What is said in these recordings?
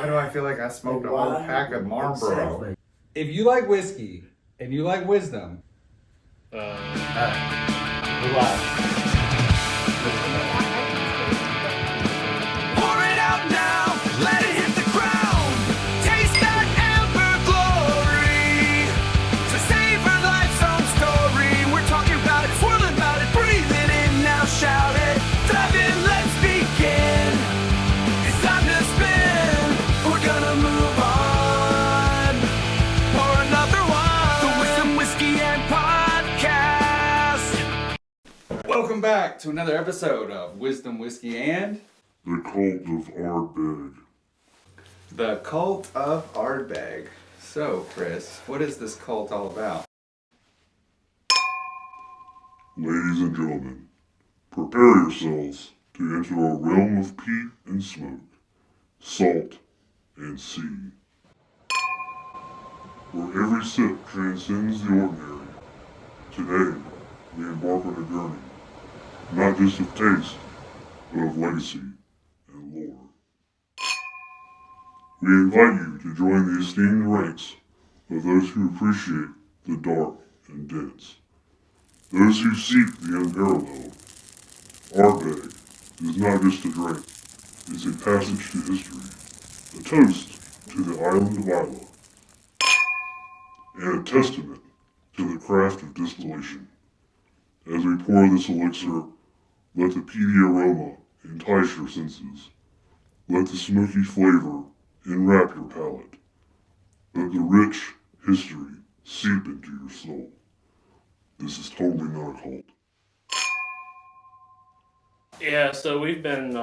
Why do I feel like I smoked a whole pack of Marlboro? Exactly. If you like whiskey and you like wisdom, Relax. Pour it out now, let it hit the ground. Taste that amber glory. To savor life's own story. We're talking about it, swirling about it, breathe it in now, shout it. Dive in, let's begin. It's time to spin. We're gonna move on. Pour another one. The Wisdom Whiskey and Podcast. welcome back to another episode of Wisdom, Whiskey, and The Cult of Ardbeg. the Cult of Ardbeg. So, Chris, what is this cult all about? Ladies and gentlemen, prepare yourselves to enter a realm of peat and smoke, salt and sea, where every sip transcends the ordinary. Today, we embark on a journey, not just of taste, but of legacy and lore. We invite you to join the esteemed ranks of those who appreciate the dark and dense. Those who seek the unparalleled. Ardbeg is not just a drink, it's a passage to history, a toast to the island of Isla, and a testament to the craft of distillation. As we pour this elixir, let the peaty aroma entice your senses. Let the smoky flavor enwrap your palate. Let the rich history seep into your soul. This is totally not a cult. Yeah, so we've been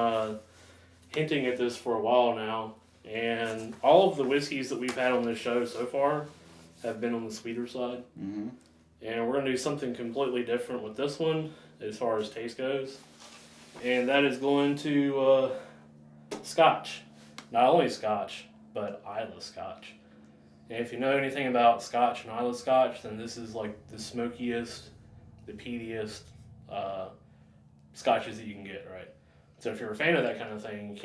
hinting at this for a while now, and all of the whiskeys that we've had on this show so far have been on the sweeter side. Mm-hmm. And we're going to do something completely different with this one as far as taste goes. And that is going to Scotch. Not only Scotch, but Islay Scotch. And if you know anything about Scotch and Islay Scotch, then this is like the smokiest, the peatiest Scotches that you can get, right? So if you're a fan of that kind of thing, you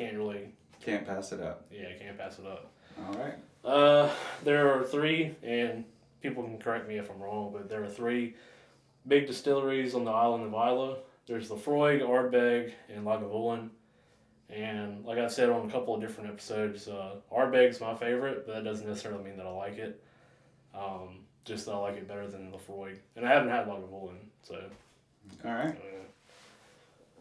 Can't pass it up. can't pass it up. All right. There are three, and people can correct me if I'm wrong, but there are three big distilleries on the island of Isla. There's Lefroy, Ardbeg, and Lagavulin. And like I've said on a couple of different episodes, Ardbeg's my favorite, but that doesn't necessarily mean that I like it. Just that I like it better than Lefroy. And I haven't had Lagavulin, so. All right.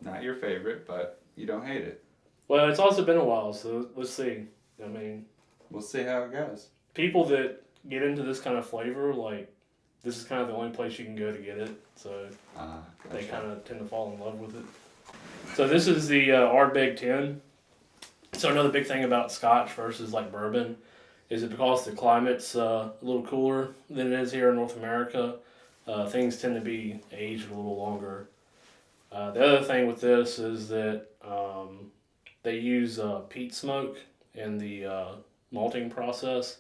Not your favorite, but you don't hate it. Well, it's also been a while, so let's see. I mean, We'll see how it goes. people that get into this kind of flavor, like, this is kind of the only place you can go to get it, so they Gotcha. kind of tend to fall in love with it. So this is the Ardbeg 10. So another big thing about Scotch versus like bourbon is that because the climate's a little cooler than it is here in North America, things tend to be aged a little longer. The other thing with this is that they use peat smoke in the malting process.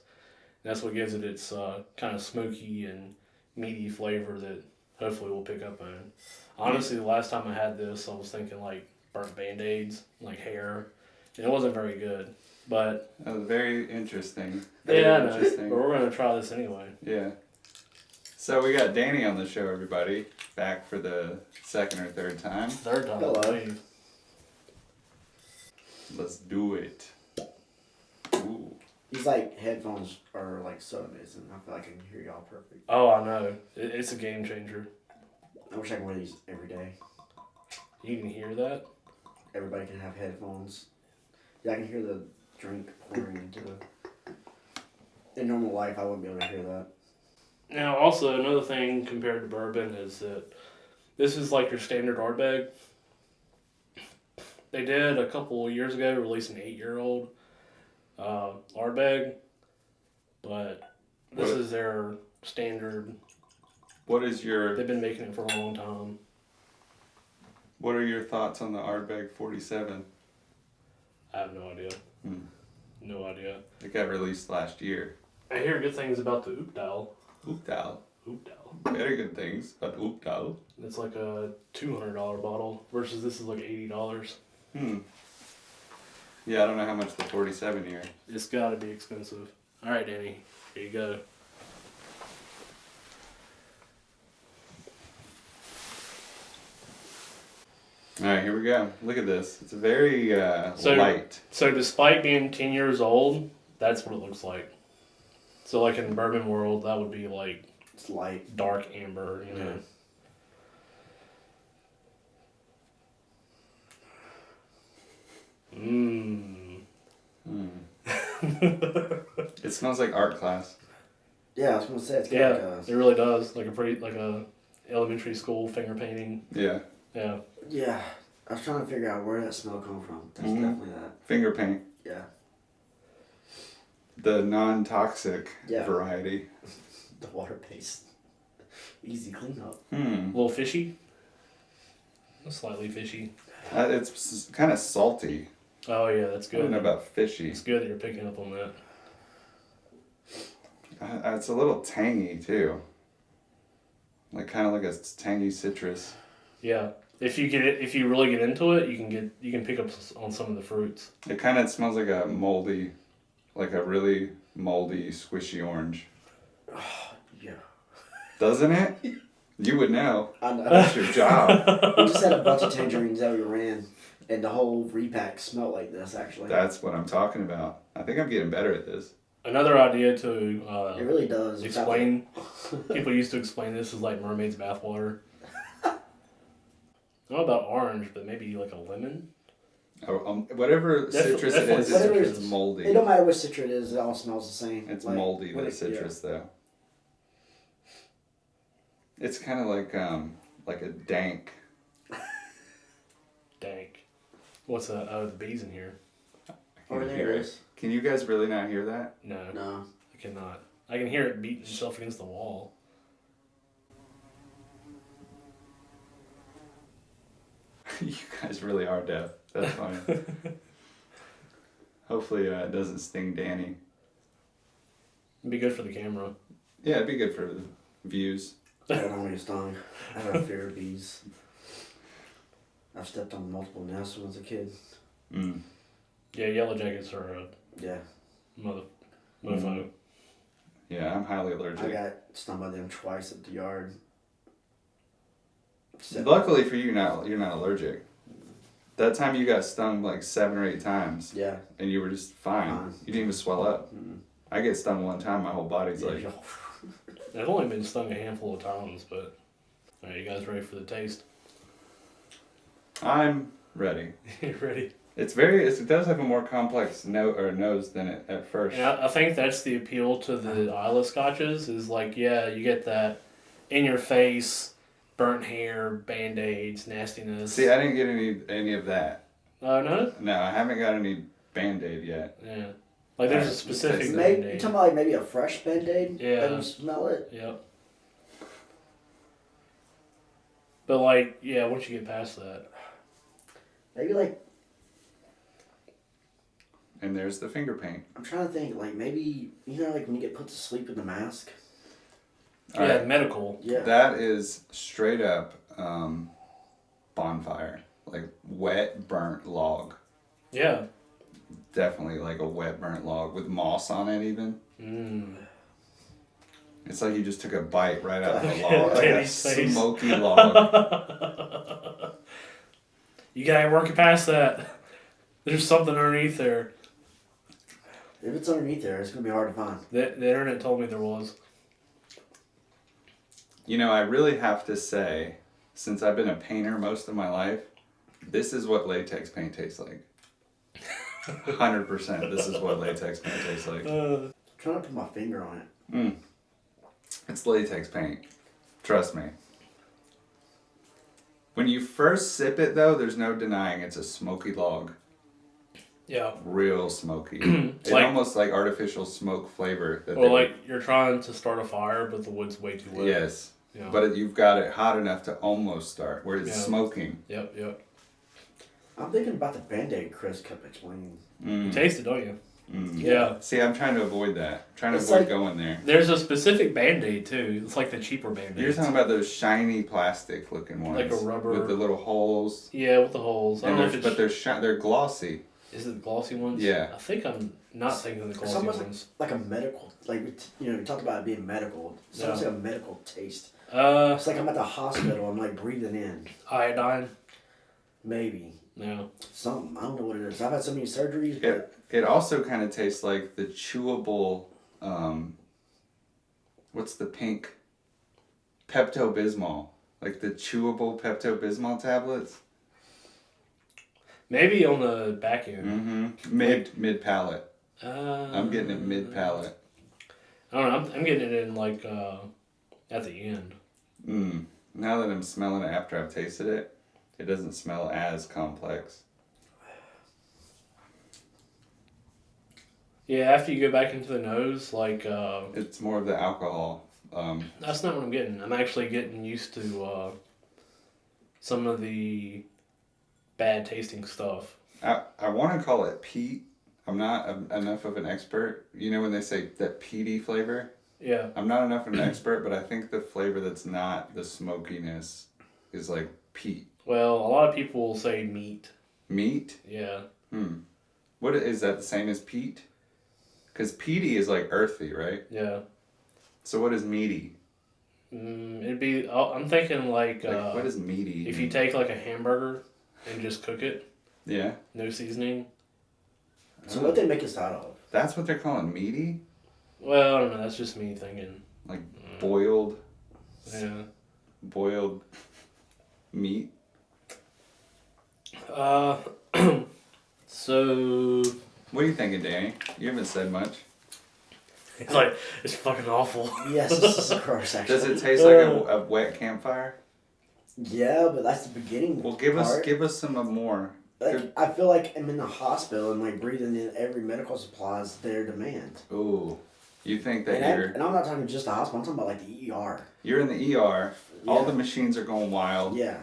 That's what gives it its kind of smoky and meaty flavor that hopefully we'll pick up on. Honestly, the last time I had this, I was thinking like burnt Band-Aids, like hair, and it wasn't very good. But That was very interesting. yeah, Very I know, interesting. but we're gonna try this anyway. Yeah. So we got Danny on the show, everybody. Back for the second or third time. Third time, Hello. I believe. Let's do it. Ooh. These like headphones are like so amazing. I feel like I can hear y'all perfect. Oh, I know. It's a game changer. I wish I could wear these every day. You can hear that. Everybody can have headphones. Yeah, I can hear the drink pouring into the. In normal life, I wouldn't be able to hear that. Now, also another thing compared to bourbon is that this is like your standard Ardbeg. They did a couple of years ago release an 8-year-old Ardbeg, but this What? is their standard. What is your They've been making it for a long time. What are your thoughts on the Ardbeg 47? I have no idea. Hmm. No idea. It got released last year. I hear good things about the Oopdal. Oopdal. Oopdal. Very good things, but Oopdal. It's like a $200 bottle versus this is like $80. Hmm. Yeah, I don't know how much the 47 here. It's got to be expensive. All right, Danny, here you go. All right, here we go. Look at this. It's very So- light. So despite being 10 years old, that's what it looks like. So like in bourbon world, that would be like It's light. dark amber, you know. Mmm. It smells like art class. Yeah, I was gonna say it's got Yeah, like it really does. Like a elementary school finger painting. Yeah. Yeah. yeah. I was trying to figure out where that smell come from. That's Mhm. definitely that. Finger paint. Yeah. The non-toxic Yeah. variety. The water based. Easy cleanup. A little fishy. Slightly fishy. It's kind of salty. Oh yeah, that's I don't good. know about fishy. It's good that you're picking up on that. It's a little tangy too. Like kind of like a tangy citrus. Yeah. If you really get into it, you can pick up on some of the fruits. It kind of smells like a moldy, like a really moldy, squishy orange. Yeah. Doesn't it? You would know. I know. That's your job. We just had a bunch of tangerines that we ran, and the whole repack smelled like this, actually. That's what I'm talking about. I think I'm getting better at this. Another idea to It really does. explain. People used to explain this as like mermaid's bathwater. I don't know about orange, but maybe like a lemon. Whatever citrus it definitely is, Whatever it's moldy. It don't matter what citrus it is, it all smells the same. It's Like, moldy, when the it- citrus though. It's kind of like a dank. Dank. What's that? Oh, the bees in here. I Oh, can there hear it it. is. Can you guys really not hear that? No, No. I cannot. I can hear it beating itself against the wall. You guys really are deaf. That's funny. Hopefully it doesn't sting Danny. It'd be good for the camera. Yeah, it'd be good for the views. I don't know when you're stung. I have a fear of bees. I've stepped on multiple nests when I was a kid. Mm. Yeah, yellow jackets are a Yeah. mofo. Yeah, I'm highly I allergic. got stung by them twice at the yard. Luckily for you, you're not allergic. That time you got stung like 7 or 8 times, Yeah. and you were just fine. Fine. You didn't even swell up. Mm. I get stung one time, my whole body's like, Yeah. I've only been stung a handful of times, but all right, you guys ready for the taste? I'm ready. You ready? It does have a more complex nose than it at first. And I think that's the appeal to the Isla scotches is like, yeah, you get that in your face, burnt hair, band-aids, nastiness. See, I didn't get any of that. Oh, no? No, I haven't got any Band-Aid yet. Yeah. Like there's a Alright, specific let's Maybe, you Band-Aid. talking about like maybe a fresh Band-Aid? Yeah. And you smell it? Yep. But like, yeah, once you get past that. Maybe like, And there's the finger paint. I'm trying to think, like maybe, you know, like when you get put to sleep in the mask? All Yeah, right. medical. Yeah. That is straight up bonfire. Like wet, burnt log. Yeah. Definitely like a wet, burnt log with moss on it even. Mm. It's like you just took a bite right out of the log. Like a Danny's face. smoky log. You gotta work it past that. There's something underneath there. If it's underneath there, it's going to be hard to find. The internet told me there was. You know, I really have to say, since I've been a painter most of my life, this is what latex paint tastes like. 100%. This is what latex paint tastes like. I'm trying to put my finger on it. It's latex paint. Trust me. When you first sip it, though, there's no denying it's a smoky log. Yeah. Real smoky. It's like- almost like artificial smoke flavor. That Or they like you're trying to start a fire, but the wood's way too would- wet. Yes. Yeah. But you've got it hot enough to almost start, where it's Yeah. smoking. Yep. I'm thinking about the Band-Aid Chris kept explaining. You taste it, don't you? Mm. Yeah. See, I'm trying to avoid that. I'm trying to It's avoid like- going there. There's a specific Band-Aid too. It's like the cheaper Band-Aids. You're talking about those shiny plastic looking ones. Like a rubber- With the little holes. Yeah, with the holes. I don't know if it's... But they're glossy. Is it the glossy ones? Yeah. I think I'm not thinking of the It's glossy almost ones. like a medical, like you know, you talked about it being medical. It's almost Yeah. like a medical taste. Uh, It's like I'm at the hospital. I'm like breathing in. iodine. Maybe No. something. I don't know what it is. I've had so many surgeries, Yeah. but It also kind of tastes like the chewable, what's the pink? Pepto-Bismol. Like the chewable Pepto-Bismol tablets. Maybe on the back end. Mm-hmm. Mid palate. I'm getting it mid palate. I don't know. I'm getting it in like at the end. Now that I'm smelling it after I've tasted it, it doesn't smell as complex. Yeah, after you go back into the nose, like It's more of the alcohol. that's not what I'm getting. I'm actually getting used to some of the bad tasting stuff. I want to call it peat. I'm not enough of an expert. You know when they say that peaty flavor? Yeah. I'm not enough of an expert, but I think the flavor that's not the smokiness is like peat. Well, a lot of people will say meat. Meat? Yeah. What is that the same as peat? Because peaty is like earthy, right? Yeah. So what is meaty? It'd be. I'm thinking like. Like what is meaty? If you take like a hamburger and just cook it, Yeah. no seasoning. so what they make this out of? That's what they're calling meaty? Well, I don't know. That's just me thinking. Like boiled Yeah. meat? So What are you thinking, Danny? You haven't said much. it's like it's fucking awful. Yes, this is gross. Actually, Does it taste like a wet campfire? Yeah, but that's the beginning. Well, give part. us some more. Like, I feel like I'm in the hospital and like breathing in every medical supplies their demand. Ooh, you think that And I'm not talking just the hospital. I'm talking about like the ER. you're in the ER. All Yeah. the machines are going wild. Yeah.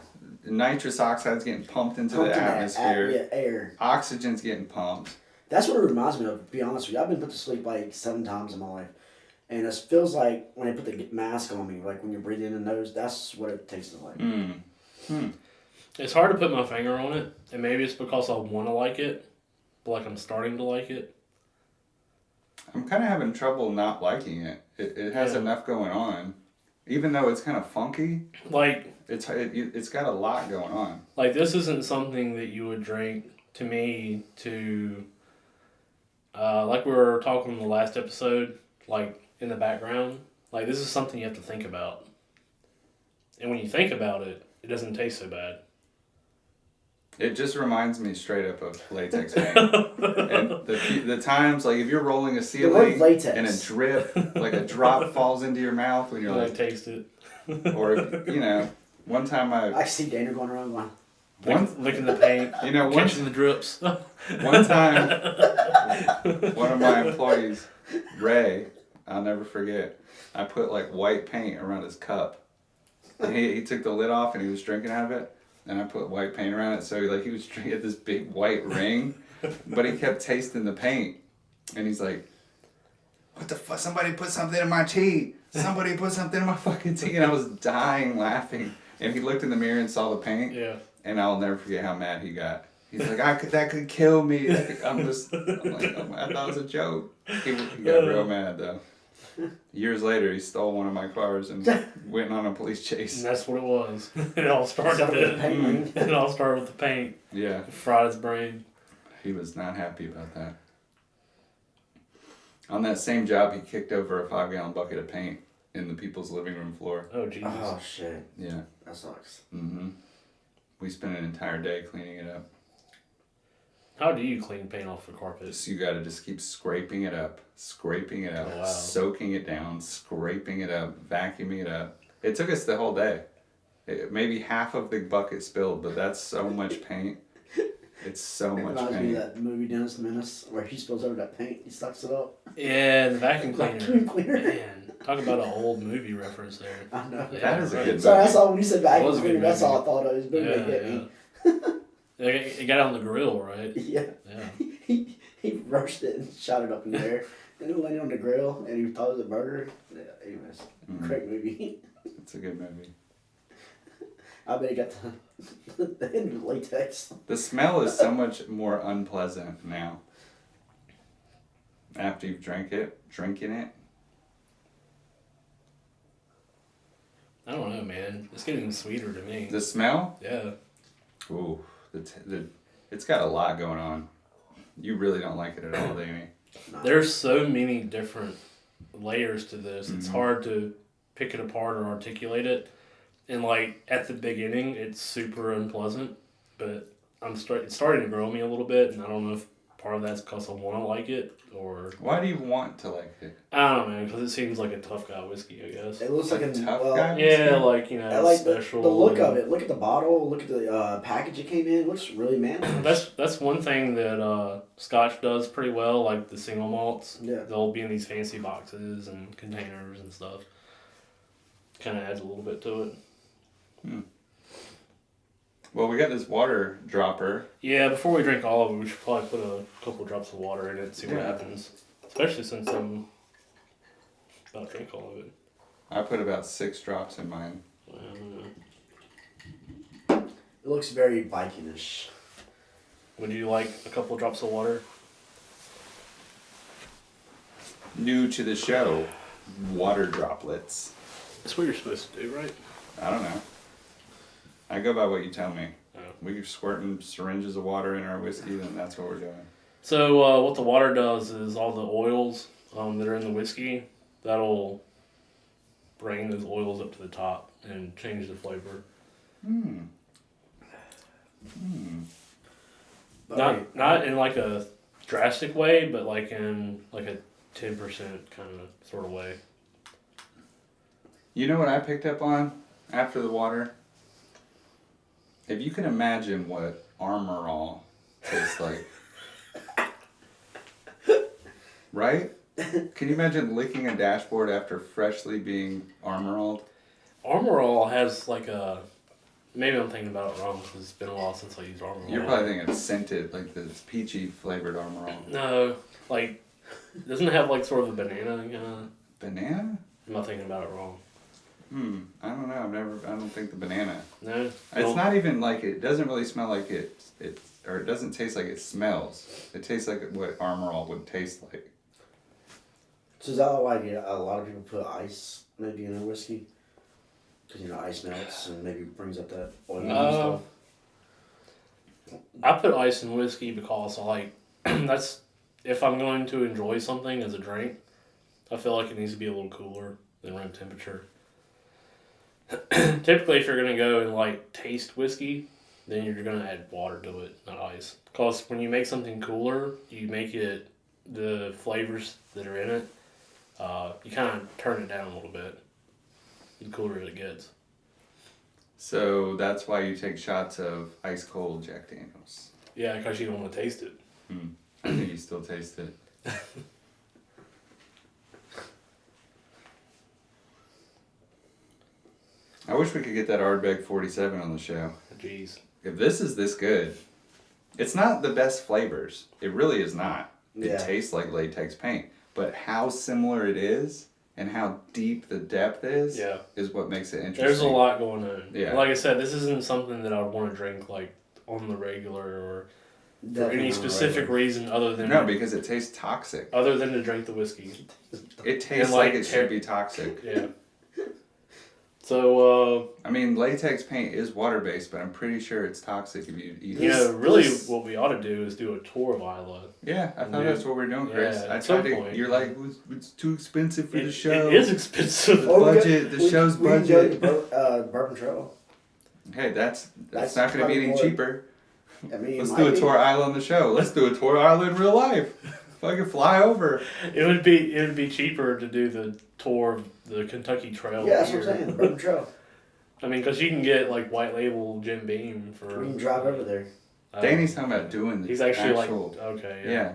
Nitrous oxide's getting pumped into Pumped the in that atmosphere. air. Oxygen's getting pumped. That's what it reminds me of. To be honest with you, I've been put to sleep like 7 times in my life, and it feels like when they put the mask on me, like when you're breathing in the nose. That's what it tasted like. It's hard to put my finger on it, and maybe it's because I want to like it, but like I'm starting to like it. I'm kind of having trouble not liking it. It has Yeah. enough going on, even though it's kind of funky. Like It's got a lot going on. Like this isn't something that you would drink to me to like we were talking in the last episode, like in the background. Like this is something you have to think about. And when you think about it, it doesn't taste so bad. It just reminds me straight up of latex paint. And the times, like if you're rolling a ceiling latex. and a drip, like a drop falls into your mouth when you're I like, taste it. or you know, one time I see Daniel going around going, Licking the paint, you know, catching the drips. one time, one of my employees, Ray, I'll never forget, I put like white paint around his cup. And he took the lid off and he was drinking out of it. And I put white paint around it, so he was drinking this big white ring, but he kept tasting the paint. And he's like, what the fuck, somebody put something in my tea. Somebody put something in my fucking tea. And I was dying laughing. And he looked in the mirror and saw the paint. Yeah. And I'll never forget how mad he got. He's like, that could kill me. I'm like, oh, I thought it was a joke. He got real mad though. Years later, he stole one of my cars and went on a police chase. And that's what it was. It all started Started with the paint then. ring. It all started with the paint. Yeah, It fried his brain. he was not happy about that. On that same job, he kicked over a 5-gallon bucket of paint in the people's living room floor. Oh Jesus. oh shit, Yeah. that sucks. We spent an entire day cleaning it up. How do you clean paint off the carpet? So you gotta just keep scraping it up, Oh, wow. soaking it down, scraping it up, vacuuming it up. It took us the whole day. Maybe half of the bucket spilled, but that's so much paint. It's so It much reminds me paint. of that movie Dennis the Menace where he spills over that paint, he sucks it up. Yeah, the vacuum cleaner. Vacuum cleaner. Man, talk about an old movie reference there. I know. Yeah, That is a right. good Sorry, movie. that's all when you said It vacuum was a good cleaner, that's movie. all I thought of. His movie hit me. Yeah, it got on the grill, right? Yeah. Yeah. He roasted it and shot it up in the air. And it landed on the grill and he thought it was a burger. Yeah, anyways, great movie. It's a good movie. I bet he got the hidden latex. The smell is so much more unpleasant now. After you've drinking it. I don't know, man. It's getting sweeter to me. The smell? Yeah. Ooh, it's got a lot going on. You really don't like it at all, Danny. There's so many different layers to this. It's Mm-hmm. hard to pick it apart or articulate it. And like at the beginning, it's super unpleasant, but it's starting to grow on me a little bit, and I don't know if part of that's because I want to like it or Why do you want to like it? I don't know, because it seems like a tough guy whiskey, I guess. It looks like a Tough well, guy? Yeah, like I like the special. look and- of it. Look at the bottle. Look at the package it came in. It looks really manly. That's one thing that Scotch does pretty well, like the single malts. Yeah. They'll be in these fancy boxes and containers and stuff. Kind of adds a little bit to it. Well, we got this water dropper. Yeah, before we drink all of it, we should probably put a couple drops of water in it and see what Yeah. happens. Especially since I'm about to drink all of it. I put about 6 drops in mine. I don't know. It looks very Vikingish. Would you like a couple drops of water? New to the show, water droplets. That's what you're supposed to do, right? I don't know. I go by what you tell me. Oh. We're squirting syringes of water in our whiskey, then that's what we're doing. So what the water does is all the oils that are in the whiskey, that'll bring those oils up to the top and change the flavor. Not in like a drastic way, but like in like a 10% kind of sort of way. You know what I picked up on after the water? If you can imagine what Armor All tastes like. Right? Can you imagine licking a dashboard after freshly being Armor All? Armor All has like a... Maybe I'm thinking about it wrong because it's been a while since I used Armor All. You're probably thinking of scented, like the peachy flavored Armor All. No, like, doesn't it have like sort of a banana kind of... Banana? Am I thinking about it wrong? I don't know. I don't think the banana. No? It's not even like, it doesn't really smell like or it doesn't taste like it smells. It tastes like what Armor All would taste like. So is that why a lot of people put ice maybe in their whiskey? Because ice melts and maybe brings up that oil and stuff. I put ice in whiskey because I like... that's... If I'm going to enjoy something as a drink, I feel like it needs to be a little cooler than room temperature. Typically, if you're going to go and like taste whiskey, then you're going to add water to it, not ice. Because when you make something cooler, you make it, the flavors that are in it, you kind of turn it down a little bit. The cooler it gets. So that's why you take shots of ice cold Jack Daniels. Yeah, because you don't want to taste it. I think you still taste it. I wish we could get that Ardbeg 47 on the show. Jeez. If this is this good, it's not the best flavors. It really is not. It Yeah. tastes like latex paint. But how similar it is and how deep the depth is Yeah. is what makes it interesting. There's a lot going on. Yeah. Like I said, this isn't something that I would want to drink like on the regular or for Definitely any not specific right. reason other than No, because it tastes toxic. to drink the whiskey. It tastes like like it should be toxic. Yeah. So I mean, latex paint is water-based, but I'm pretty sure it's toxic if you eat it. you know, really, this- what we ought to do is do a tour of Isla. Yeah, I thought Yeah. that's what we're doing, Chris. Yeah, I at some tried to. point. You're like, it's too expensive for the show. It is expensive. Or we budget, could- the show's we can go budget. to Bourbon Trail. Hey, that's That's not going to be any probably cheaper. I mean, Let's it do might a be. tour Isla on the show. Let's do a tour Isla in real life. Fucking fly over. It would be cheaper to do the tour of the Kentucky Trail. Yeah, that's what here. I'm saying. The Bourbon Trail. I mean, because you can get like white label Jim Beam for. We can drive over there. Danny's talking about doing the He's actually actual. like okay. yeah.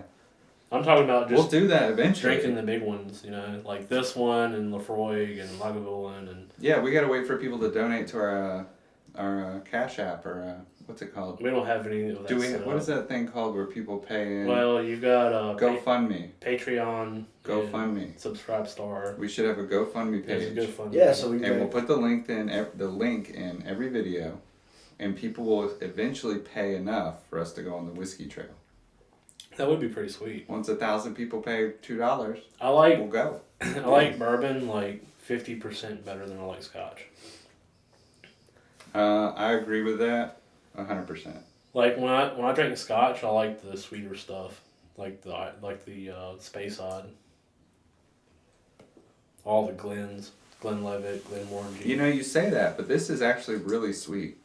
I'm talking about We'll just do that eventually. drinking the big ones, you know, like this one and Lafroig and Lagavulin and Yeah, we got to wait for people to donate to our Cash App or what's it called? We don't have any of that. Do we? set What up. is that thing called where people pay in? Well, you've got GoFundMe. Patreon, GoFundMe. and Subscribe Star. We should have a GoFundMe There's a page. good fund. Yeah, so we And we'll can. put the link in every video, and people will eventually pay enough for us to go on the whiskey trail. That would be pretty sweet. Once 1,000 people pay $2, I like we'll go. I like bourbon like 50% better than I like Scotch. I agree with that 100%. Like when I drink Scotch, I like the sweeter stuff, like the Speyside. All the Glens, Glenlivet, Glenmorangie. You know, you say that, but this is actually really sweet.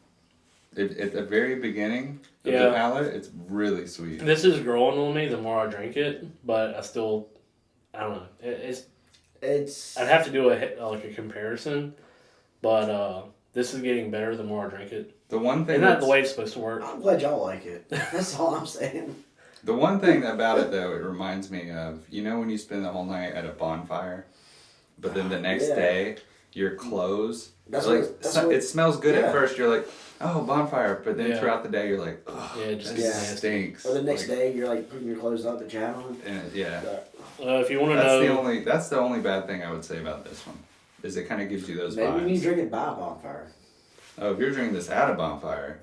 At the very beginning of Yeah. the palate, it's really sweet. This is growing on me the more I drink it, but I don't know. It's. I'd have to do a comparison, but this is getting better the more I drink it. The one thing Isn't that that's, the way it's supposed to work? I'm glad y'all like it. That's all I'm saying. the one thing about it though, it reminds me of, you know, when you spend the whole night at a bonfire, but then the next Yeah. day your clothes, That's like what. That's so- what. it smells good yeah. at first. You're like, oh, bonfire, but then Yeah. throughout the day you're like, oh, Yeah, it just this gets nasty. stinks. Or the next Like, day, you're like putting your clothes up that you have on. and yeah, If you want to know, that's the only bad thing I would say about this one, is it kind of gives you those Maybe when you vibes. drink it by a bonfire. Oh, if you're drinking this at a bonfire,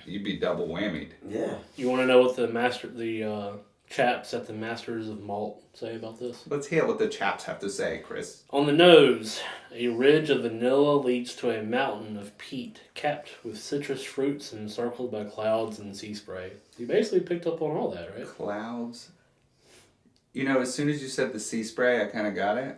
you'd be double whammied. Yeah. you want to know what the chaps at the Masters of Malt say about this? Let's hear what the chaps have to say, Chris. On the nose, a ridge of vanilla leads to a mountain of peat, capped with citrus fruits and encircled by clouds and sea spray. You basically picked up on all that, right? Clouds. You know, as soon as you said the sea spray, I kind of got it.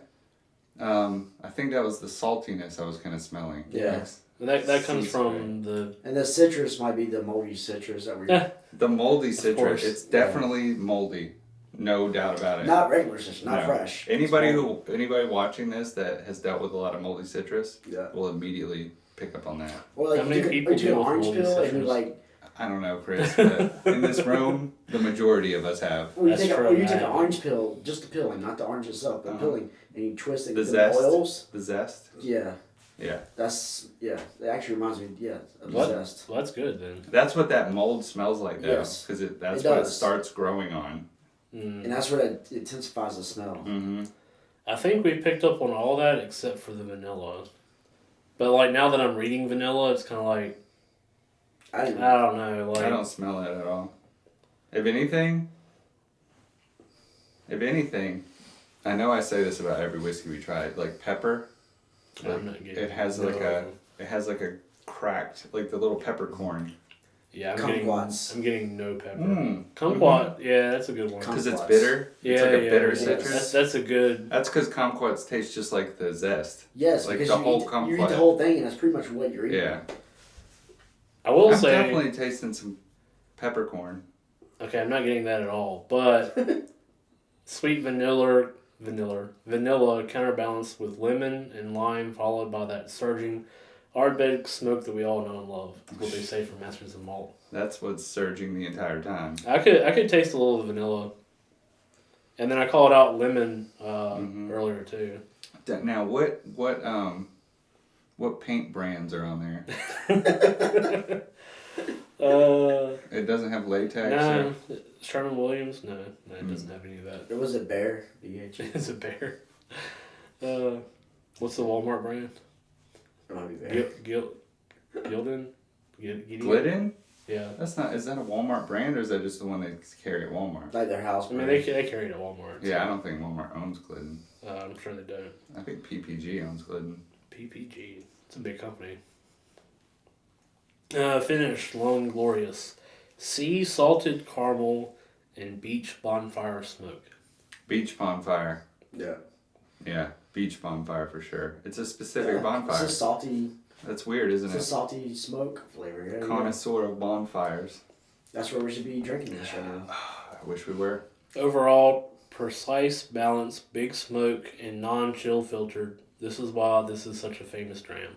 I think that was the saltiness I was kind of smelling. Yeah. Like, And that comes Sea from the And the citrus might be the moldy citrus that we're. the moldy citrus. course. It's definitely moldy. No doubt about it. Not regular citrus, not No. fresh. Anybody It's moldy. anybody watching this that has dealt with a lot of moldy citrus Yeah. will immediately pick up on that. Or like How many you people took an deal with orange moldy peel and you citrus? like. I don't know, Chris, but in this room, the majority of us have. Or you That's take, true, or you I take an haven't. orange peel, just the peeling, not the orange itself, but peeling, and you twist it, The get zest. the oils. The zest. Yeah, Yeah. it actually reminds me, of the What? zest. Well, that's good then. That's what that mold smells like, though. Yes. Because that's It what it does. starts growing on. And that's what it intensifies the smell. Mm-hmm. I think we picked up on all that except for the vanilla. But like now that I'm reading vanilla, it's kind of like I didn't. I don't know. Like I don't smell it at all. If anything, I know I say this about every whiskey we try. Like pepper, I'm not getting it has no. like a cracked, like the little peppercorn. Yeah, Kumquats. I'm getting no pepper. Mm. Kumquat, yeah, that's a good one. Because it's Kumquats. bitter. Yeah, It's like a yeah, bitter yeah. citrus. That's a good. That's because kumquats taste just like the zest. Yes, Like because the whole you eat kumquat. the whole thing, and that's pretty much what you're eating. Yeah. I will I'm say, definitely tasting some peppercorn. okay, I'm not getting that at all. But sweet vanilla counterbalanced with lemon and lime, followed by that surging Ardbeg smoke that we all know and love. What they say for Masters of Malt. That's what's surging the entire time. I could taste a little of the vanilla, and then I called out lemon earlier too. Now, what paint brands are on there? It doesn't have latex. no, Sherman Williams. No, it doesn't have any of that. It was a bear. BH. It's a bear. What's the Walmart brand? It might be bear. Gildan. Glidden? Yeah. That's not. Is that a Walmart brand or is that just the one they carry at Walmart? Like their house. I mean, they carry it at Walmart. so, Yeah, I don't think Walmart owns Glidden. I'm sure they don't. I think PPG owns Glidden. PPG. It's a big company. Finished, long and glorious. Sea salted caramel and beach bonfire smoke. Beach bonfire. Yeah. Yeah, beach bonfire for sure. It's a specific It's bonfire. a salty. That's weird, isn't It's a it? salty smoke flavor. Yeah, yeah. Connoisseur of bonfires. That's where we should be drinking this right now. I wish we were. Overall, precise balance, big smoke, and non-chill filtered. This is why this is such a famous dram.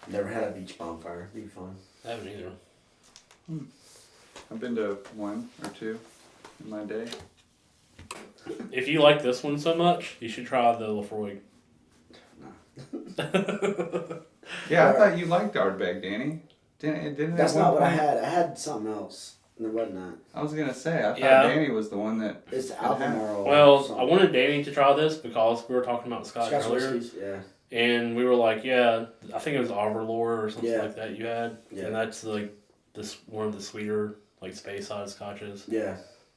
Never had a beach bonfire. It'd be fun. I haven't either. I've been to one or two in my day. If you like this one so much, you should try the Lefroy. No. Yeah, I thought you liked Ardbeg, Danny. Didn't it That's at one not what I point? had. I had something else. And it wasn't that. I was gonna say, I thought Yeah. Danny was the one that. It's It Albemarle. Well, something. I wanted Danny to try this because we were talking about Scotch Scotch earlier. whiskeys, yeah. And we were like, yeah, I think it was Overlord or something Yeah. like that you had. Yeah. And that's like this one of the sweeter, like space side scotches. Yeah.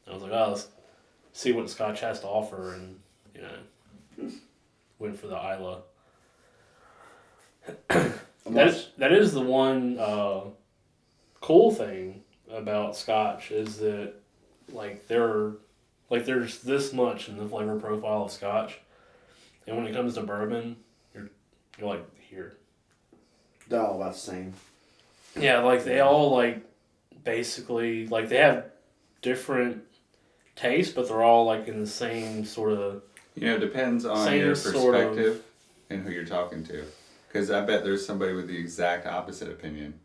I was like, oh, let's see what Scotch has to offer, and you know, went for the Isla. That is the one cool thing about Scotch is that like there's this much in the flavor profile of Scotch, and when it comes to bourbon, you're like here. They're all about the same. Yeah, like they all like basically like they have different tastes, but they're all like in the same sort of. it depends on Same your sort of- perspective and who you're talking to. Because I bet there's somebody with the exact opposite opinion.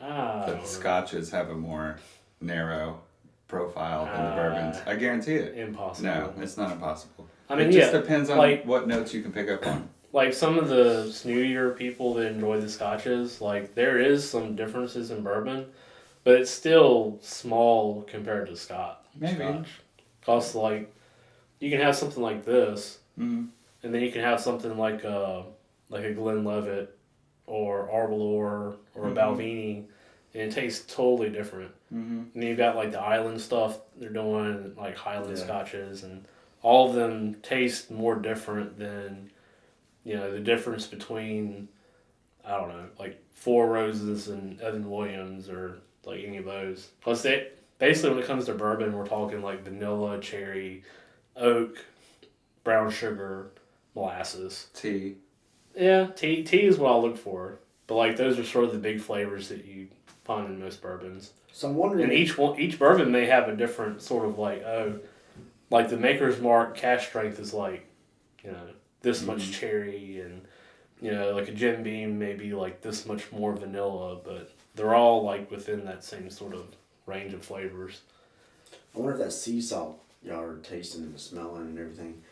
That the Scotches have a more narrow profile than the bourbons. I guarantee it. Impossible. No, it's not impossible. I mean, it just yeah, depends on like- what notes you can pick up on. like some of the snootier people that enjoy the Scotches, like there is some differences in bourbon, but it's still small compared to Scotch. Maybe. Because like you can have something like this, Mm-hmm. and then you can have something like a Glenlivet or Arbor or a Balvenie, and it tastes totally different. Mm-hmm. And then you've got like the island stuff they're doing, like Highland Yeah. Scotches, and all of them taste more different than, the difference between, I don't know, like Four Roses and Evan Williams or like any of those. Plus, basically when it comes to bourbon, we're talking like vanilla, cherry, oak, brown sugar, molasses. Tea. Yeah, tea is what I look for. But like those are sort of the big flavors that you find in most bourbons. So I'm wondering. And each bourbon may have a different sort of like like the Maker's Mark cash strength is like, this much cherry, and like a Jim Beam may be like this much more vanilla, but they're all like within that same sort of range of flavors. I wonder if that sea salt y'all are tasting and smelling and everything.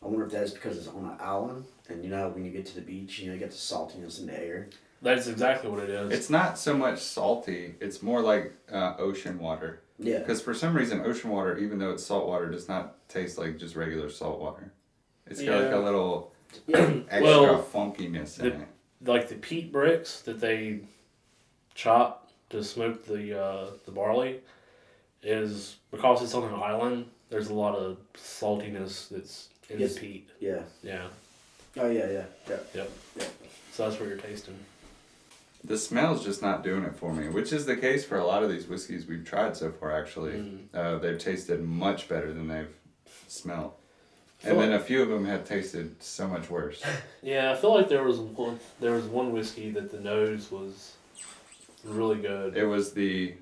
I wonder if that's because it's on an island, and when you get to the beach, you get the saltiness in the air. That's exactly what it is. It's not so much salty. It's more like ocean water. Yeah. Because for some reason, ocean water, even though it's salt water, does not taste like just regular salt water. It's got like a little extra Well, funkiness in it. like the peat bricks that they chop to smoke the barley is because it's on an island. There's a lot of saltiness that's in Yes. the peat. Yeah. Yeah. Oh yeah. Yep. So that's what you're tasting. The smell's just not doing it for me, which is the case for a lot of these whiskeys we've tried so far, actually. They've tasted much better than they've smelled. And then a few of them have tasted so much worse. Yeah, I feel like there was one whiskey that the nose was really good. It was the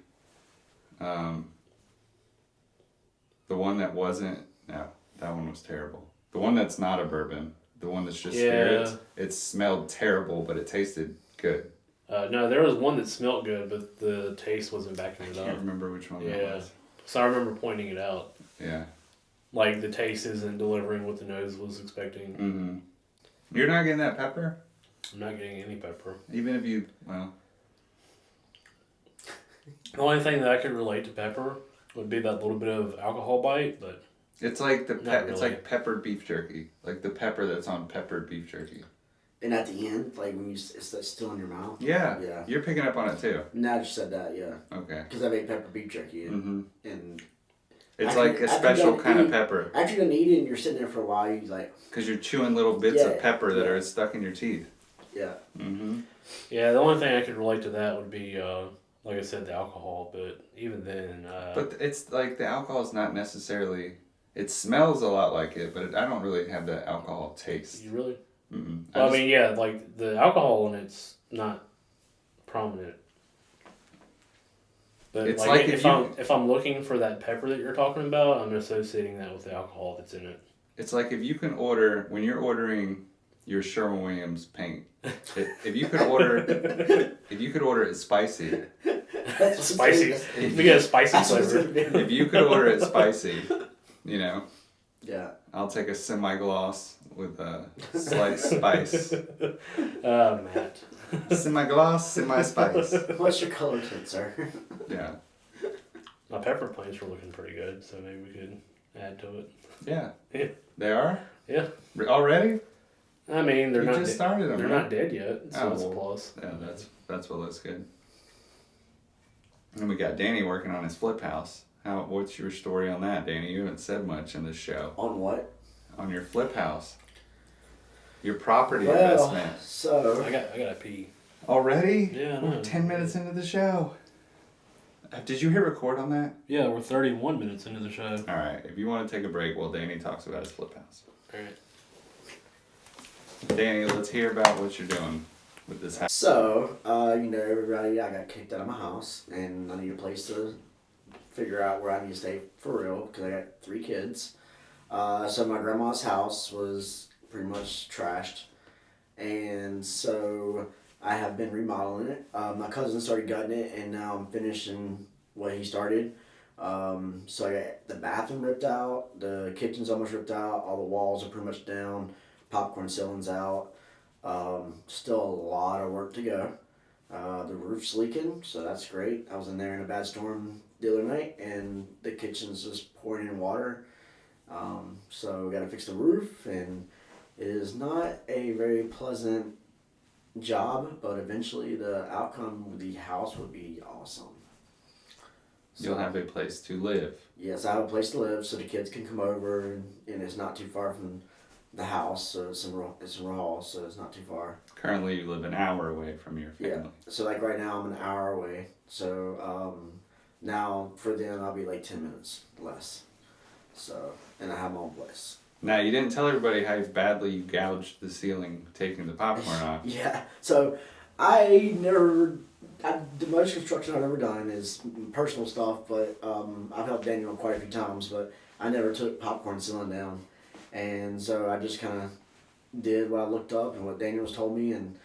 one that wasn't, no, that one was terrible. The one that's not a bourbon, the one that's just spirits, it smelled terrible, but it tasted good. No, there was one that smelled good, but the taste wasn't backing I it can't up. remember which one that Yeah. was. So I remember pointing it out. Yeah. Like the taste isn't delivering what the nose was expecting. Mm-hmm. You're not getting that pepper? I'm not getting any pepper. Even if you, well, The only thing that I could relate to pepper would be that little bit of alcohol bite, but it's like Not it's really. like peppered beef jerky. Like the pepper that's on peppered beef jerky. And at the end, like when it's still in your mouth. Yeah. Yeah. You're picking up on it too. Now that you said that, yeah. Okay. Because I made pepper beef jerky Mm-hmm. and It's After- like a after special you kind of eat- pepper. after you're done eating, you're sitting there for a while. You like, Because you're chewing little bits of Yeah, pepper that yeah. are stuck in your teeth. yeah. Mm-hmm. yeah, the only thing I could relate to that would be, like I said, the alcohol. But even then, But it's like the alcohol is not necessarily. It smells a lot like it, but I don't really have the alcohol taste. you really. Mm-mm. Well, I mean, yeah, like the alcohol in it's not prominent. But It's like, like if I'm looking for that pepper that you're talking about, I'm associating that with the alcohol that's in it. It's like if you can order when you're ordering your Sherwin-Williams paint. If you could order it spicy. That's Spicy. We get a spicy flavor. If you could order it spicy, Yeah. I'll take a semi-gloss with a slight spice. Matt. Semi-gloss, semi-spice. What's your color tint, sir? Yeah. My pepper plants were looking pretty good, so maybe we could add to it. Yeah. Yeah. They are? Yeah. Already? I mean, they're You not. just started them. They're right? not dead yet, so Oh, that's a well. plus. Yeah, that's what looks good. And we got Danny working on his flip house. What's your story on that, Danny? You haven't said much in this show. On what? On your flip house. Your property Well, investment. so I gotta pee. Already? Yeah, I We're know. 10 minutes into the show. Did you hit record on that? Yeah, we're 31 minutes into the show. All right. If you want to take a break while Danny talks about his flip house. All right. Danny, let's hear about what you're doing with this house. So, everybody, I got kicked out of my house, and I need a place to figure out where I need to stay for real, because I got 3 kids. So my grandma's house was pretty much trashed, and so I have been remodeling it. My cousin started gutting it, and now I'm finishing what he started. So I got the bathroom ripped out, the kitchen's almost ripped out, all the walls are pretty much down, popcorn ceiling's out. Still a lot of work to go. The roof's leaking, so that's great. I was in there in a bad storm the other night, and the kitchen's just pouring in water. So we gotta fix the roof, and it is not a very pleasant job, but eventually the outcome of the house would be awesome. So, You'll have a place to live. yes, I have a place to live, so the kids can come over, and it's not too far from the house, so it's in Raw, so it's not too far. Currently, you live an hour away from your family. Yeah. So like right now I'm an hour away. So now for them I'll be like 10 minutes less. So and I have my own place. Now, you didn't tell everybody how badly you gouged the ceiling taking the popcorn off. Yeah. So the most construction I've ever done is personal stuff, but I've helped Daniel quite a few times, but I never took popcorn ceiling down. And so I just kind of did what I looked up and what Daniel's told me, and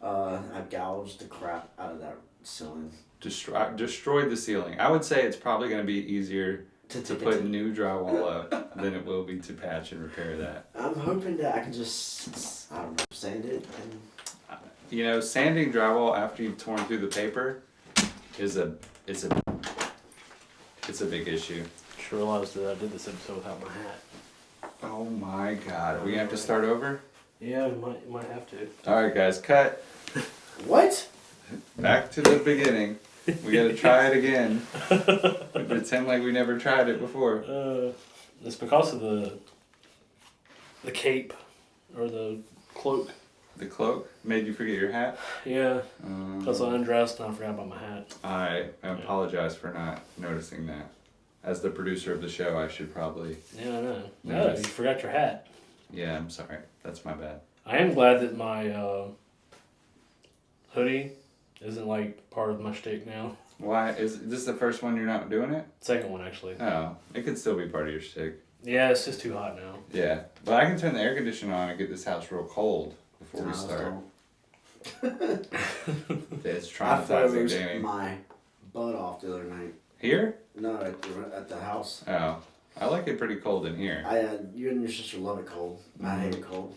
I gouged the crap out of that ceiling. Destroyed the ceiling. I would say it's probably going to be easier to put new drywall up than it will be to patch and repair that. I'm hoping that I can just, I don't know, sand it and You know, sanding drywall after you've torn through the paper is a big issue. Just realized that I did this episode without my hat. Oh my god. Are we gonna have to start over? Yeah, might have to. Alright guys, cut. what? Back to the beginning. We gotta try it again. We pretend like we never tried it before. It's because of the cape or the cloak. The cloak made you forget your hat? Yeah, because I undressed and I forgot about my hat. I apologize for not noticing that. As the producer of the show, I should probably... Yeah, I know. Nice. No, you forgot your hat. Yeah, I'm sorry. That's my bad. I am glad that my hoodie isn't like part of my shtick now. Why? Is this the first one you're not doing it? Second one, actually. Oh, it could still be part of your shtick. Yeah, it's just too hot now. Yeah, but I can turn the air conditioner on and get this house real cold before we No, start. don't. It's I traumatizing, froze Danny. my butt off the other night. Here? No, at the house. Oh, I like it pretty cold in here. You and your sister love it cold. I hate it cold.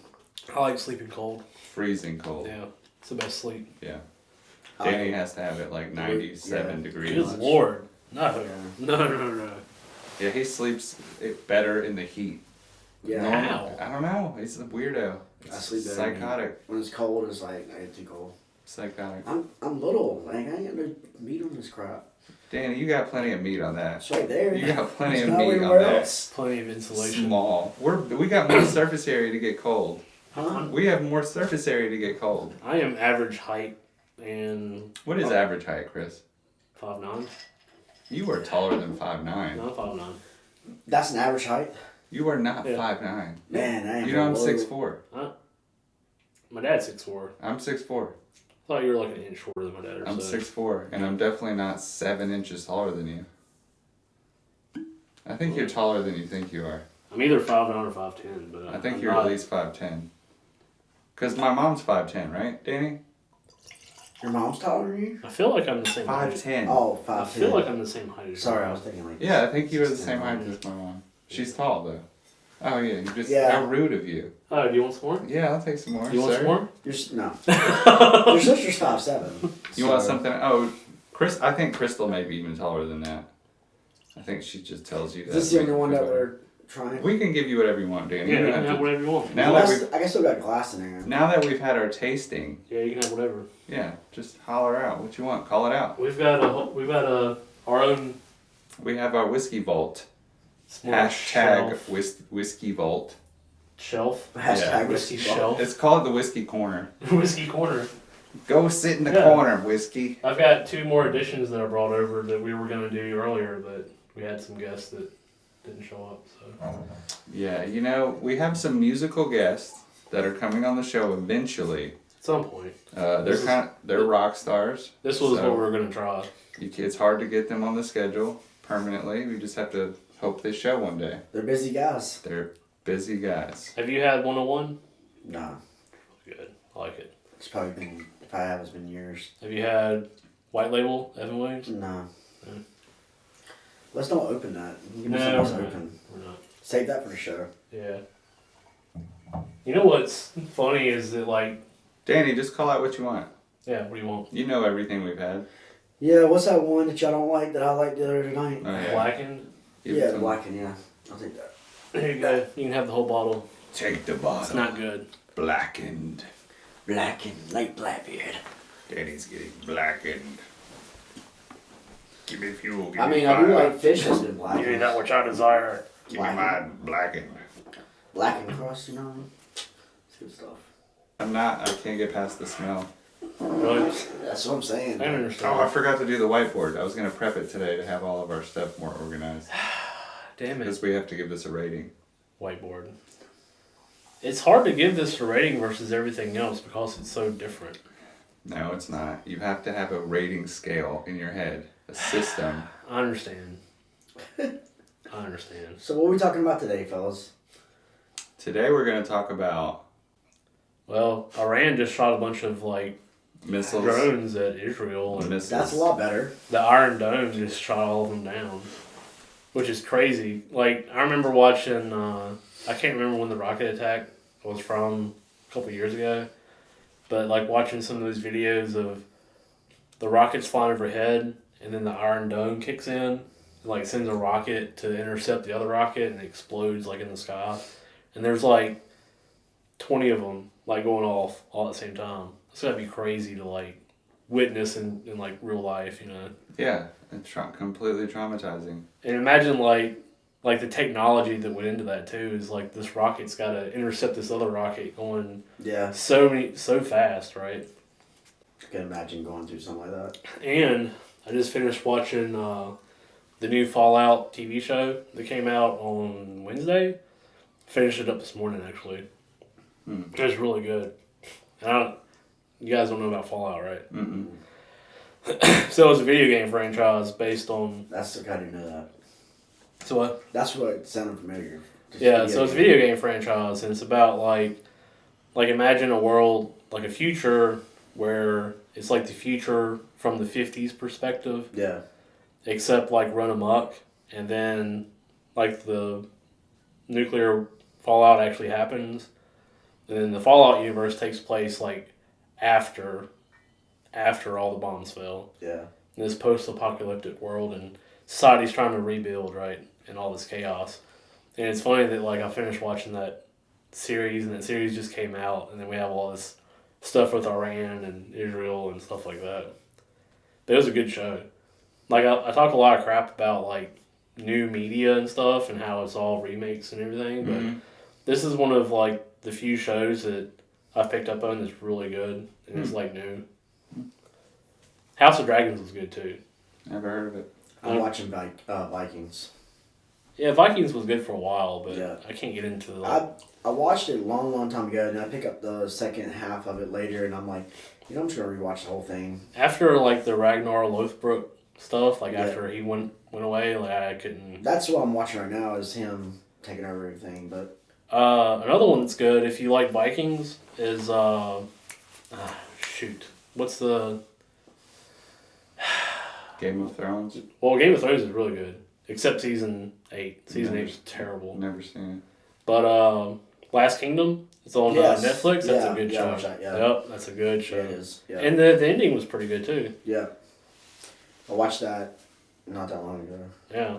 I like sleeping cold. Freezing cold. Yeah, it's the best sleep. Yeah. I Danny like- has to have it like 97 degrees. Good lord. No. Yeah. No. Yeah, he sleeps it better in the heat. Yeah. Normal- How? I don't know. He's a weirdo. I sleep better in the Psychotic. When it's cold, it's like I get too cold. Psychotic. I'm little. Like I ain't got no meat on this crap. Danny, you got plenty of meat on that. It's right there. You got plenty It's of not meat on anywhere that. else. Plenty of insulation. Small. We got more surface area to get cold. Huh? We have more surface area to get cold. I am average height and What is average height, Chris? 5'9". You are taller than 5'9". No, 5'9". That's an average height. You are not Yeah. 5'9". Man, I ain't You know I'm low. 6'4". My dad's 6'4". I'm 6'4". I thought you were like an inch shorter than my dad. Or I'm so. 6'4", and I'm definitely not 7 inches taller than you. I think you're taller than you think you are. I'm either 5'9" or 5'10", but I think I'm you're not. at least 5'10". Cause my mom's 5'10", right, Danny? Your mom's taller than you? I feel like I'm the same height. 5'10". Oh, I 5'10". feel like I'm the same height as Sorry, your I mom. was thinking like. Yeah, I think you were the same 6'10". height as my mom. She's tall though. Oh yeah, you just Yeah. how rude of you. Oh, do you want some more? Yeah, I'll take some more. You want sir. some more? No. Your sister's 5'7". You want something? Oh, Chris. I think Crystal may be even taller than that. I think she just tells you that. Is this the to make only you one feel that better. we're trying? We can give you whatever you want, Danny. Yeah, You you don't can have have to- whatever you want. Now I that guess still got glass in there. now that we've had our tasting, Yeah, you can have whatever. yeah, just holler out what you want. Call it out. We've got our own We have our whiskey vault. small Hashtag shelf. whiskey vault. Shelf. Hashtag Whiskey whiskey shelf. It's called the whiskey corner. Whiskey corner. Go sit in the Yeah. corner, whiskey. I've got 2 more additions that I brought over that we were gonna do earlier, but we had some guests that didn't show up. So Yeah, you know, we have some musical guests that are coming on the show eventually. at some point, They're rock stars. this was So- what we were gonna try. It's hard to get them on the schedule permanently. We just have to hope they show one day. They're busy guys. They're busy guys. Have you had 101? No. Good. I like it. It's probably been, if I have, it's been years. Have you had White Label, Evan Williams? No. Mm. Let's don't open that. Give me No, something else we're not. open. We're not. Save that for the show. Yeah. You know what's funny is that, like, Danny, just call out what you want. yeah, what do you want? You know everything we've had. Yeah, what's that one that y'all don't like that I liked the other night? Oh, yeah. Blackened? Give it Yeah, to the 'em. blackened, yeah. I'll take that. There you go. You can have the whole bottle. Take the bottle. It's not good. Blackened. Blackened, like Blackbeard. Danny's getting blackened. Give me fuel. Give I me mean, I do fire. like fish that's been blackened. which I desire. Give me mine blackened. Blackened crust, you know what I mean? It's good stuff. I can't get past the smell. Really? That's what I'm saying. I don't Oh, I understand. forgot to do the whiteboard. I was going to prep it today to have all of our stuff more organized. Damn it. Because we have to give this a rating. Whiteboard. It's hard to give this a rating versus everything else because it's so different. No, it's not. You have to have a rating scale in your head, a system. I understand. I understand. So what are we talking about today, fellas? Today we're going to talk about Well, Iran just shot a bunch of, like, missiles. drones at Israel, and Missiles. That's a lot better. the Iron Dome just shot all of them down, which is crazy. Like, I remember watching, I can't remember when the rocket attack was from, a couple years ago, but, like, watching some of those videos of the rockets flying overhead, and then the Iron Dome kicks in, and, like, sends a rocket to intercept the other rocket, and it explodes, like, in the sky. And there's, like, 20 of them, like, going off all at the same time. It's gotta be crazy to, like, witness in like, real life, you know? Yeah, it's completely traumatizing. And imagine, like the technology that went into that, too, is, like, this rocket's gotta intercept this other rocket going Yeah. so fast, right? I can imagine going through something like that. And I just finished watching the new Fallout TV show that came out on Wednesday. Finished it up this morning, actually. It was really good. And you guys don't know about Fallout, right? Mm-mm. So it's a video game franchise based on... That's the kind who know that. So what? That's what sounded familiar. Just Yeah, so it's a video game franchise, and it's about, like imagine a world, like a future where it's like the future from the 50s perspective, Yeah. except, like, run amok, and then, like, the nuclear fallout actually happens, and then the Fallout universe takes place, like, after all the bombs fell. Yeah. In this post-apocalyptic world, and society's trying to rebuild, right, and all this chaos. And it's funny that, like, I finished watching that series, and that series just came out, and then we have all this stuff with Iran and Israel and stuff like that. But it was a good show. Like, I talk a lot of crap about, like, new media and stuff, and how it's all remakes and everything, but Mhm. this is one of, like, the few shows that I've picked up on that's really good, and it's, like, new. House of Dragons was good, too. Never heard of it. I'm watching Vikings. Yeah, Vikings was good for a while, but Yeah. I can't get into the... I watched it a long time ago, and I pick up the second half of it later, and I'm like, I'm just gonna rewatch the whole thing. After, like, the Ragnar Lothbrok stuff, like, Yeah. after he went away, like, I couldn't... That's what I'm watching right now is him taking over everything. But Another one that's good, if you like Vikings, is, shoot. What's the... Game of Thrones. Well, Game of Thrones is really good, except Season 8. Season 8 is terrible. Never seen But Last Kingdom, it's on Yes. Netflix. That's Yeah, a good yeah, I show. watched that, yeah. Yep, that's a good show. Yeah, it is. Yeah. And the ending was pretty good too. Yeah. I watched that not that long ago. Yeah.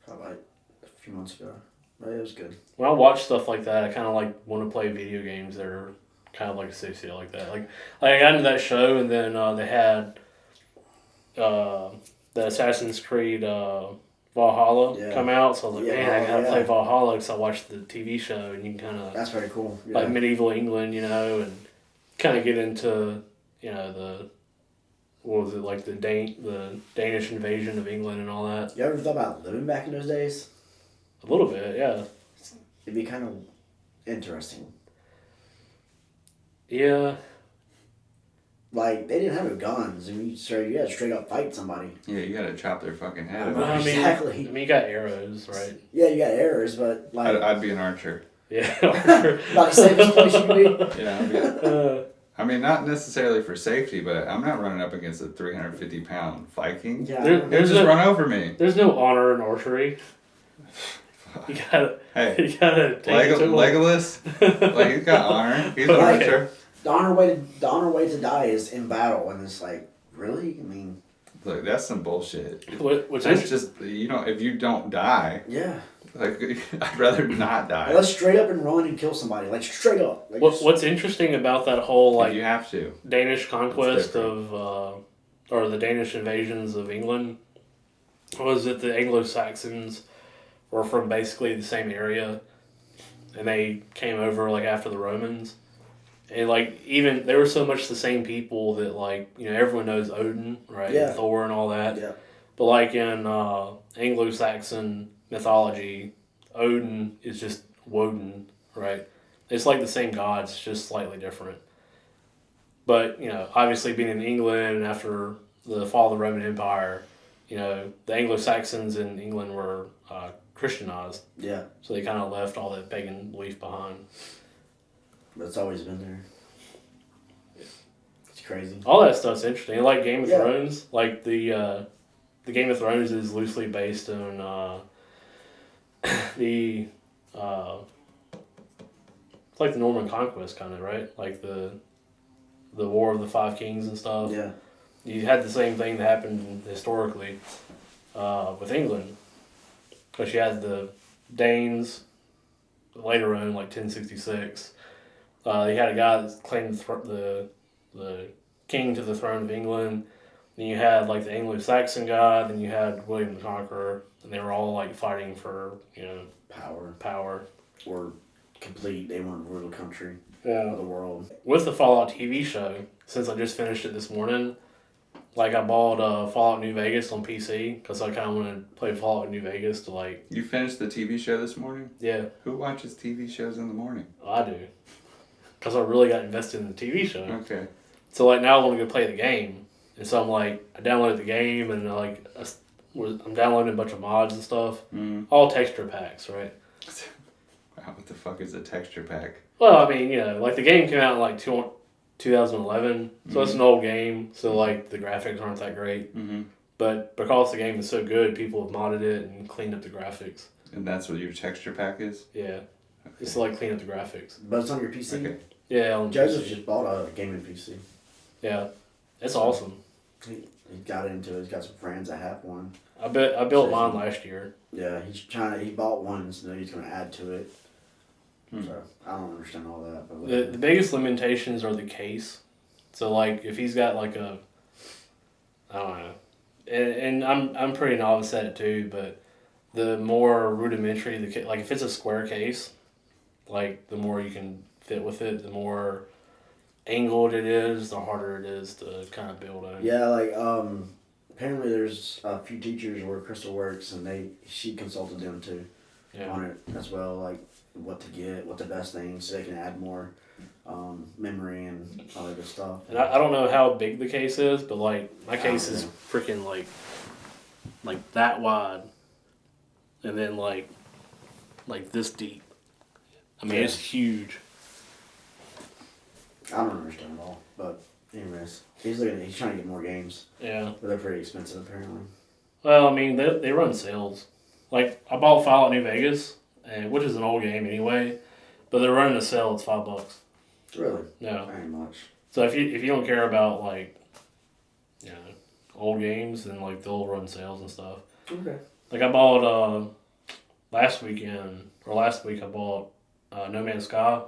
Probably like a few months ago. But it was good. When I watch stuff like that, I kind of like want to play video games that are kind of like associated like that. Like I got into that show, and then they had the Assassin's Creed Valhalla Yeah. come out. So I was like, Yeah, man, I gotta yeah. play Valhalla because I watched the TV show, and you can kind of That's very cool. Yeah. like medieval England, you know, and kind of get into the what was it like the Danish invasion of England and all that. You ever thought about living back in those days? A little bit, yeah. It'd be kind of interesting. Yeah. Like, they didn't have no guns. I mean, you had to straight up fight somebody. Yeah, you gotta chop their fucking head Well, off. exactly. I mean, you got arrows, right? Yeah, you got errors, but like, I'd be an archer. Yeah. about the safest place you can be. Yeah, I'd be, I mean, not necessarily for safety, but I'm not running up against a 350-pound Viking. Yeah. There- They'll there's just no- run over me. There's no honor in archery. You gotta, Hey, you gotta take it to him. Legolas, like he's got honor. He's an Right. archer. The honor way to die is in battle, and it's like, really? I mean, Look, that's some bullshit. Which That's is just if you don't die, yeah. like I'd rather not die. Let's straight up and run and kill somebody. Like, straight up. Like, just- what's interesting about that whole Like like you have to. Danish conquest different. of or the Danish invasions of England was that the Anglo-Saxons were from basically the same area, and they came over like after the Romans. And like even they were so much the same people that like everyone knows Odin, right? Yeah. And Thor and all that. Yeah. But like in Anglo-Saxon mythology, Odin is just Woden, right? It's like the same gods, just slightly different. But obviously being in England and after the fall of the Roman Empire, the Anglo-Saxons in England were Christianized, Yeah. so they kind of left all that pagan belief behind. But it's always been there. It's crazy. All that stuff's interesting. Like Game of Yeah. Thrones, like the Game of Thrones is loosely based on the it's like the Norman Conquest kind of, right? Like the War of the Five Kings and stuff. Yeah. You had the same thing that happened historically with England, because you had the Danes later on, like 1066. You had a guy that claimed the king to the throne of England. Then you had like the Anglo-Saxon guy. Then you had William the Conqueror, and they were all like fighting for power. Or complete. They want to rule the country Yeah. or the world. With the Fallout TV show, since I just finished it this morning, like I bought Fallout New Vegas on PC because I kind of want to play Fallout New Vegas to like, You finished the TV show this morning? yeah, Who watches TV shows in the morning? I do. Because I really got invested in the TV show. Okay. So like now I want to go play the game. And so I'm like, I downloaded the game and I'm downloading a bunch of mods and stuff. Mm. All texture packs, right? Wow, what the fuck is a texture pack? Well, I mean, like the game came out in like 2011, so it's an old game, so like the graphics aren't that great. Mm-hmm. But because the game is so good, people have modded it and cleaned up the graphics. And that's what your texture pack is? Yeah, just to like clean up the graphics. But it's on your PC. Okay. Yeah, on Joseph PC. just bought a gaming PC. Yeah, it's awesome. He got into it. He's got some friends that have one. I built mine last year. Yeah, he bought one, so he's going to add to it. Hmm. So, I don't understand all that. But The biggest limitations are the case. So like if he's got like I don't know, and I'm pretty novice at it too, but the more rudimentary like if it's a square case, like the more you can fit with it, the more angled it is, the harder it is to kind of build on. yeah, like, apparently there's a few teachers where Crystal works, and she consulted them too Yeah. on it as well, like what to get, what the best things, so they can add more memory and all that good stuff. And I don't know how big the case is, but like my case don't is know. freaking like that wide, and then like this deep. I mean, Yeah. it's huge. I don't understand it all, but anyways, he's trying to get more games, Yeah. but they're pretty expensive apparently. Well, I mean, they run sales. Like I bought Fallout New Vegas, and which is an old game anyway. But they're running a sale. It's $5. Really? No. Very much. So if you don't care about like, you know, old games, then like they'll run sales and stuff. Okay. Like I bought last week I bought No Man's Sky.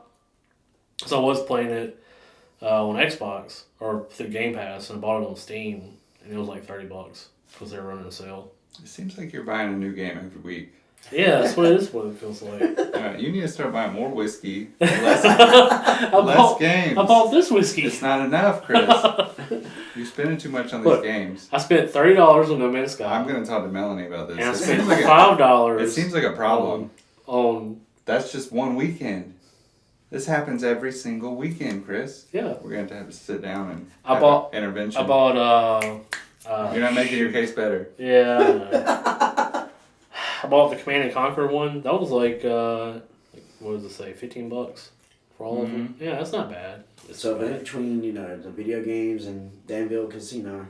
So I was playing it on Xbox or through Game Pass, and I bought it on Steam, and it was like $30 because they were running a sale. It seems like you're buying a new game every week. Yeah, that's what it is. What it feels like. You need to start buying more whiskey, less I games. bought this whiskey. It's not enough, Chris. You're spending too much on these Look, games. I spent $30 on No Man's Sky. I'm gonna talk to Melanie about this. and I It spent seems like $5. it seems like a problem. On That's just one weekend. This happens every single weekend, Chris. yeah. We're going to have to sit down and I have bought- an intervention. I bought You're not making your case better. yeah. I know. I bought the Command and Conquer one. That was like what does it say? $15 for all of them. Yeah, that's not bad. It's So not in bad. between, you know, the video games and Danville Casino.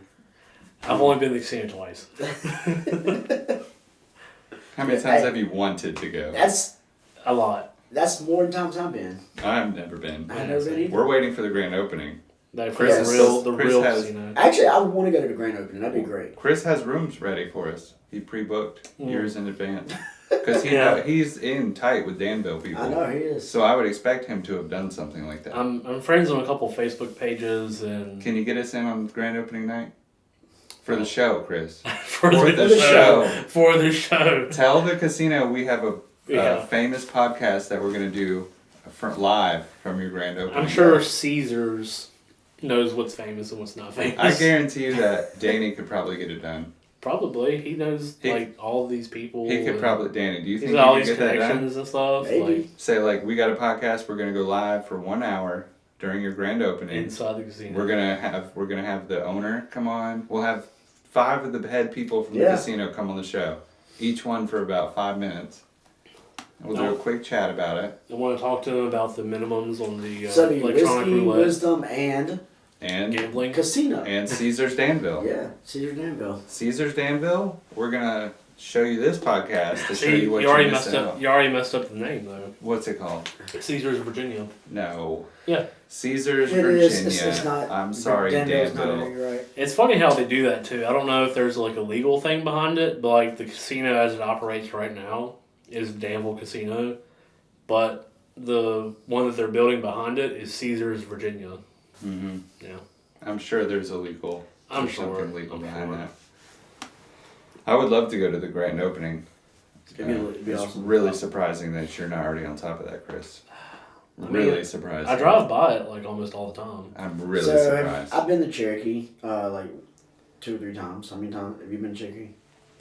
I've only been to the casino twice. How many times have you wanted to go? A lot. That's more than times I've been. I've never been. I've never been either. We're waiting for the grand opening. That Chris the is- real, the Chris real has- casino. Actually, I want to go to the grand opening. That'd be great. Chris has rooms ready for us. He pre-booked years in advance. Because Yeah. he's in tight with Danville people. I know he is. So I would expect him to have done something like that. I'm friends on a couple Facebook pages and Can you get us in on grand opening night? For the show, Chris. for For the the show. show. For the show. Tell the casino we have a Yeah. famous podcast that we're going to do live from your grand opening. I'm sure Caesars knows what's famous and what's not famous. I guarantee you that Danny could probably get it done. Probably. He knows He- like all these people. He could and probably, Danny, do you He's think got all you could these get that done? connections and stuff. Maybe. Like Say like, we got a podcast, we're going to go live for 1 hour during your grand opening. inside the casino. We're gonna have the owner come on. We'll have 5 of the head people from the Yeah. casino come on the show, each one for about 5 minutes. And we'll do Oh. a quick chat about it. I want to talk to him about the minimums on the So it'd be electronic whiskey, roulette wisdom, and And gambling. casino. Caesar's Danville. Yeah, Caesar Danville. Caesar's Danville. We're gonna show you this podcast to show See, you what you you already missed messed up. out. You already messed up the name though. What's it called? Caesars, Virginia. No. Yeah. Caesar's It Virginia. is. It's not. I'm sorry, Danville's not Danville. there, you're right. It's funny how they do that too. I don't know if there's like a legal thing behind it, but like the casino as it operates right now is Danville Casino, but the one that they're building behind it is Caesars, Virginia. Mm-hmm. Yeah. I'm sure there's a legal. I'm there's sure. something legal I'm behind sure. that. I would love to go to the grand opening. It'd be It's awesome. really surprising that you're not already on top of that, Chris. I mean, Really surprising. I drive by it like almost all the time. I'm really So surprised. I've been to Cherokee like 2 or 3 times. How many times have you been to Cherokee?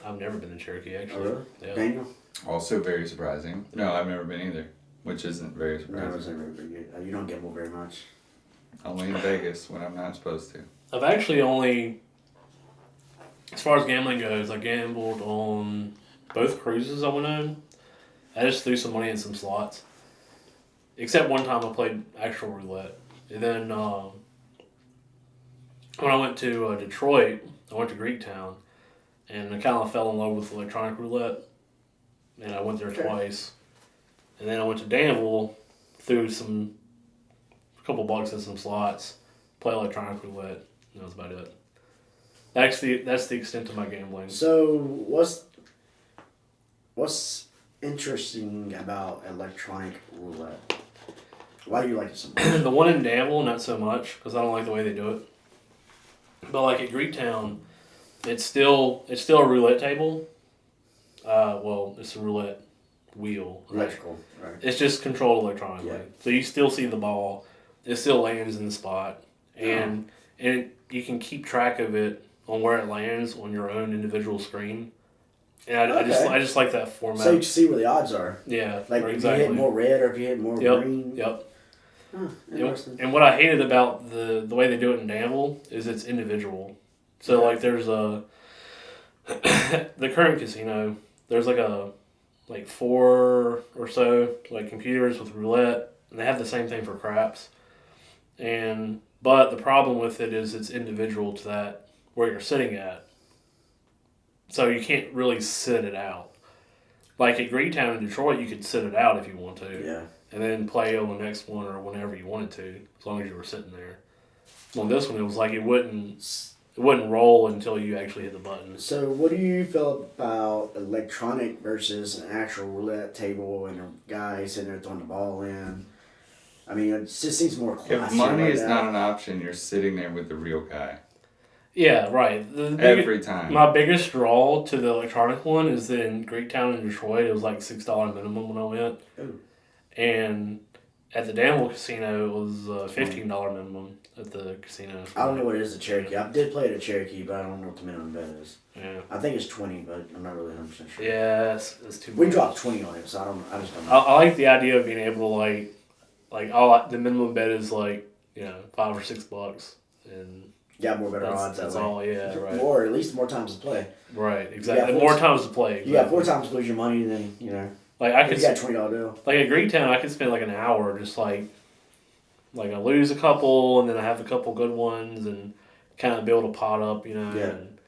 I've never been to Cherokee Oh actually. really? Yeah. Daniel? Also very surprising. No, I've never been either, which isn't very No, surprising. it's never very good. You don't gamble very much. Only in Vegas when I'm not supposed to. I've actually only, as far as gambling goes, I gambled on both cruises I went on. I just threw some money in some slots. Except one time I played actual roulette. And then when I went to Detroit, I went to Greektown. And I kind of fell in love with electronic roulette. And I went there Okay. twice. And then I went to Danville, threw a couple bucks in some slots, play electronic roulette. And that was about it. That's the extent of my gambling. So what's interesting about electronic roulette? Why do you like it so much? The one in Danville, not so much, because I don't like the way they do it. But like at Greektown, it's still a roulette table. Well, it's a roulette wheel. right? Electrical, right? It's just controlled electronically. Yeah. So you still see the ball. It still lands in the spot, and you can keep track of it on where it lands on your own individual screen. And I just like that format. So you can see where the odds are. Yeah, Like if exactly. you hit more red or if you hit more Yep, green. yep. Huh, interesting. And what I hated about the way they do it in Danville is it's individual. So like there's the current casino, there's like 4 or so like computers with roulette, and they have the same thing for craps. But the problem with it is it's individual to that where you're sitting at. So you can't really sit it out. Like at Greektown in Detroit, you could sit it out if you want to, Yeah. and then play on the next one or whenever you wanted to, as long as you were sitting there. On this one, it was like it wouldn't roll until you actually hit the button. So, what do you feel about electronic versus an actual roulette table and a guy sitting there throwing the ball in? I mean, it just seems more classy. If money like is that. not an option, you're sitting there with the real guy Yeah, right. every time. My biggest draw to the electronic one is that in Greektown in Detroit, it was like $6 minimum when I went. Ooh. And at the Danville Casino, it was $15 minimum at the casino. I don't know what it is at Cherokee. I did play it at Cherokee, but I don't know what the minimum bet is. Yeah. I think it's 20, but I'm not really 100% sure. Yeah, it's too We much. dropped 20 on it, so I just don't know. I like the idea of being able to the minimum bet is $5 or $6, and Got more better odds that's that way. all. Yeah, right. Or at least more times to play. Right, exactly. got More four- times to play. You got exactly. 4 times to lose your money, then, Like I if could you got a $20 bill. like at Greektown, I could spend like an hour just like I lose a couple and then I have a couple good ones and kind of build a pot up, Yeah. And,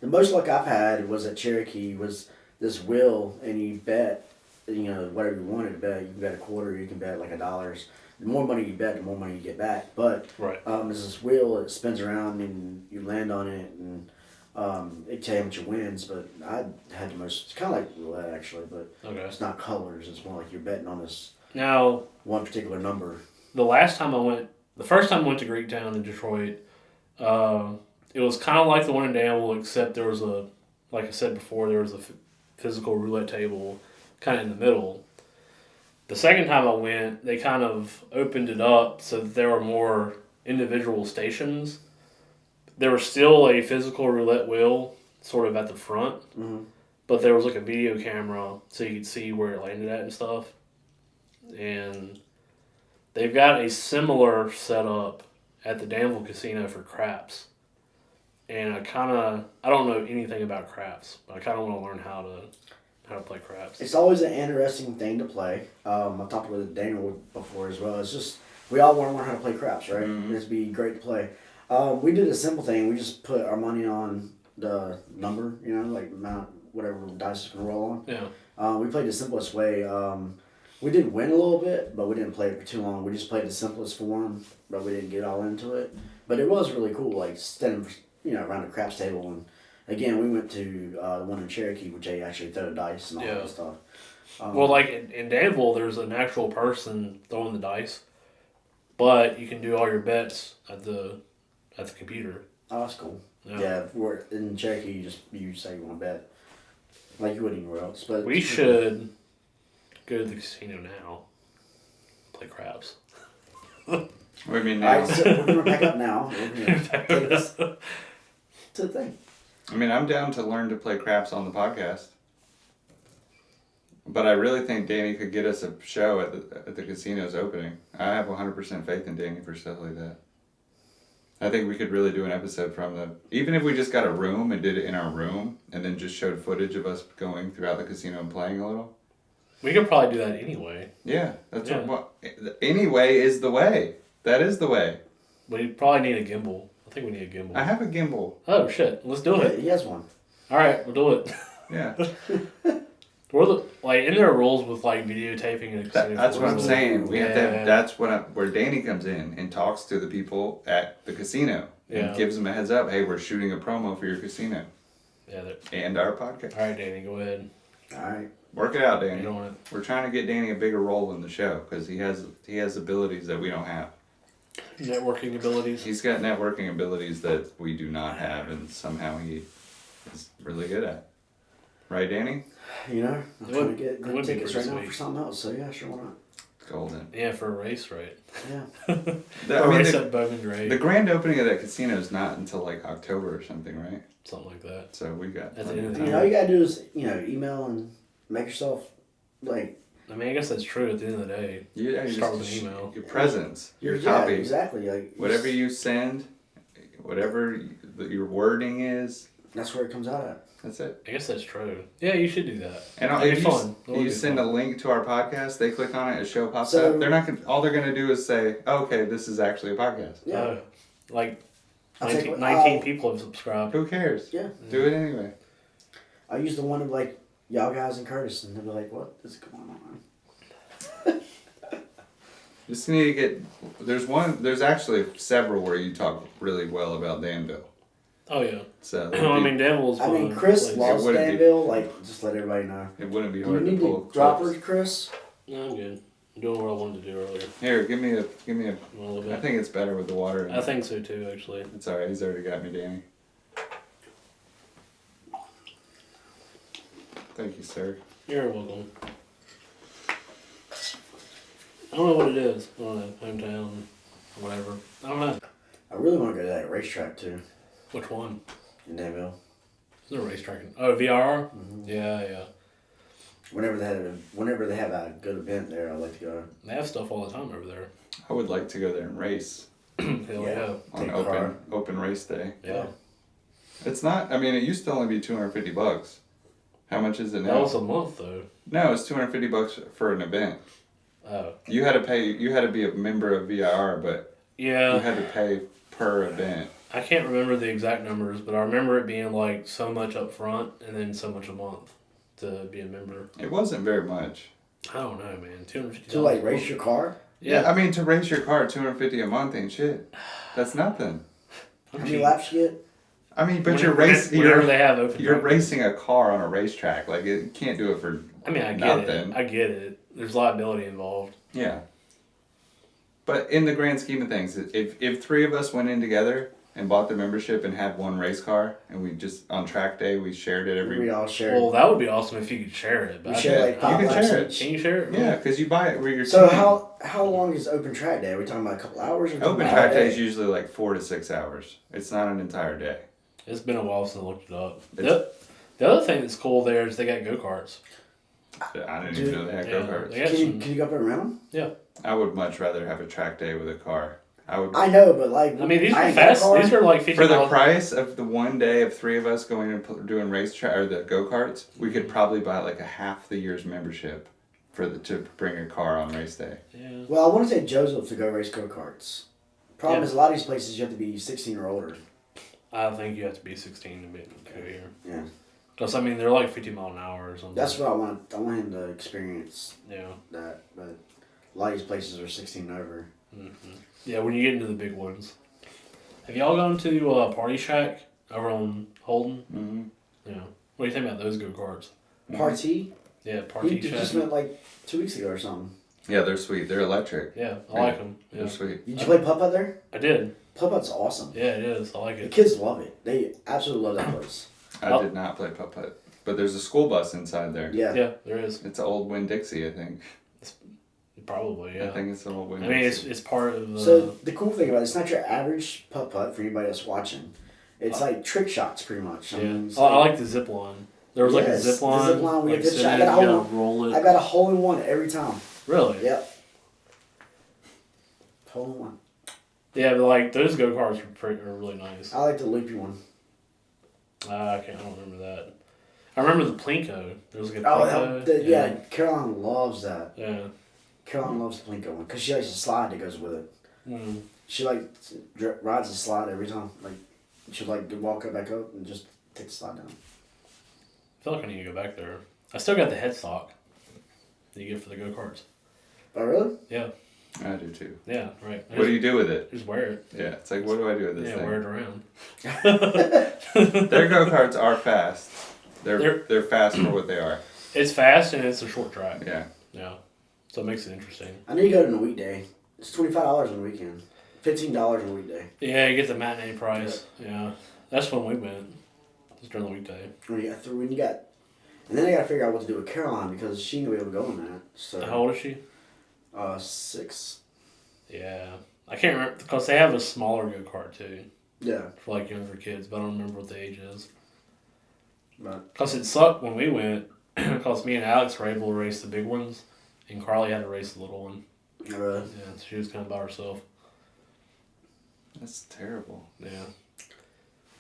The most luck I've had was at Cherokee was this wheel, and you bet, whatever you wanted to bet. You can bet a quarter, you can bet like $1. The more money you bet, the more money you get back. But right. there's this wheel, it spins around, and you land on it, and it tell you how much it wins. But I had the most. It's kind of like roulette actually, but Okay. it's not colors. It's more like you're betting on this Now one particular number. the first time I went to Greektown in Detroit, it was kind of like the one in Danville, except there was like I said before, there was a physical roulette table kind of in the middle. The second time I went, they kind of opened it up so that there were more individual stations. There was still a physical roulette wheel sort of at the front, Mm-hmm. but there was like a video camera so you could see where it landed at and stuff. And they've got a similar setup at the Danville Casino for craps. And I don't know anything about craps, but I kind of want to learn how to play craps. It's always an interesting thing to play. I've talked with Daniel before as well. It's just, we all want to learn how to play craps, right? Mhm. It'd be great to play. We did a simple thing. We just put our money on the number, like amount, whatever dice is going to roll on. Yeah. We played the simplest way. We did win a little bit, but we didn't play it for too long. We just played the simplest form, but we didn't get all into it. But it was really cool, like standing, around a craps table. And again, we went to the one in Cherokee, which they actually throw dice and all Yeah. that stuff. Well, like in Danville, there's an actual person throwing the dice, but you can do all your bets at the computer. Oh, that's cool. Yeah. Yeah, we're in Cherokee, you say you want to bet, like you would anywhere else. But We should go to the casino now, play craps. What do you mean All now? right, so we're gonna back up now. We're gonna take this to the thing. I mean, I'm down to learn to play craps on the podcast. But I really think Danny could get us a show at the casino's opening. I have 100% faith in Danny for stuff like that. I think we could really do an episode even if we just got a room and did it in our room and then just showed footage of us going throughout the casino and playing a little. We could probably do that anyway. Yeah, that's Yeah. what anyway is the way. That is the way. We probably need a gimbal. I think we need a gimbal. I have a gimbal. Oh shit! Let's do it. He has one. All right, we'll do it. Yeah. In their rules with videotaping and That's what I'm saying. We have to Yeah. have, that's where Danny comes in and talks to the people at the casino and Yeah. gives them a heads up. Hey, we're shooting a promo for your casino Yeah. and our podcast. All right, Danny, go ahead. All right. Work it out, You Danny. don't want We're trying to get Danny a bigger role in the show because he has abilities that we don't have. networking abilities. He's got networking abilities that we do not have, and somehow he is really good at. Right, Danny? I'm It trying to would- get it good would be tickets pretty right now sweet. for something else. So yeah, sure, why not? Golden. Yeah, for a race, right? Yeah. A race at Bowman Gray, The grand opening of that casino is not until October or something, right? something like that. So we got. At the plenty end of of time. All you gotta do is email and make yourself I mean, I guess that's true at the end of the day. Yeah, you Start just- with an email. Your presence, your yeah, copy, exactly. whatever you send, whatever your wording is, That's where it comes out at. that's it. I guess that's true. Yeah, you should do that. And That'd if be you, fun. That would you be send fun. a link to our podcast, they click on it, a show pops So- up. They're not gonna. All they're gonna do is say, oh, "Okay, this is actually a podcast." Yeah. Like I'll take 19 what- people have subscribed. Who cares? Yeah. Do it anyway. I use the one of y'all guys in Curtis, and they'll be like, "What is going on?" Just need to get. There's actually several where you talk really well about Danville. Oh yeah. So I mean, Danville's. I mean, fun. Chris Like, loves wouldn't be- Danville. Like, just let everybody know. it wouldn't be Do you hard to need pull. to drop clips. her, Chris? No, I'm good. I'm doing what I wanted to do earlier. Here, give me a. A little I bit. think it's better with the water. In I it. think so too, actually. It's alright. He's already got me, Danny. Thank you, sir. You're welcome. I don't know what it is. I don't know. Hometown, whatever. I don't know. I really want to go to that racetrack too Which one? in Danville. There's a racetrack. Oh, VRR? Yeah, yeah. Whenever they have a good event there, I like to go. They have stuff all the time over there. I would like to go there and race Hell yeah. on Take a car. open race day. Yeah. It's not. I mean, it used to only be $250. How much is it That now? was a month though. No, it's $250 for an event. Oh. You had to pay. You had to be a member of VIR, but you Yeah. had to pay per event. I can't remember the exact numbers, but I remember it being like so much up front and then so much a month to be a member. It wasn't very much. I don't know, man. $250. To like race your car. Yeah. I mean, to race your car, $250 a month ain't shit. That's nothing. How many laps you get? I mean, but Whenever- you're racing. Whenever they have open. You're track. racing a car on a racetrack. Like you can't do it for. I mean, I get nothing. it. I get it. There's liability involved. Yeah. But in the grand scheme of things, if three of us went in together and bought the membership and had one race car, and we just on track day we shared it every. We all share. Well, that would be awesome if you could share it. But we I share bet- like 5 You can laps share it. each. Can you share it? Yeah, because you buy it where you're. So how long is open track day? Are we talking about a couple hours? Or Open about track a day is usually like 4 to 6 hours. It's not an entire day. It's been a while since I looked it up. It's- The other thing that's cool there is they got go karts. I didn't Dude, even know they had Yeah, go-karts. they got Can you, some. can you go up and rent them? I would much rather have a track day with a car. I would. I know, but like I mean, these I are ain't got a fast. car. These are like 50 For the miles. price of the one day of three of us going and doing race track or the go karts, we could probably buy like a half the year's membership to bring a car on race day. Yeah. Well, I want to take Joseph to go race go karts. Problem Yeah. is, a lot of these places you have to be 16 or older. I think you have to be 16 to be go here. Yeah, Because I mean, they're like 50 mile an hour or something. that's what I want. I want him to experience Yeah. that. But a lot of these places are 16 and over. Yeah, when you get into the big ones. Have y'all gone to Party Shack over on Holden? Mm-hmm. Yeah. What do you think about those go karts? Party. Yeah, Party He Shack. just went like 2 weeks ago or something. Yeah, they're sweet. They're electric. Yeah, I like them. Yeah. They're sweet. Did you play putt putt there? I did. Putt putt's awesome. Yeah, it is. I like The it. kids love it. They absolutely love that place. I Oh. did not play putt-putt, but there's a school bus inside there. Yeah. Yeah, there is. It's an old Winn-Dixie, I think. Probably, yeah. I think it's an old I Winn-Dixie. mean, it's part of the. So the cool thing about it's not your average putt putt for anybody that's watching. It's like trick shots, pretty much. I yeah. mean, it's I like the zip line. There was like a Yes, zip the line. zip line, we like get this sit shot. I in, got a you whole- gotta roll I it. got a hole in one every time. Really? Yep. Hole in one. Yeah, but like those go karts are really nice. I like the loopy one. I don't remember that. I remember the Plinko. There was a good Oh, Plinko. yeah. Caroline loves that. Yeah. Caroline loves the Plinko one because she likes the slide that goes with it. Mm. She like rides the slide every time. Like she'll like walk it back up and just take the slide down. I feel like I need to go back there. I still got the headstock that you get for the go karts. Oh really? Yeah. I do too. Yeah. Right. What do you do with it? Just wear it. Yeah, it's like, what do I do with this Yeah, thing? wear it around. Their go-karts are fast. They're- They're fast for what they are. It's fast and it's a short track. Yeah. Yeah. So it makes it interesting. I need to go on a weekday. It's $25 on the weekend. $15 on a weekday. Yeah, you get the matinee price. Yeah. That's when we went. Just during the weekday. When you got, and then I got to figure out what to do with Caroline because she ain't gonna be able to go in that. So How old is she? 6. Yeah. I can't remember because they have a smaller go kart too Yeah, for like younger kids, but I don't remember what the age is. but Because it sucked when we went because me and Alex were able to race the big ones and Carly had to race the little one. not really. Yeah, so she was kind of by herself. That's terrible. Yeah.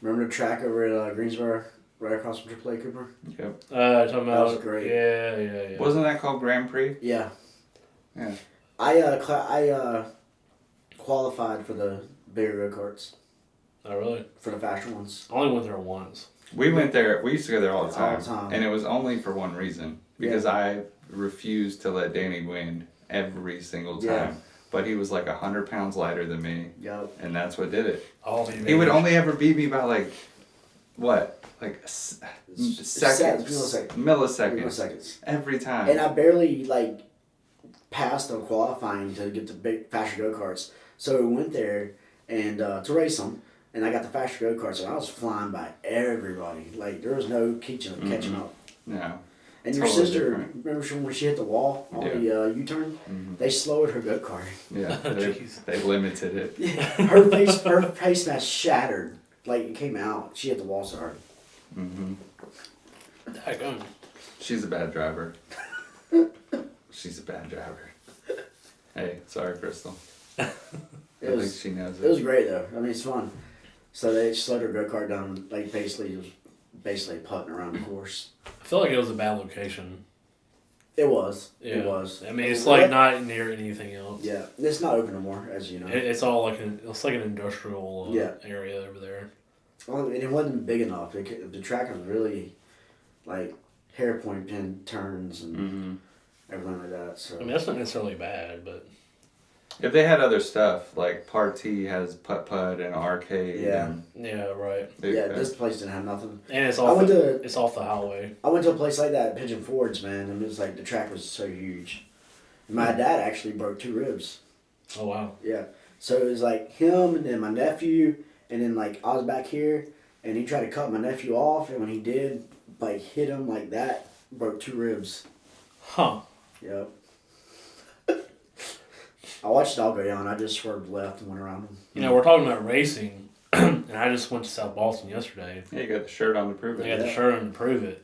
Remember the track over at Greensboro, right across from AAA Cooper? Yep. Talking about. was great. Yeah. Wasn't that called Grand Prix? Yeah. Yeah. I qualified for the bigger go karts Oh, really? for the faster ones. I only went there once. We went there. We used to go there all the All time, the time. and it was only for one reason, because I refused to let Danny win every single time. Yeah. But he was like 100 pounds lighter than me, Yup. and that's what did it. All the He would advantage. only ever beat me by like, what? Like seconds, Milliseconds. every time. And I barely like passed on qualifying to get the big faster go karts. So we went there and to race them, and I got the faster go karts, and I was flying by everybody. Like there was no catching up. No. And your Totally sister, different. remember when she hit the wall on Yeah. the U-turn? They slowed her go kart. Yeah. Oh, they, jeez. they limited it. Her face mask shattered. Like it came out. She hit the wall so hard. Daggone. She's a bad driver. She's a bad driver. Hey, sorry, Crystal. I It think was she knows it was it. great though. I mean it's fun. So they slowed her go kart down. Like basically it was basically putting around the course. I feel like it was a bad location. It was. Yeah. It was. I mean, it's like not near anything else. Yeah, it's not open no more, as you know. It's all like it's like an industrial Yeah. area over there. Well, and it wasn't big enough. The track was really like hairpin pin turns and everything like that. So I mean, that's not necessarily bad, but If they had other stuff, like Party has putt-putt and arcade. Yeah. And yeah, right. yeah, this place didn't have nothing. And it's I off. went to It's off the highway. I went to a place like that at Pigeon Forge, man, and it was like the track was so huge. My dad actually broke 2 ribs. Oh wow. Yeah. So it was like him and then my nephew, and then like I was back here, and he tried to cut my nephew off, and when he did, like hit him like that, broke 2 ribs. Huh. Yep. I watched it all go down. I just swerved left and went around him. You know, we're talking about racing, and I just went to South Boston yesterday. Yeah, you got the shirt on to prove I it. got the shirt on to prove it.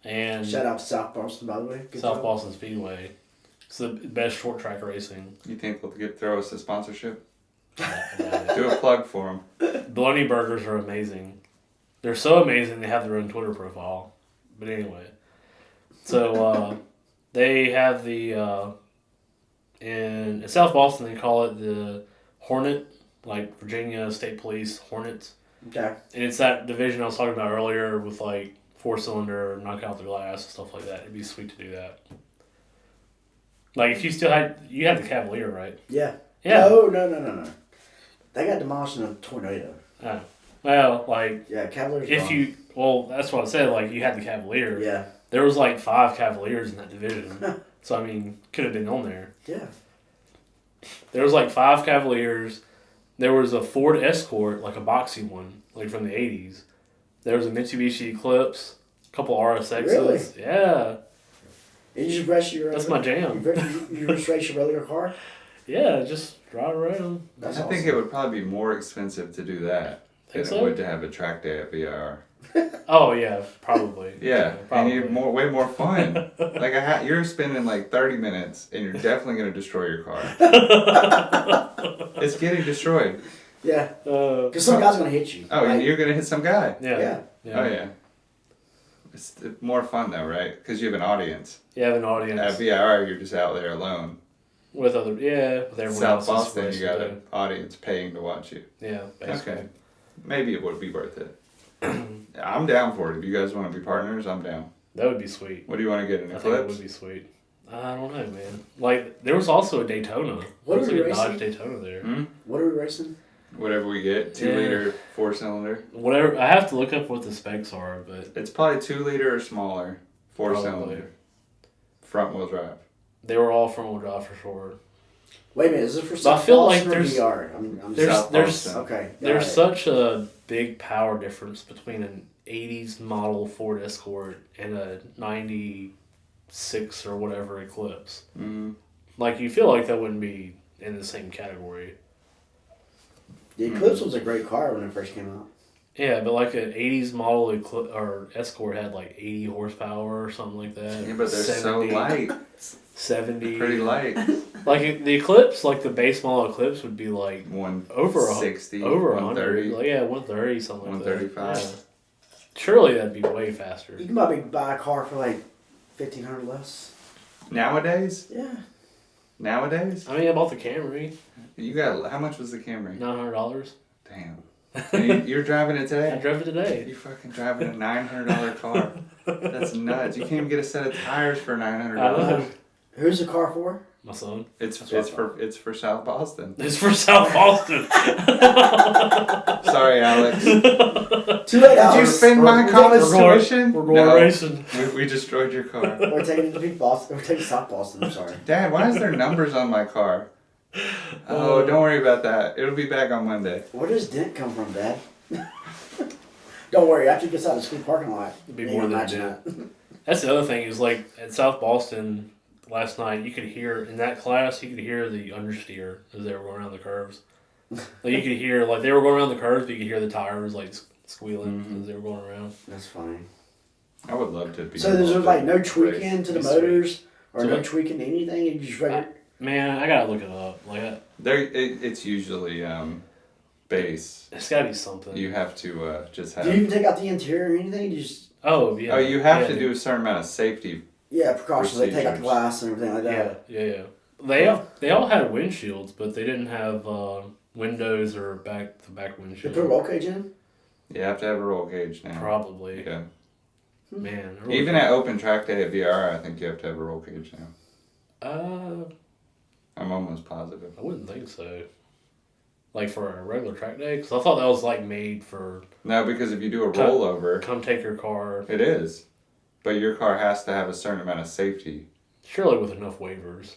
And Shout out to South Boston, by the way. Good South job. Boston Speedway. It's the best short track racing. You think they'll throw us a sponsorship? I doubt it. Do a plug for them. Bologna burgers are amazing. They're so amazing they have their own Twitter profile. But anyway, so they have the in South Boston they call it the Hornet, like Virginia State Police Hornets, Okay. and it's that division I was talking about earlier with like 4-cylinder, knock out the glass and stuff like that. It'd be sweet to do that. Like if you still had you had the Cavalier, right? Yeah. Yeah. No. They got demolished in a tornado. Oh. Well, like Yeah, Cavaliers. if gone. you well, that's what I said. Like you had the Cavalier. Yeah. There was like 5 Cavaliers in that division. So, I mean, could have been on there. Yeah. There was like 5 Cavaliers. There was a Ford Escort, like a boxy one, like from the 80s. There was a Mitsubishi Eclipse, a couple RSXs. Really? Yeah. And you just race your. That's my jam. You just race your regular car. Yeah, just drive around. That's I think awesome. it would probably be more expensive to do that than Think it so? would to have a track day at VIR. Oh, yeah, probably. Yeah, probably. and you're way more fun. Like you're spending like 30 minutes, and you're definitely gonna destroy your car. It's getting destroyed. Yeah. Uh, Because some guy's gonna hit you. Oh, Like, and you're gonna hit some guy. yeah. Yeah. Oh yeah. It's more fun though, right? Because you have an audience. You have an audience At VIR, you're just out there alone. with other, with everyone South else. Boston, you got an audience paying to watch you. Yeah, basically. Okay. Maybe it would be worth it. I'm down for it. If you guys want to be partners, I'm down. That would be sweet. What do you want to get? An I think it Eclipse? would be sweet. I don't know, man. Like, there was also a Daytona. What There's are we like a Dodge racing? Daytona there. What are we racing? Whatever we get. 2-liter, 4-cylinder. Whatever. I have to look up what the specs are, but It's probably 2-liter or smaller. Probably. 4-cylinder. Front wheel drive. they were all front wheel drive for sure. Wait a minute, is this for But I South feel like Boston or there's- VR? I'm There's South there's Boston. okay. there's alright. such a big power difference between an 80s model Ford Escort and a 96 or whatever Eclipse. Mm-hmm. Like, you feel like that wouldn't be in the same category. The Eclipse was a great car when it first came out. Yeah, but like an 80s model or Escort had like 80 horsepower or something like that. Yeah, but they're so light. 70. Pretty light. Like the Eclipse, like the base model Eclipse would be like over 160, over 130. 100. Like, yeah, 130, something like that. 135. Yeah. Surely that'd be way faster. You can probably buy a car for like $1,500 less. Nowadays? Yeah. Nowadays? I mean, I bought the Camry, You got, how much was the Camry? $900. Damn. You're driving it I today? drove it today. You're fucking driving a $900 car. That's nuts. You can't even get a set of tires for I $900. know. Who's the car for? My son. It's That's what I it's for South Boston. It's for South Boston. Sorry, Alex. Too late, Did you Alex. spend my college We're going- tuition? We're going No. racing. We destroyed your car. We're taking it to Big Boston. We're taking South Boston. I'm sorry. Dad, why is there numbers on my car? Oh, don't worry about that. It'll be back on Monday. Where does Dent come from, Dad? Don't worry. After he gets out of the school parking lot, It'd be you more can than a imagine dent. That's the other thing is like at South Boston last night, you could hear in that class, you could hear the understeer as they were going around the curves. Like you could hear like they were going around the curves, but you could hear the tires like squealing as they were going around. That's funny. I would love to be. So there's involved like in no a tweaking race. to the Be sweet. motors or So no what- tweaking to anything. You just regular. Man, I gotta look it up. Like It's usually base. it's gotta be something. You have to just have. Do you even take out the interior or anything? You just Oh yeah. Oh, you have yeah, to do a certain amount of safety. precautions. They take out the Procedures. glass and everything like that. Yeah. They all had windshields, but they didn't have windows or back They windshield. put a roll cage in. You have to have a roll cage now. Probably. Yeah. Man. I really Even think- at open track day at VR, I think you have to have a roll cage now. I'm almost positive. I wouldn't think so. Like for a regular track day, because I thought that was like made for No, because if you do a Cut. rollover, come take your car. it is. But your car has to have a certain amount of safety. Surely with enough waivers.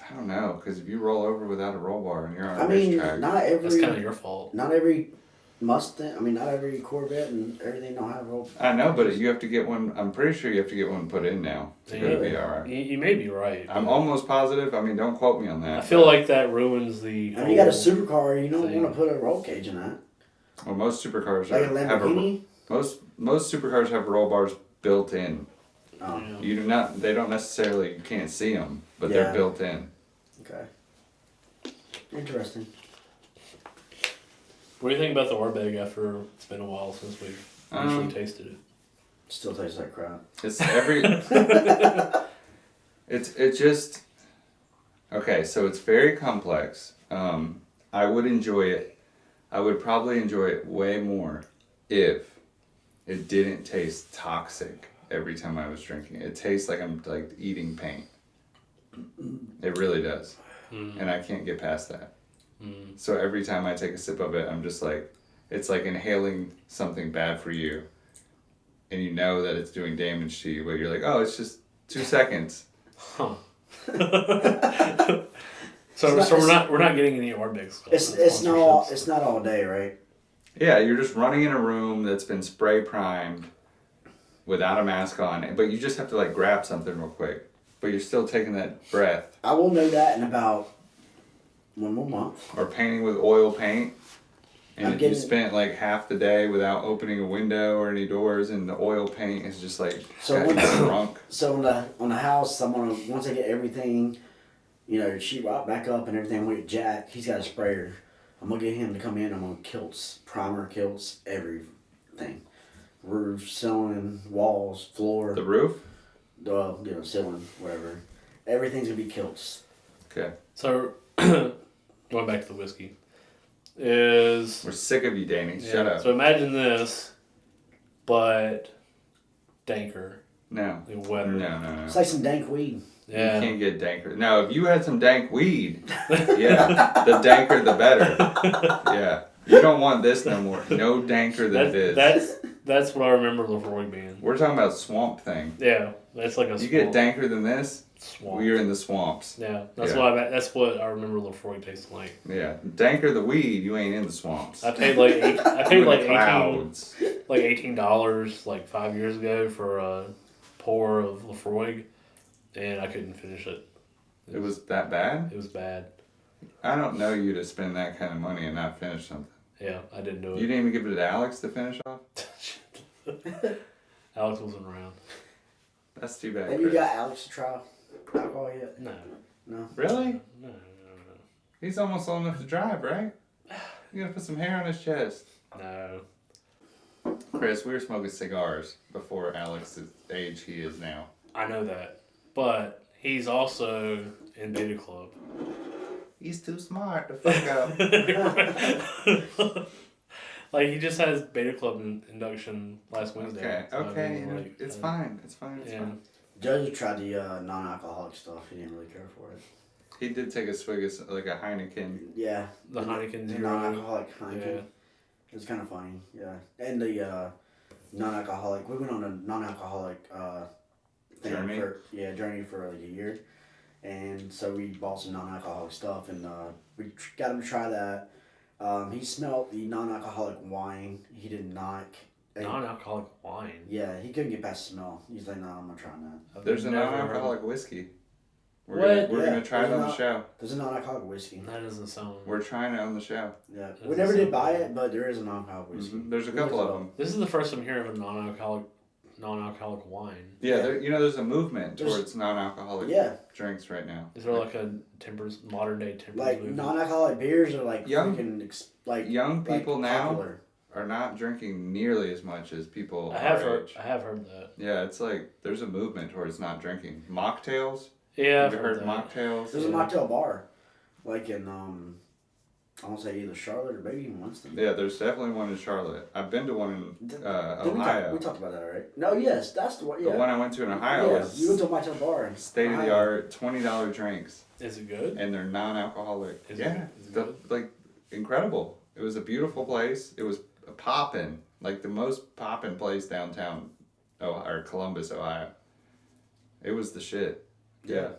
I don't know, because if you roll over without a roll bar and you're on a I mean, racetrack, not That's kind of every your fault. Mustang. I mean, not every Corvette and everything don't have roll. I know, but you have to get one. I'm pretty sure you have to get one put in now to go to Really? VR. You may be right. I'm almost positive. I mean, don't quote me on that. I feel like that ruins the. I mean, you got a whole- supercar. You don't thing. want to put a roll cage in that. Well, most supercars Like a have a Lamborghini. most supercars have roll bars built in. Oh, Yeah. You do not. They don't necessarily. You can't see them, but Yeah. they're built in. okay. Interesting. What do you think about the Orbeg after it's been a while since we've initially tasted it? Still tastes like crap. It's every. it's just. Okay, so it's very complex. I would enjoy it. I would probably enjoy it way more if it didn't taste toxic every time I was drinking it. It tastes like I'm like eating paint. It really does. And I can't get past that. So every time I take a sip of it, I'm just like, it's like inhaling something bad for you. And you know that it's doing damage to you, but you're like, oh, it's just 2 seconds. Huh. It's not- we're not getting any Orbeg stuff. It's not all day, right? Yeah, you're just running in a room that's been spray primed without a mask on, but you just have to like grab something real quick. But you're still taking that breath. I will know that in about 1 more month. Or painting with oil paint. And I'm you getting- spent like half the day without opening a window or any doors, and the oil paint is just like So got you once- drunk. So on the house, once I get everything, sheetrock back up and everything with Jack, he's got a sprayer. I'm gonna get him to come in. I'm gonna primer kilts, everything, roof, ceiling, walls, floor, The roof? ceiling, whatever. Everything's gonna be kilts. Okay. So, going back to the whiskey, is We're sick of you, Danny. yeah, Shut up. So imagine this, but danker, No. like wetter. No. It's like some dank weed. Yeah. You can't get danker. Now, if you had some dank weed, yeah, the danker the better. Yeah. You don't want this no more. No danker than this. That's what I remember Lefroy being. We're talking about swamp thing. Yeah, that's like a You get swamp. danker than this, Swamp. we're in the swamps. Yeah, that's Yeah. what I remember Lefroy tasting like. Yeah. Danker the weed, you ain't in the swamps. I paid like You in the clouds. $18 like 5 years ago for a pour of Lefroy, and I couldn't finish it. It was that bad? It was bad. I don't know you to spend that kind of money and not finish something. Yeah, I didn't do You it. didn't even give it to Alex to finish off? Alex wasn't around. That's too bad. Have you Chris. got Alex to try alcohol yet? No, No. Really? no. He's almost old enough to drive, right? You gotta put some hair on his chest. No. Chris, we were smoking cigars before Alex's age he is now. I know that, but he's also in Beta Club. He's too smart to fuck up. Like he just had his beta club induction last Wednesday. Okay, so, I okay, mean, you know, like, it's fine. It's fine. It's yeah. fine. Judge tried the non-alcoholic stuff. He didn't really care for it. He did take a swig of like a Heineken. Yeah. The Heineken The Zero. non-alcoholic Heineken. Yeah. It was kind of funny. Yeah. And the non-alcoholic. We went on a non-alcoholic thing Journey? journey for like a year. And so we bought some non-alcoholic stuff, and we got him to try that. He smelled the non-alcoholic wine. He did not. Non-alcoholic wine. Yeah, he couldn't get past the smell. He's like, no, I'm not trying that. I've There's a never heard- non-alcoholic whiskey. We're What? Gonna, we're Yeah, gonna try it there's on the not- show. There's a non-alcoholic whiskey. That doesn't sound. We're trying it on the show. Yeah, Doesn't we never did sound buy good. it, but there is a non-alcoholic whiskey. There's a We couple looked of it them. This is the first I'm hearing of a non-alcoholic wine. Yeah, Yeah. there, you know, there's a movement There's- towards non-alcoholic Yeah, drinks right now. Is there like a modern day tempers like movement? non-alcoholic beers are like Young- like Young people like now popular. are not drinking nearly as much as people I have our heard. age. I have heard that. Yeah, it's like there's a movement towards not drinking. Mocktails. Yeah, Have I've you heard that. mocktails? There's a Yeah. mocktail bar, like in I want to say either Charlotte or maybe even Winston. Yeah, there's definitely one in Charlotte. I've been to one in Did Ohio. we talked about that, right? No, yes, that's the one. Yeah, The one I went to in Ohio yeah, was you went to a mocktail bar. In state of the Ohio. art, $20 drinks, Is it good? and they're non-alcoholic. Is it- yeah, is it the- good? like incredible. It was a beautiful place. It was poppin', like the most poppin' place downtown, or Columbus, Ohio. It was the shit. Yeah,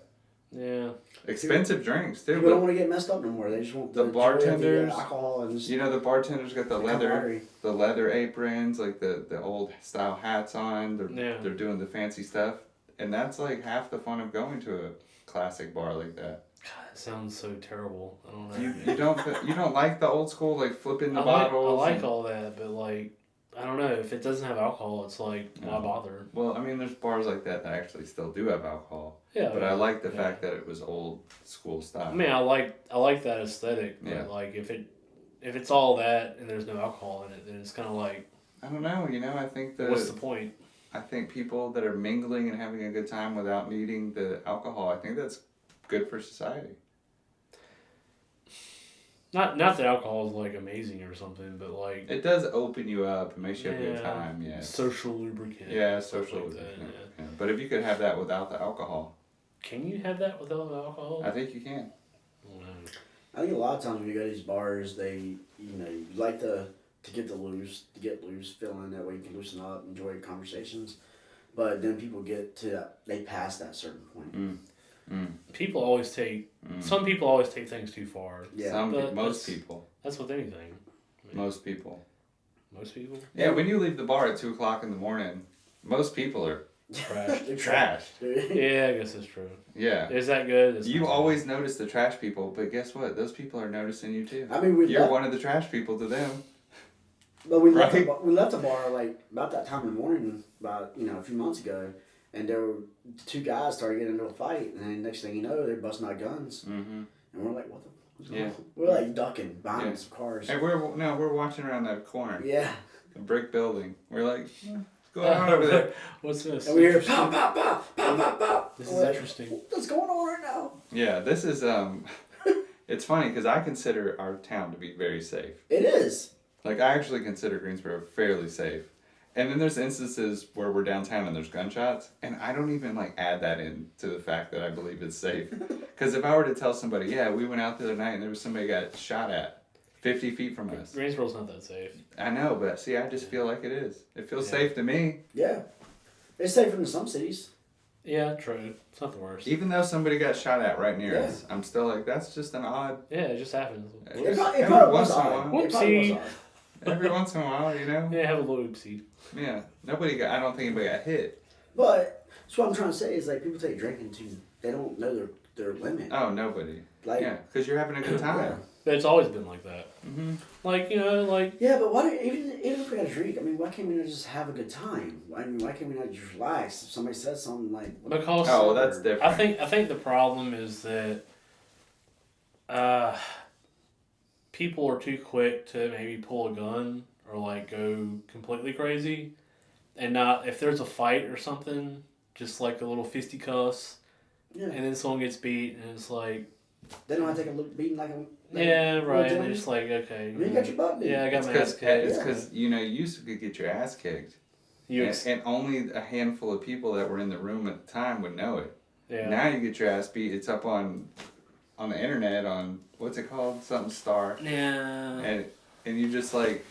Yeah. expensive drinks too. People don't But want to get messed up no more. They just want The joy of bartenders, alcohol, and just you know, the bartenders got the leather, camaraderie. the leather aprons, like the old style hats on. They're Yeah. they're doing the fancy stuff, and that's like half the fun of going to a classic bar like that. God, it sounds so terrible. I don't know. You don't like the old school like flipping the I like bottles. and- all that, but like I don't know if it doesn't have alcohol, it's like why No. bother? Well, I mean, there's bars like that that actually still do have alcohol, Yeah, but I like the yeah. fact that it was old school style. I mean, I like that aesthetic, but Yeah. like if it's all that and there's no alcohol in it, then it's kind of like I don't know. You know, I think what's the point? I think people that are mingling and having a good time without needing the alcohol, I think that's good for society. Not that alcohol is like amazing or something, but like It does open you up. It makes you have a good Yeah. time. Yeah. social lubricant. Yeah, stuff social. like that, yeah, yeah. yeah. But if you could have that without the alcohol, Can you have that without alcohol? I think you can. I don't know. I think a lot of times when you go to these bars, they you like to get loose feeling, that way you can loosen up, enjoy conversations. But then people get to they pass that certain point. People always take some people always take things too far. Yeah. But Most that's- people. That's with anything. Most people. Most people Yeah, when you leave the bar at 2:00 in the morning, most people are trash. They're trash. Yeah, I guess that's true. Yeah. Is that good? It's You not. always notice the trash people, but guess what? Those people are noticing you too. I mean, we You're left, one of the trash people to them. but we left, Right? we left the bar like about that time in the morning, about a few months ago, and there were two guys started getting into a fight, and then next thing you know, they're busting out guns, Mm-hmm. and we're like, what the? What's going Yeah. on? We're like ducking behind Yeah. some cars. And we're watching around that corner, Yeah, the brick building. We're like, what's going on over there? What's this? and we hear pop, pop, pop, pop, pop, pop. This We're is like, interesting. What's going on right now? Yeah, this is it's funny because I consider our town to be very safe. It is. Like I actually consider Greensboro fairly safe. And then there's instances where we're downtown and there's gunshots, and I don't even like add that in to the fact that I believe it's safe. Because if I were to tell somebody, yeah, we went out the other night and there was somebody got shot at 50 feet from us. Greensboro's not that safe. I know, but see, I just feel like it is. It feels Yeah. safe to me. Yeah, it's safer than some cities. Yeah, true. It's not the worst. Even though somebody got shot at right near Yeah. us, I'm still like, that's just an odd. Yeah, it just happens. It Every probably once was in a odd. while. It probably was Whoopsie. odd. Every once in a while, you know? Yeah, have a little oopsie. Yeah. I don't think anybody got hit. But that's what I'm trying to say is like people take drinking too. They don't know their limit. Oh, nobody. Like Yeah, because you're having a good time. yeah. But it's always been like that. Mm-hmm. Like, like Yeah, but why do even if we got a drink? I mean, why can't we not just have a good time? I mean, why can't we not just relax? If somebody says something like, because Oh, well, that's different. I think the problem is that people are too quick to maybe pull a gun or like go completely crazy, and not if there's a fight or something, just like a little fisticuffs, yeah, and then someone gets beat, and it's like, They don't have to take a look beating like a. Yeah, little right. They're gentleman. just like, okay. You got your butt beat. Yeah, I got It's my because ass kicked. Yeah. you know, you used to get your ass kicked, You and only a handful of people that were in the room at the time would know it. yeah. Now you get your ass beat. It's up on the internet on what's it called, something star, Yeah. and you just like,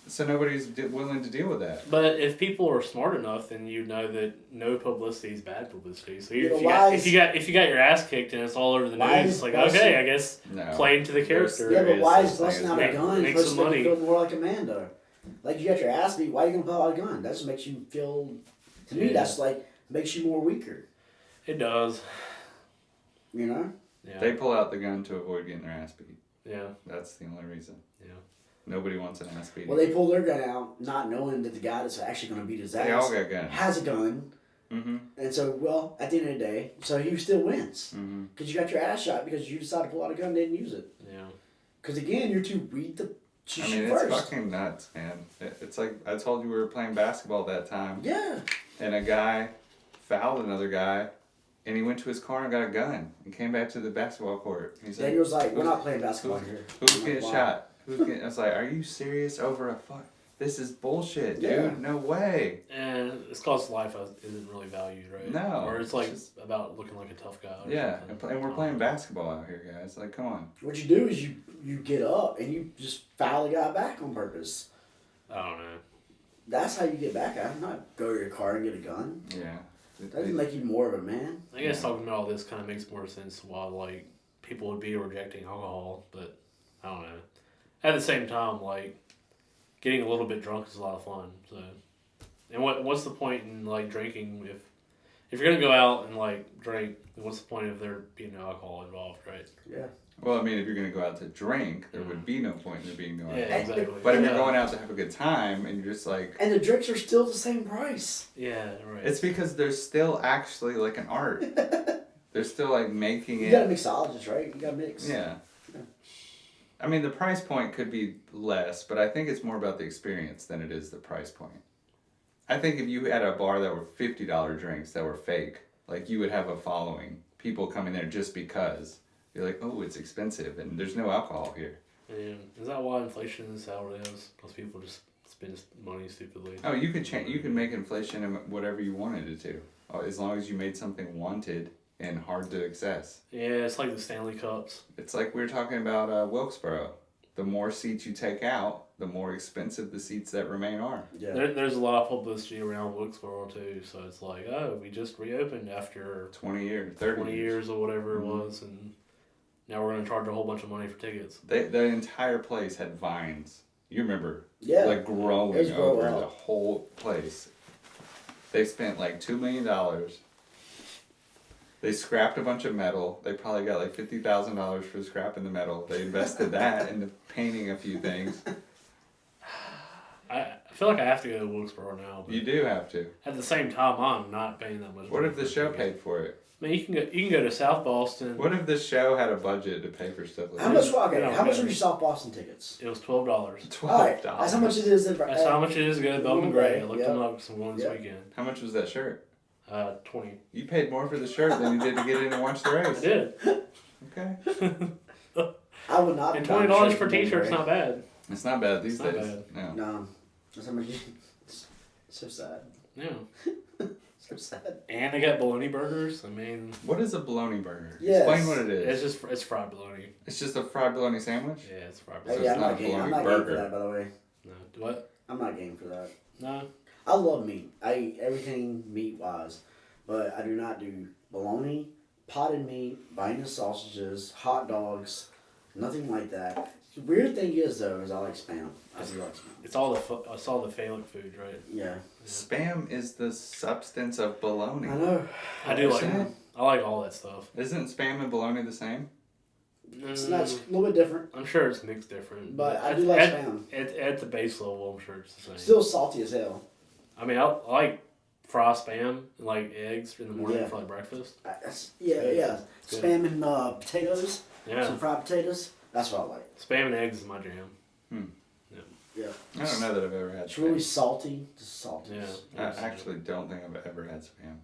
so nobody's willing to deal with that. But if people are smart enough, then you know that no publicity is bad publicity. So Yeah, if you got your ass kicked and it's all over the Why news, is it's like busting- okay, I guess No. play into the character. Yeah, There but why is is such busting thing out as a make- gun make supposed some to make you money. feel more like a man, though? Like you got your ass beat, why are you gonna pull out a gun? That just makes you feel. To me, Yeah. that's like makes you more weaker. It does. You know. Yeah. They pull out the gun to avoid getting their ass beat. yeah. That's the only reason. Yeah. Nobody wants an ass beat. Well, they pull their gun out, not knowing that the guy that's actually gonna beat his ass They all got guns. has a gun, Mm-hmm. and so well, at the end of the day, so he still wins Mm-hmm. because you got your ass shot because you decided to pull out a gun and didn't use it. Yeah. Because again, you're too weak to I shoot mean, it's first. fucking nuts, man. It's like I told you we were playing basketball that time, Yeah. and a guy fouled another guy, and he went to his car and got a gun and came back to the basketball court. He's like, Daniel's like, we're "Who's- not playing basketball who's- here. Who's I'm like, getting "Why?" shot? Who's getting? I was like, are you serious over a fuck? This is bullshit, dude. Yeah. No way. And it's cause life isn't really valued, right? No, Or it's like it's just- about looking like a tough guy. Or Yeah, something. and we're playing basketball out here, guys. Like, come on. What you do is you get up and you just foul the guy back on purpose. I don't know. That's how you get back at him. Not go to your car and get a gun. Yeah. That doesn't make you more of a man. I guess talking about all this kind of makes more sense why like people would be rejecting alcohol, but I don't know. At the same time, like getting a little bit drunk is a lot of fun. So, and what's the point in like drinking if you're gonna go out and like drink? Then what's the point of there being no alcohol involved, right? Yeah. Well, I mean, if you're going to go out to drink, there would be no point in there being no Yeah, alcohol. exactly. But if yeah. you're going out to have a good time and you're just like, And the drinks are still the same price. yeah, right. it's because there's still actually like an art. They're still like making You it. gotta mixologist, right? You gotta mix. Yeah. Yeah. I mean, the price point could be less, but I think it's more about the experience than it is the price point. I think if you had a bar that were $50 drinks that were fake, like you would have a following. People coming there just because. You're like, oh, it's expensive and there's no alcohol here. And is that why inflation is how it is? Because people just spend money stupidly. Oh, you could change. You could make inflation and whatever you wanted it to, as long as you made something wanted and hard to access. Yeah, it's like the Stanley Cups. It's like we were talking about Wilkesboro. The more seats you take out, the more expensive the seats that remain are. Yeah. There's a lot of publicity around Wilkesboro too, so it's like, oh, we just reopened after 20 years, 30 20 years or whatever it was, and now we're going to charge a whole bunch of money for tickets. The entire place had vines. You remember? Yeah. Like growing It was growing over out. the whole place. They spent like $2 million. They scrapped a bunch of metal. They probably got like $50,000 for scrapping the metal. They invested that into painting a few things. I feel like I have to go to Wilkesboro now, but You do have to. at the same time, I'm not paying that much. What money if the for show tickets. paid for it? I mean, you can go to South Boston. What if the show had a budget to pay for stuff like How that? much? Okay. Yeah, How much yeah. are your South Boston tickets? It was $12. $12. All right. That's how much it is. That's how much it is to go to Bowman Gray. I looked Yeah. them up some going this Yeah. weekend. How much was that shirt? 20. You paid more for the shirt than you did to get in and watch the I race. did. Okay. I would not. And be buying $20 shirts for from t-shirts, Bowman not bad. It's not bad these It's not days. bad. No. No. That's how much. It's so sad. Yeah. So sad. And they got bologna burgers. I mean, What is a bologna burger? Yes. Explain what it is. it's fried bologna. It's just a fried bologna sandwich? Yeah, it's fried So bologna. Hey, it's I'm not not a game. I'm bologna not game for burger. that. By the way, No, what? I'm not game for that. No. I love meat. I eat everything meat wise, but I do not do bologna, potted meat, boneless sausages, hot dogs, nothing like that. The weird thing is though, is I like Spam. I do like Spam. It's all the phallic food, right? Yeah, Spam is the substance of bologna. I know. I do like Isn't it. it? I like all that stuff. Isn't Spam and bologna the same? It's not it's a little bit different, I'm sure it's mixed different. but I do like at, Spam. at the base level, I'm sure it's the same. Still salty as hell. I mean, I like fry Spam and like eggs in the morning Yeah. for like breakfast. Yeah, Good. yeah. Good. Spam and potatoes, Yeah. some fried potatoes. That's what I like. Spam and eggs is my jam. Yeah, I don't know that I've ever had it's really Spam. salty. Just salty. Yeah. I actually don't think I've ever had Spam.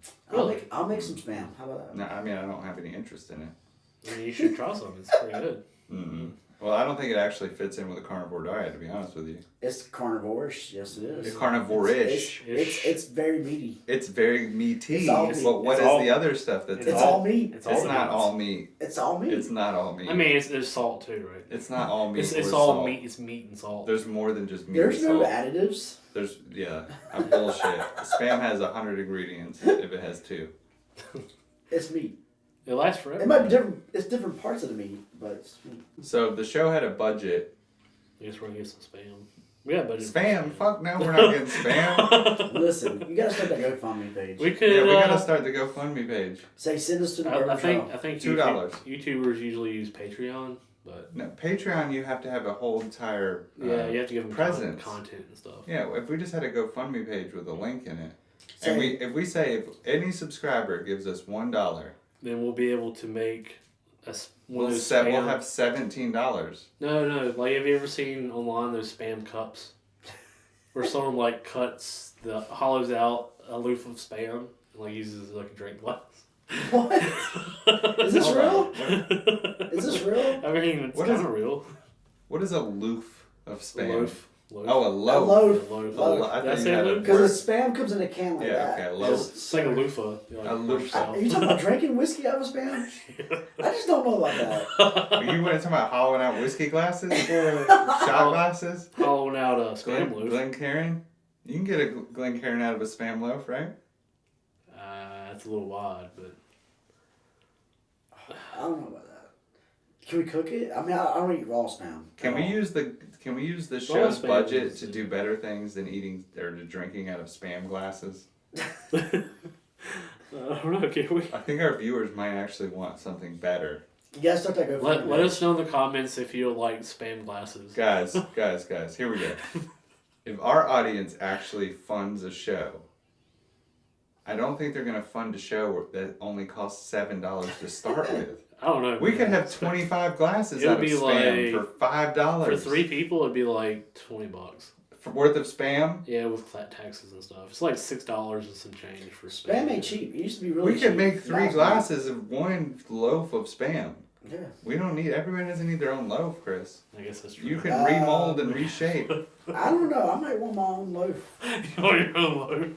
I'll make some Spam. How about that? No, I mean, I don't have any interest in it. I mean, you should try some. It's pretty good. Mm-hmm. Well, I don't think it actually fits in with a carnivore diet, to be honest with you. It's carnivore-ish. Yes, it is. It's carnivore-ish. It's very meaty. It's very meaty. It's all meat. But what It's is all- the other stuff that's It's all meat. It's, It's all not meats. all meat. It's all meat. It's not all meat. I mean, there's salt too, right? it's not all meat. It's or all salt. meat. It's meat and salt. There's more than just meat. There's and no salt. additives. There's I'm bullshit. Spam has 100 ingredients if it has 2. It's meat. It lasts forever. It might be different. It's different parts of the meat, but it's meat. So the show had a budget. I guess we're gonna get some spam. We got budget. Spam? Fuck no, we're not getting spam. Listen, you gotta start that GoFundMe page. We could. Yeah, we gotta start the GoFundMe page. Say send us to the I Bourbon think Show. I think $2. YouTubers usually use Patreon, but No, Patreon, you have to have a whole entire yeah, you have to give them presence. content and stuff. Yeah, if we just had a GoFundMe page with a link in it, Say- and if we say if any subscriber gives us $1, Then we'll be able to make one we'll of those spam. we'll have $17. No. Like, have you ever seen online those spam cups, where someone like hollows out a loaf of spam and like uses it as like a drink glass? What? Is this Hold real? on. Is this real? I mean, it's What kind is- of real. What is a loof of spam? Loaf. Oh, a A loaf. loaf. Loaf. A lo- I Did I thought say you had a loaf? Because the spam comes in a can like Yeah, that. okay, a loaf. It's like a loofah. You know, like A loofah. Are you talking about drinking whiskey out of a spam? I just don't know about that. Are you talking about hollowing out whiskey glasses? Shot glasses? Hollowing out a spam loaf. Glencairn? You can get a Glencairn out of a spam loaf, right? That's a little wide, but I don't know about that. Can we cook it? I mean, I don't eat raw spam. Can we use the Raw show's spam budget is- to do better things than eating or to drinking out of spam glasses? I don't know. Can we? I think our viewers might actually want something better. You gotta start that GoFundMe. Let us know in the comments if you like spam glasses. Guys, here we go. If our audience actually funds a show, I don't think they're gonna fund a show that only costs $7 to start with. I don't know. We could man. have 25 glasses It would out of be spam like- for $5. For 3 people, it'd be like $20. Worth of spam. Yeah, with flat taxes and stuff. It's like $6 and some change for spam. Spam ain't cheap. It used to be really We cheap. could make 3 Now it's glasses of 1 loaf of spam. not. Yeah. We don't need. Everyone doesn't need their own loaf, Chris. I guess that's true. You can remold and reshape. I don't know. I might want my own loaf. You want your own loaf?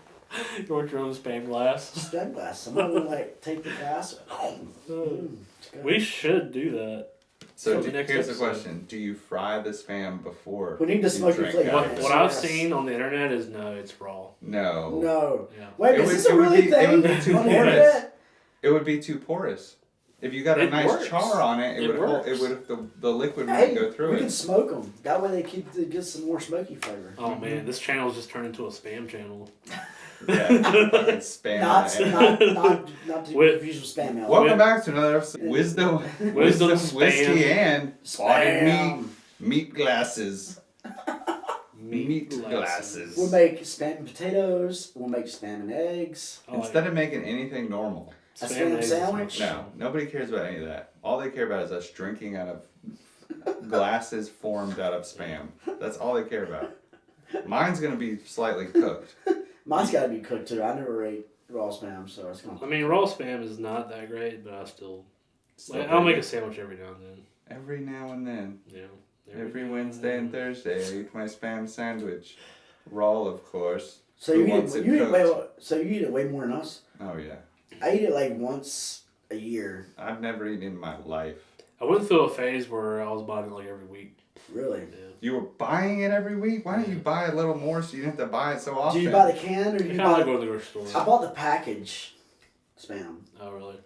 You want your own spam glass? Spam glass. Someone would like take the glass. It's good. We should do that. So For the next here's the episode. question: do you fry the spam before? We need to you smoke your drink flavor. out of What, it? what I've Yes. seen on the internet is no, it's raw. No. No. Yeah. Wait, It is would- this a it would really be- it thing? would be too on the porous. internet? It would be too porous. If you got a It nice works. char on it, It it would hold, works. it would the liquid Hey, wouldn't go through we it. can smoke them. That way they get some more smoky flavor. Oh man, this channel's just turned into a spam channel. Yeah, fucking spam. Not, on the end. not to With- confuse with spam mail. Welcome back to another episode. Wisdom, Wisdom whiskey, spam. and spotted Spam. meat glasses. Meat glasses. We'll make spam and potatoes. We'll make spam and eggs. I like Instead of making anything normal. A spam spam eggs is sandwich? my- No, nobody cares about any of that. All they care about is us drinking out of glasses formed out of spam. That's all they care about. Mine's gonna be slightly cooked. Mine's got to be cooked too. I never ate raw spam, so it's gonna. I mean, raw spam is not that great, but I still. Still I'll make pretty a sandwich every now and then. good. Every now and then. Yeah. Every Wednesday and Thursday, I eat my spam sandwich. Raw, of course. So Who you eat wants it? it You eat cooked? so you eat it way more than us. Oh yeah. I eat it like once a year. I've never eaten in my life. I went through a phase where I was buying it like every week. Really? Yeah. You were buying it every week? Why don't you buy a little more so you don't have to buy it so often? Do you buy the can or do I you kind of like buy? going to the grocery I store. bought the package spam. Oh really?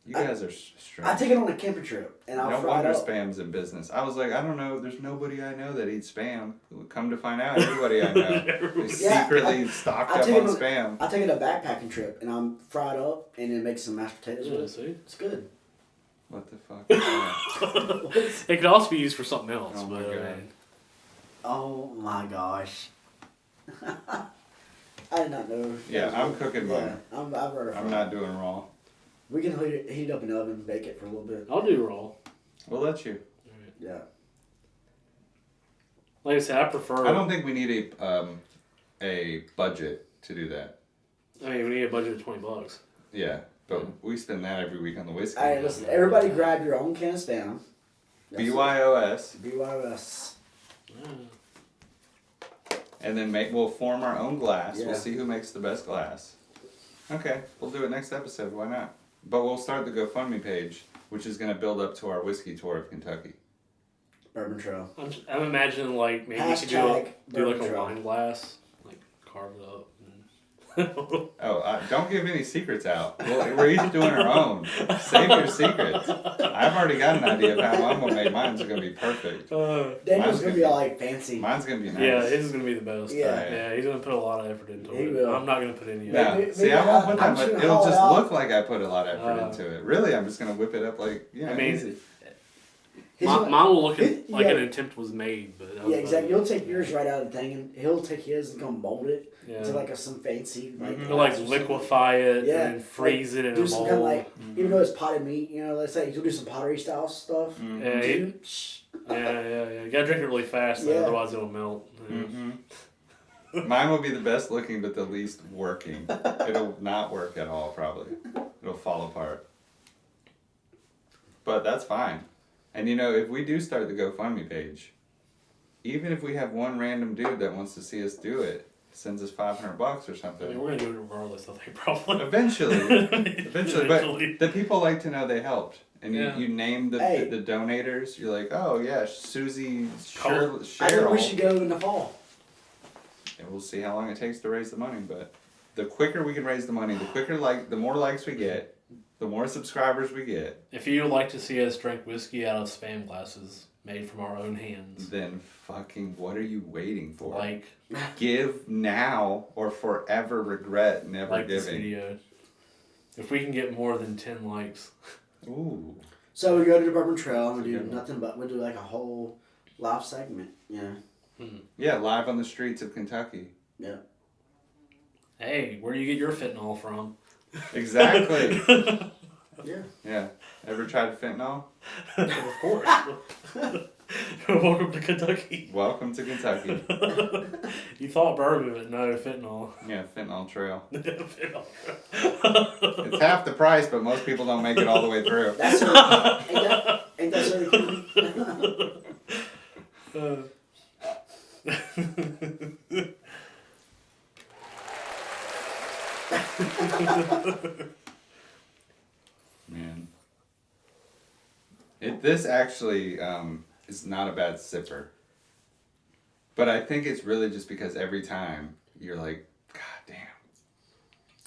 You guys are strange. I take it on a camping trip and I'll No fry it wonder up. spam's in business. I was like, I don't know. There's nobody I know that eats spam. Come to find out, everybody I know is Yeah, secretly stocked I up take on it on- spam. I take it a backpacking trip and I'm fried up and then make some mashed potatoes Yeah, with it. see? It's good. What the fuck? is that? It could also be used for something else. Oh my but, God. Oh my gosh. I did not know. Yeah, I'm cooking Yeah, mine. I've heard of I'm not doing raw. We can heat it up in the oven, bake it for a little bit. I'll do raw. We'll let you. Yeah. Like I said, I prefer. I don't think we need a budget to do that. I mean, we need a budget of $20. Yeah, But we spend that every week on the whiskey. All right, listen. Everybody, grab your own can of Spam. BYOS. BYOS. And then we'll form our own glass. Yeah. We'll see who makes the best glass. Okay, we'll do it next episode. Why not? But we'll start the GoFundMe page, which is going to build up to our whiskey tour of Kentucky. Bourbon Trail. I'm imagining like maybe we could do Hashtag like Bourbon a Trail. wine glass, like carve it up. Oh, don't give any secrets out. We're each doing our own. Save your secrets. I've already got an idea of how I'm going to make mine. It's going to be perfect. Daniel's Mine's gonna be all like fancy. Mine's going to be nice. Yeah, his is gonna be the best. Yeah. Yeah, he's gonna put a lot of effort into He it. will. I'm not gonna put any. No, Maybe- see, I maybe won't put that I'm much. just gonna It'll haul just it out. look like I put a lot of effort into it. Really, I'm just going to whip it up like, I mean, easy. His- Mine will look like yeah. an attempt was made, but that was Yeah, exactly. about You'll take yours right out of the thing, and he'll take his and go mold it it. Yeah. into like some fancy like. He'll like liquefy it Yeah, and freeze it in Do a some mold. kind of like, even though it's potted meat, you know, let's say you'll do some pottery style stuff. Yeah, Dude, yeah. You gotta drink it really fast, though, Yeah. otherwise it'll melt. Yeah. Mm-hmm. Mine will be the best looking, but the least working. It'll not work at all, probably. It'll fall apart. But that's fine. And you know, if we do start the GoFundMe page, even if we have one random dude that wants to see us do it, sends us $500 or I mean, something. we're gonna do it regardless, I think, probably. Eventually, but the people like to know they helped. And Yeah. you name the Hey. the donators. You're like, oh yeah, Susie, Cole. I think Cheryl. we should go in the fall. And we'll see how long it takes to raise the money. But the quicker we can raise the money, the more likes we get, the more subscribers we get. If you would like to see us drink whiskey out of Spam glasses made from our own hands, Then fucking what are you waiting for? like Give now or forever regret never this giving. video, if we can get more than 10 likes, Ooh. So we go to the Bourbon Trail and we do Good one. nothing but we do like a whole live segment. Yeah. Yeah, live on the streets of Kentucky. Yeah. hey, where do you get your fentanyl from? Exactly. Yeah. Yeah. Ever tried fentanyl? Of course. Welcome to Kentucky. Welcome to Kentucky. You thought bourbon, but no, fentanyl. Yeah, fentanyl trail. Fentanyl. It's half the price, but most people don't make it all the way through. That's ain't that so cool? Man. This actually is not a bad sipper. But I think it's really just because every time you're like, God damn.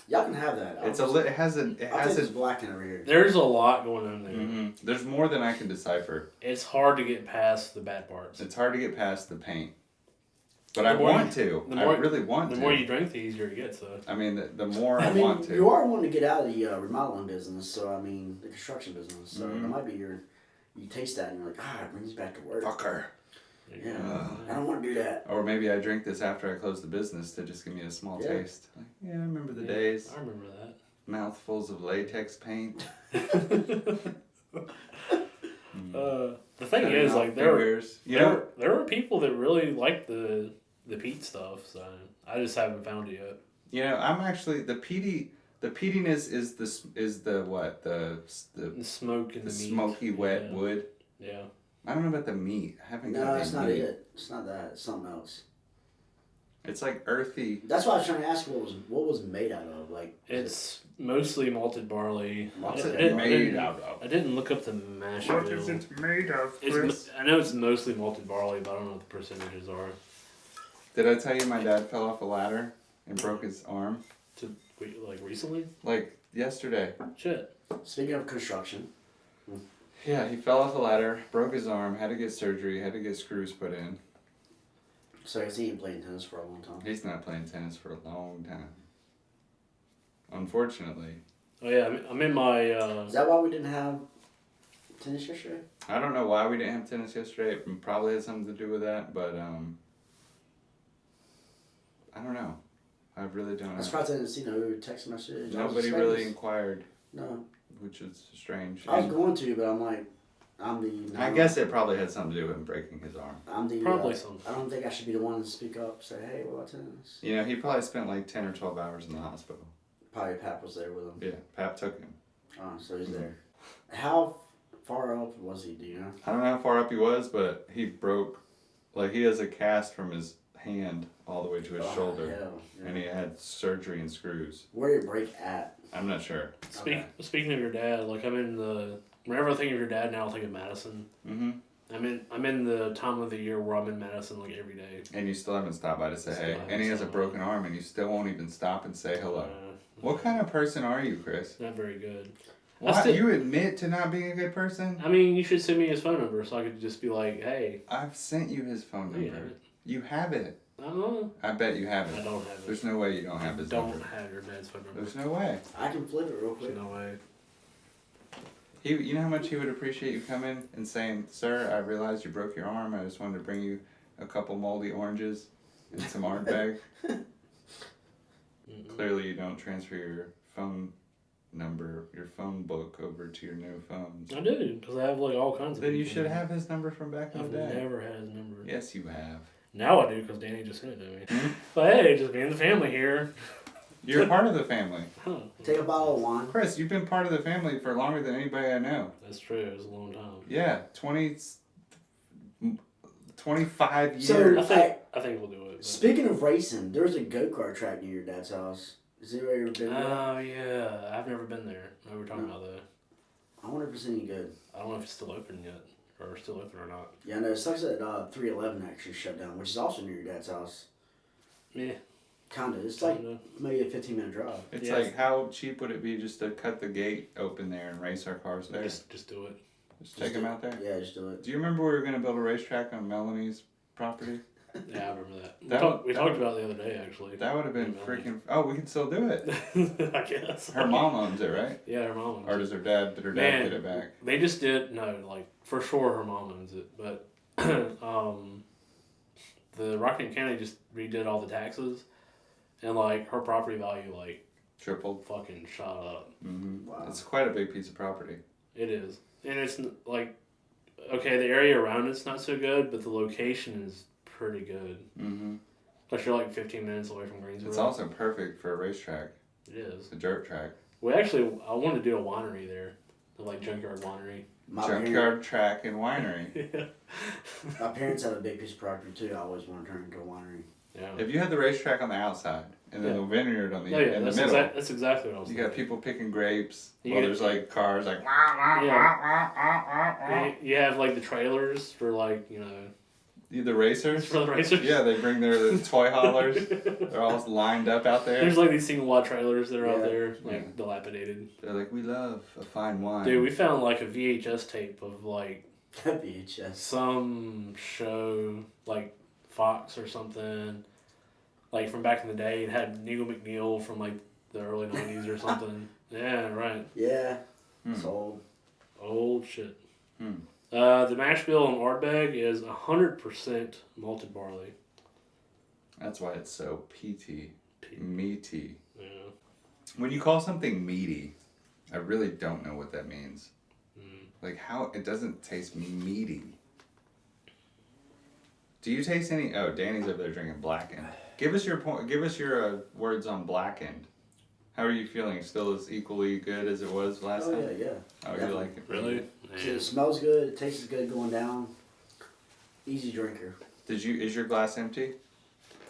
Y'all can have that. It has I'll take this a black in over here. There's a lot going on there. Mhm. There's more than I can decipher. It's hard to get past the bad parts. It's hard to get past the paint. But The I more want to. the I more- really want The to. more you drink, the easier it gets. So I mean, the more I, I mean, want to. you are wanting to get out of the remodeling business, so I mean, the construction business. So Mhm. that might be you taste that and you're like, it brings me back to work. Fucker. Yeah, I don't want to do that. Or maybe I drink this after I close the business to just give me a small Yeah. taste. Like, yeah, I remember the Yeah, days. I remember that. Mouthfuls of latex paint. The thing is, like there are people that really like the peat stuff. So I just haven't found it yet. You know, I'm actually the peatiness is the what the The smoke and the the meat. smoky wet Yeah. wood. Yeah. I don't know about the meat. I haven't got No, any that's not meat. it. It's not that. It's something else. It's like earthy. That's why I was trying to ask what was it made out of. Like It's mostly malted barley. What's I it didn't- made out of? I didn't look up the mash What bill. is it made of, It's Chris? I know it's mostly malted barley, but I don't know what the percentages are. Did I tell you my dad fell off a ladder and broke his arm? Like recently? Like yesterday. Shit. Speaking of construction, Yeah, he fell off a ladder, broke his arm, had to get surgery, had to get screws put in. so I guess he ain't playing tennis for a long time. He's not playing tennis for a long time. Unfortunately. Oh yeah, I'm in my. Is that why we didn't have tennis yesterday? I don't know why we didn't have tennis yesterday. It probably had something to do with that, but I don't know. I really don't I know. was surprised I didn't see no text message. I was Nobody expecting really this. inquired, No, which is strange. I was And going to, but I'm like, I'm the. I guess it probably had something to do with him breaking his arm. I'm the. Probably something. I don't think I should be the one to speak up. Say, hey, what about tennis? You know, he probably spent like 10 or 12 hours in the hospital. Probably Pap was there with him. Yeah, Pap took him. Oh, so he's there. How far up was he? Do you know? I don't know how far up he was, but he broke, like he has a cast from his hand all the way to his shoulder, Hell, yeah. and he had surgery and screws. Where did it break at? I'm not sure. Speaking of your dad, like whenever I think of your dad now, I think of Madison. Mm-hmm. I'm in the time of the year where I'm in Madison like every day. And you still haven't stopped by to say Still hey. haven't And he has a stopped by. broken arm, and you still won't even stop and say hello. What kind of person are you, Chris? Not very good. Why, still- you admit to not being a good person? I mean, you should send me his phone number so I could just be like, hey. I've sent you his phone No, you number. haven't. You have it. I don't know. I bet you have I it. don't have it. There's no way you don't have his Don't number. have your dad's phone number. There's no way. I can flip it real quick. There's no way. You know how much he would appreciate you coming and saying, "Sir, I realized you broke your arm. I just wanted to bring you a couple moldy oranges and some Ardbeg." Clearly, you don't transfer your phone number, your phone book over to your new phones. I do, because I have like all kinds of Then you people. should have his number from back in I've the day. never had his number. Yes, you have. Now I do, because Danny just sent it to me. Hmm? But hey, just being the family here. You're part of the family. Huh. Take a bottle of wine. Chris, you've been part of the family for longer than anybody I know. That's true. It was a long time. Yeah, 25 years. So- I think we'll do it. but- Speaking of racing, there's a go-kart track near your dad's house. Has anybody ever been there? Oh yeah, I've never been there. We were talking about that. I wonder if it's any good. I don't know if it's still open yet, or still open or not. Yeah, no, it sucks that 311 actually shut down, which is also near your dad's house. Yeah. Kinda. It's like Kinda. maybe a 15-minute drive. It's Yeah. like, how cheap would it be just to cut the gate open there and race our cars there? Just do it. Just take them out there? Yeah, just do it. Do you remember we were going to build a racetrack on Melanie's property? Yeah, I remember that. That We talked about it the other day, actually. That would have been Yeah, freaking... Oh, we can still do it. I guess. Her mom owns it, right? Yeah, her mom owns Or it. does her dad... Did her dad Man. get it back? They just did for sure her mom owns it, but the Rockland County just redid all the taxes, and like her property value Tripled. fucking shot up. Mm-hmm. Wow. It's quite a big piece of property. It is, and it's like okay, the area around it's not so good, but the location is pretty good. Mm-hmm. Plus, you're like 15 minutes away from Greensboro. It's also perfect for a racetrack. It is. It's a dirt track. I wanted to do a winery there, like Junkyard Winery. Junkyard track and winery. Yeah. My parents have a big piece of property too. I always want to turn into a winery. Yeah. If you had the racetrack on the outside and then Yeah. the vineyard on the Oh, yeah, in the that's, middle, that's exactly what I was you thinking. got people picking grapes. You While get- there's like cars like. You have like the trailers for like The racers. for the racers. Yeah, they bring their toy haulers. They're all lined up out there. There's like these single wide trailers that are out Yeah. there, like Yeah. dilapidated. They're like, we love a fine wine. Dude, we found like a VHS tape of like VHS. some show, like Fox or something, like from back in the day. It had Neil McNeil from like the early '90s or something. Yeah, right. Yeah. Hmm. It's old. Old shit. Hmm. The mash bill on Ardbeg is 100% malted barley. That's why it's so peaty, Pe- meaty. Yeah. When you call something meaty, I really don't know what that means. Mm. Like how it doesn't taste meaty. Do you taste any? Oh, Danny's over there drinking Blackened. Give us your point. Give us your words on Blackened. How are you feeling? Still as equally good as it was last Oh time? yeah, yeah. Oh, you Definitely. like it? Really? So it smells good. It tastes good going down. Easy drinker. Did you? Is your glass empty?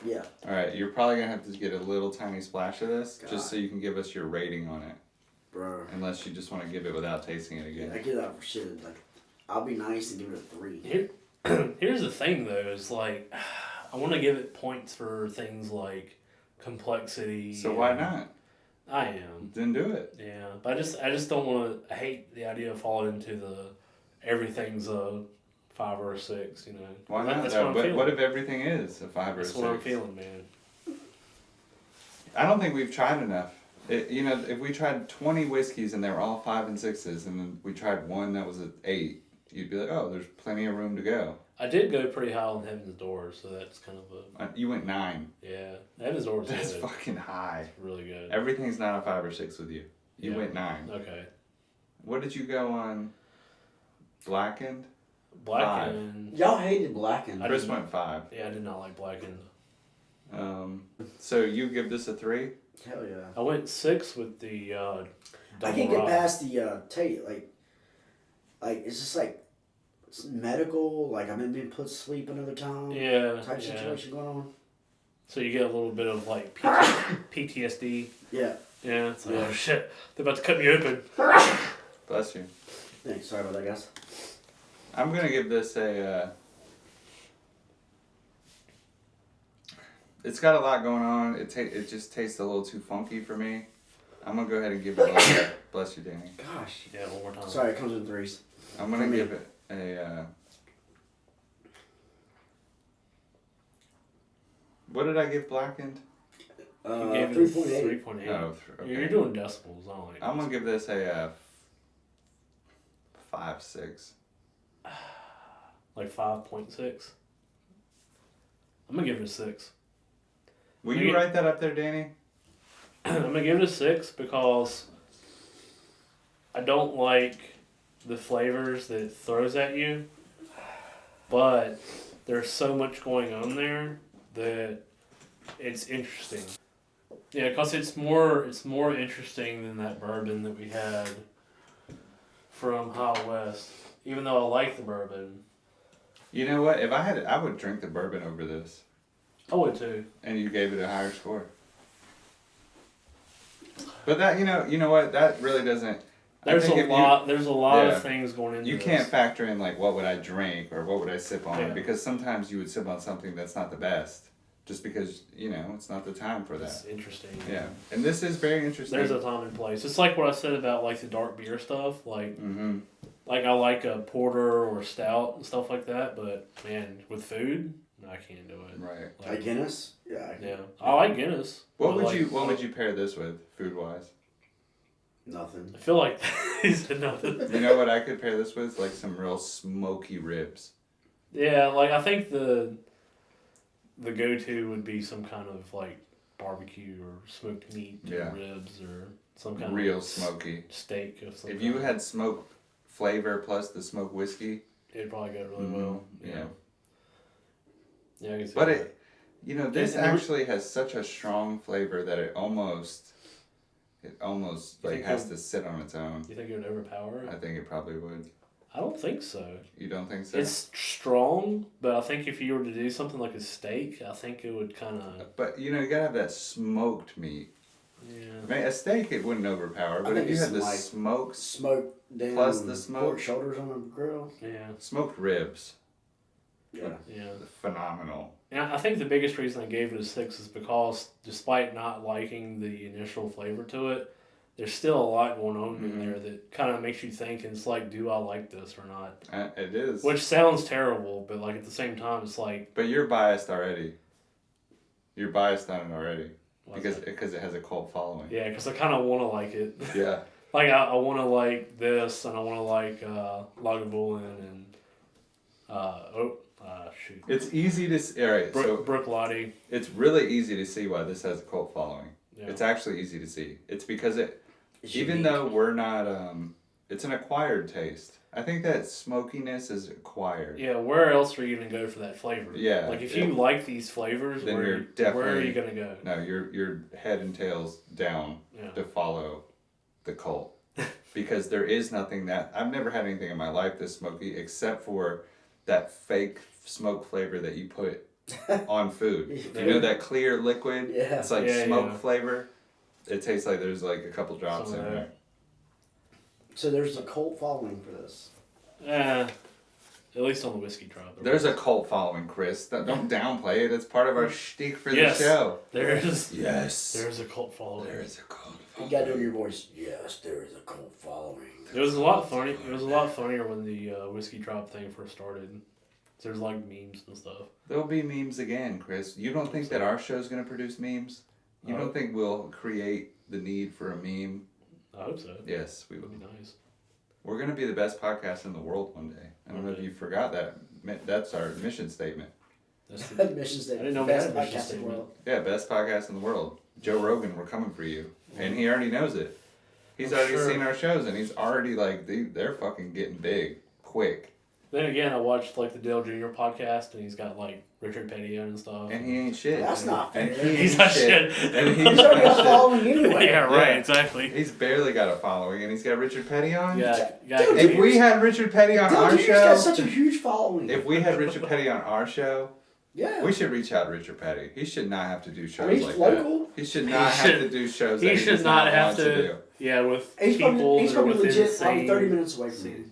Yeah. All right. You're probably gonna have to get a little tiny splash of this, God. just so you can give us your rating on it. Bro. Unless you just want to give it without tasting it again. I give that for shit. Like, I'll be nice and give it a 3. Here's the thing, though, is like I want to give it points for things like complexity. So why and- not? I am. Then do it. Yeah, but I just don't want to. I hate the idea of falling into the everything's a 5 or a 6. You know. Why not? That's though? what I'm But feeling. what if everything is a 5 or a That's 6? what I'm feeling, man. I don't think we've tried enough. If we tried 20 whiskeys and they were all 5 and 6s, and then we tried one that was an 8, you'd be like, oh, there's plenty of room to go. I did go pretty high on Heaven's Door, so that's kind of You went 9. yeah. Heaven's Door was That's good. fucking high. Really good. Everything's not a 5 or 6 with you. You Yeah. went 9. Okay. What did you go on? Blackened? Blackened. Y'all hated Blackened. Chris went 5. Yeah, I did not like Blackened. So you give this a 3? Hell yeah. I went 6 with the I double can't get rye. past the taste. Like it's just like it's medical. Like I'm being put to sleep another time. Yeah, Type yeah. situation going on. So you get a little bit of like PTSD. Yeah. Yeah, it's like, oh shit, they're about to cut me open. Bless you. Thanks. Sorry about that, guys. I'm gonna give this a. It's got a lot going on. It just tastes a little too funky for me. I'm gonna go ahead and give it a. Bless you, Danny. Gosh. Yeah, one more time. Sorry, it comes in threes. I'm gonna For me. give it a. What did I give Blackened? You gave it 3.8. 3.8. Oh, okay. You're doing decibels, I don't like I'm gonna give this a 5.6. like 5.6. I'm gonna give it a 6. Will Maybe- you write that up there, Danny? I'm gonna give it a 6 because I don't like the flavors that it throws at you, but there's so much going on there that it's interesting. Yeah, because it's more interesting than that bourbon that we had from High West. Even though I like the bourbon, You know what? If I had, I would drink the bourbon over this. I would too. And you gave it a higher score. But that, you know what? That really doesn't. There's I think a if lot. There's a lot yeah. of things going into You this. can't factor in like what would I drink or what would I sip on Yeah. because sometimes you would sip on something that's not the best, just because it's not the time for that. It's interesting. Yeah, and this is very interesting. There's a time and place. It's like what I said about like the dark beer stuff. Like Mm-hmm. like I like a porter or stout and stuff like that. But man, with food, I can't do it. Right. Like Guinness? Yeah. Yeah, I like Guinness. What but would like, you What would you pair this with, food wise? Nothing. I feel like he said nothing. You know what I could pair this with? Like some real smoky ribs. Yeah, like I think the go-to would be some kind of like barbecue or smoked meat or Yeah. ribs or some kind Real of smoky. steak of some If you kind. had smoke flavor plus the smoke whiskey, It'd probably go really Mhm, well. yeah. Yeah, I can see but that. this And the- actually has such a strong flavor that it almost You like think has it- to sit on its own. You think it would overpower it? I think it probably would. I don't think so. You don't think so? It's strong, but I think if you were to do something like a steak, I think it would kind of. But you gotta have that smoked meat. Yeah. I mean, a steak it wouldn't overpower, but think if you it's had the like- smoked Smoked down Plus the smoke. pork shoulders on a grill. Yeah. smoked ribs, Yeah. Yeah. phenomenal. And I think the biggest reason I gave it a 6 is because despite not liking the initial flavor to it, there's still a lot going on in Mhm. there that kind of makes you think, and it's like, do I like this or not? It is. Which sounds terrible, but like at the same time, it's like. But you're biased already. You're biased on it already what's because that? it has a cult following. Yeah, because I kind of want to like it. Yeah. Like I want to like this, and I want to like Lagavulin and shoot, It's easy to all right. So Brook Lottie. it's really easy to see why this has a cult following. Yeah. It's actually easy to see. It's because It's even unique. though we're not it's an acquired taste. I think that smokiness is acquired. Yeah, where else are you gonna go for that flavor? Yeah, Like if yeah. you like these flavors, Then where you're where are definitely- you gonna go? No, your head and tails down Yeah. to follow the cult. Because there is nothing that I've never had anything in my life this smoky except for that fake smoke flavor that you put on food. You know that clear liquid? Yeah. It's like Yeah, smoke yeah. flavor. It tastes like there's like a couple drops Some in of there. that. So there's a cult following for this. At least on the whiskey drop. There's a cult following, Chris. Don't downplay it. It's part of our shtick for Yes. the show. There's Yes. a cult following. There's a cult You got to do your voice. Yes, there is a cult following. It was a lot funny. It was a lot funnier when the whiskey drop thing first started. There's like memes and stuff. There'll be memes again, Chris. You don't think that our show's gonna produce memes? You No. don't think we'll create the need for a meme? I hope so. Yes, we will. That'd be nice. We're gonna be the best podcast in the world one day. I don't know if you forgot that. That's our mission statement. That's the, Mission statement. I didn't know we Best had a mission podcast in the statement. world. Yeah, best podcast in the world. Joe Rogan, we're coming for you, and he already knows it. He's I'm already sure. seen our shows, and he's already like they're fucking getting big, quick. Then again, I watched like the Dale Jr. podcast, and he's got like Richard Petty and stuff. And he ain't shit. That's not fair. And he He's ain't not shit. And He's he's already got not shit. following anyway. yeah, right, Yeah. exactly. He's barely got a following, and he's got Richard Petty on. Yeah, Dude, If we had Richard Petty on our Dude, he's got show, such a huge following. if we had Richard Petty on our show, yeah. we should reach out to Richard Petty. He should not have to do shows he's like local. that. He should not He have should- to do shows he that should does not have want to- do. Yeah, with He's people probably that are within the legit probably same. 30 minutes away from me.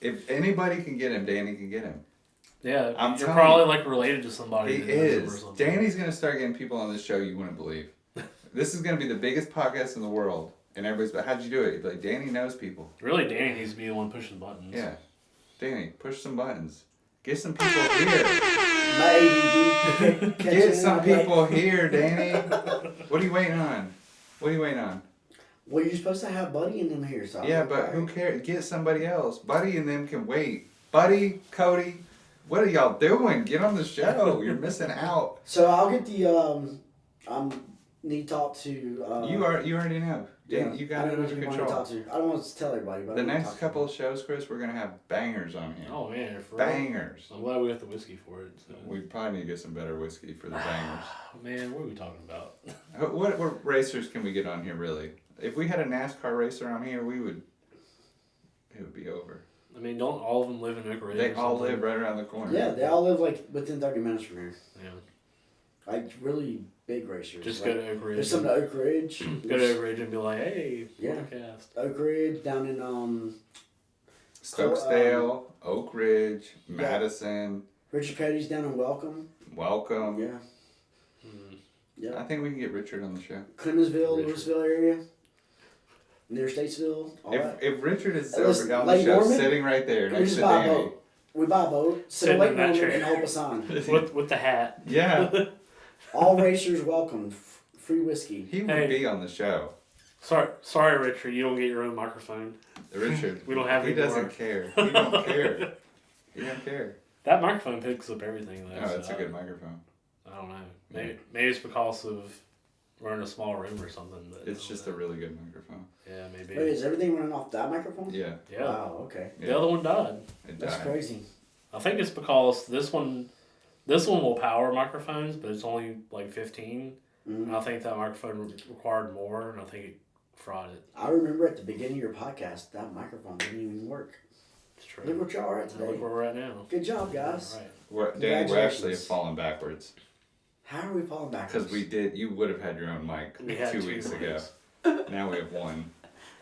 If anybody can get him, Danny can get him. Yeah, I'm you're telling probably you. like related to somebody. He that knows him or is. something. Danny's gonna start getting people on this show you wouldn't believe. This is gonna be the biggest podcast in the world, and everybody's like, "How'd you do it?" You'd be like, "Danny knows people." Really, Danny needs to be the one pushing buttons. Yeah, Danny, push some buttons. Get some people here. My ADD. Get some people here, Danny. What are you waiting on? What are you waiting on? Well, you're supposed to have Buddy in them here, so. Yeah, but who cares? Get somebody else. Buddy and them can wait. Buddy, Cody, what are y'all doing? Get on the show. You're missing out. So I'll get the need to talk to. You already know. Yeah, You got I it don't know under who you want to control. talk to. I don't want to tell everybody, but The I want to next talk couple to of shows, Chris, we're gonna have bangers on here. Oh man, for real. Bangers. I'm glad we got the whiskey for it. So. We probably need to get some better whiskey for the bangers. Oh, man, what are we talking about? What racers can we get on here, really? If we had a NASCAR racer on here, it would be over. I mean, don't all of them live in Oak Ridge? They or all something? live right around the corner. Yeah, they all live like within 30 minutes from here. Yeah. Like really big racers. Just like, go to Oak Ridge. There's some to Oak Ridge. Go to Oak Ridge and be like, hey, Yeah. podcast. Oak Ridge down in Stokesdale, Oak Ridge, Madison, Richard Petty's down in Welcome. Welcome. Yeah. Hmm. Yeah. I think we can get Richard on the show. Clemensville, Richard. Louisville area. Near Statesville. All that. If Richard is Listen, over on the Lake show, Norman, sitting right there We next just to buy a Danny. boat. We buy a boat, sit Sitting Lake in that Norman, chair. and hold a sign. With the hat. Yeah, All racers welcome. Free whiskey. he would Hey. be on the show. Sorry, Richard, you don't get your own microphone. Richard. We don't have He any more. doesn't care. He don't care. He don't care. That microphone picks up everything, though. Oh, so it's a good microphone. I don't know. Maybe it's because of we're in a small room or something. But I It's don't just know. a really good microphone. Yeah, maybe. Wait, is everything running off that microphone? Yeah, Yeah. Wow. Okay. yeah. The other one died. It That's died. crazy. I think it's because this one will power microphones, but it's only like 15. Mhm. And I think that microphone required more, and I think it fried it. I remember at the beginning of your podcast, that microphone didn't even work. It's true. Look what y'all are at Now look today. where we're at now. Good job, guys. All right. Danny, we're actually Congratulations. falling backwards. How are we falling backwards? Because you would have had your own mic We had 2 two weeks ago. mics. Now we have one.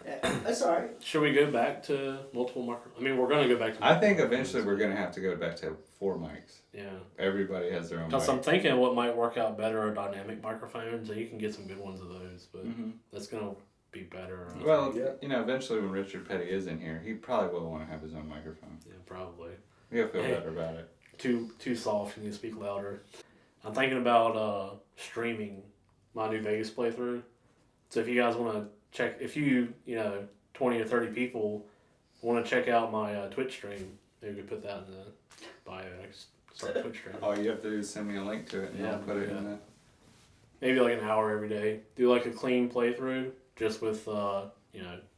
Yeah, that's all right. Should we go back to multiple microphones? I mean, we're going to go back to I think multiple eventually we're microphones. going to have to go back to 4 mics. Yeah. Everybody has their own Because mic. I'm thinking what might work out better are dynamic microphones, and you can get some good ones of those, but Mhm. that's going to be better. I Well, think. Yeah. eventually when Richard Petty is in here, he probably will want to have his own microphone. Yeah, probably. He'll feel Hey. better about it. Too soft. You need to speak louder. I'm thinking about streaming my New Vegas playthrough. So if you guys want to check, if you 20 or 30 people want to check out my Twitch stream, maybe we could put that in the bio. Start a Twitch stream. All you have to do is send me a link to it and Yeah, I'll put it in yeah. the... Maybe like an hour every day. Do like a clean playthrough, just with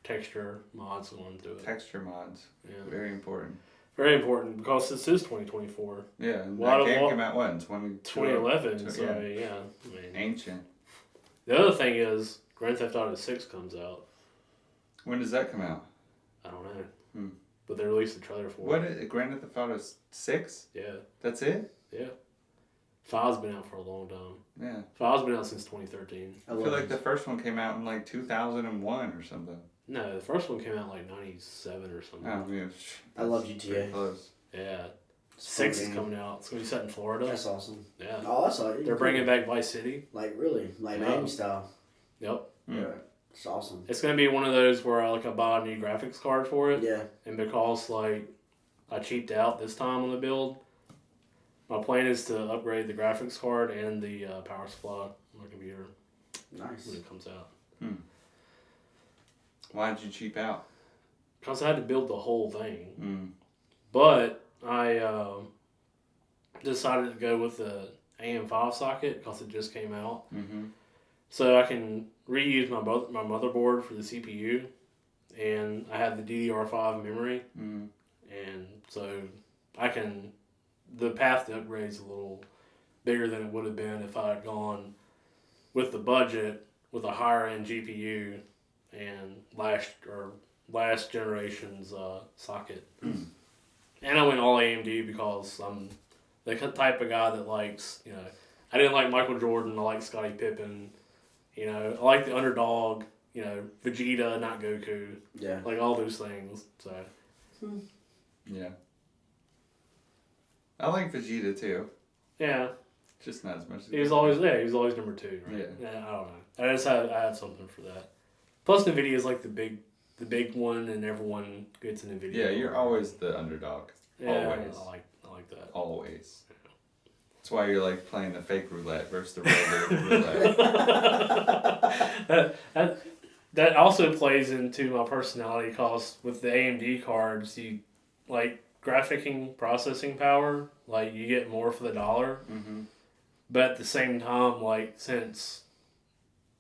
texture mods going through it. Texture mods. Yeah. Very important. Very important because this is 2024, Yeah, and Well, that game well, came out when? 2011. So yeah. I mean, Ancient. the other thing is Grand Theft Auto 6 comes out. When does that come out? I don't know, Hmm. but they released the trailer for What it. is Grand Theft Auto 6? Yeah, That's it? yeah. 5's been out for a long time. Yeah. 5's been out since 2013. I feel like the first one came out in like 2001 or something. No, the first one came out like 97 or something. Oh, yeah. I love Pretty GTA. close. Yeah, It's a fun 6 is game. coming out. It's gonna be set in Florida. That's awesome. Yeah, Oh, that's all. they're bringing back Vice City. Like really, like Yeah. Miami style. Yep. Hmm. Yeah, it's awesome. It's gonna be one of those where I buy a new graphics card for it. Yeah, And because I cheaped out this time on the build, my plan is to upgrade the graphics card and the power supply on my computer nice. when it comes out. Why did you cheap out? Because I had to build the whole thing. Mm. But I decided to go with the AM5 socket because it just came out. Mm-hmm. So I can reuse my motherboard for the CPU. And I have the DDR5 memory. Mm. And So the path to upgrade is a little bigger than it would have been if I had gone with the budget with a higher end GPU and last generation's socket. And I went all AMD because I'm the type of guy that likes, I didn't like Michael Jordan, I like Scottie Pippen, I like the underdog, Vegeta, not Goku, Yeah. like all those things. So Yeah. I like Vegeta too. yeah, Just not as much as he was always number 2, right? Yeah. I don't know. I had something for that. Plus, Nvidia is like the big one, and everyone gets an Nvidia. Yeah, you're always the underdog. Yeah, always. I like that. Always. That's why you're like playing the fake roulette versus the real roulette. That also plays into my personality, cause with the AMD cards, you like graphic processing power, like you get more for the dollar. Mm-hmm. But at the same time, like since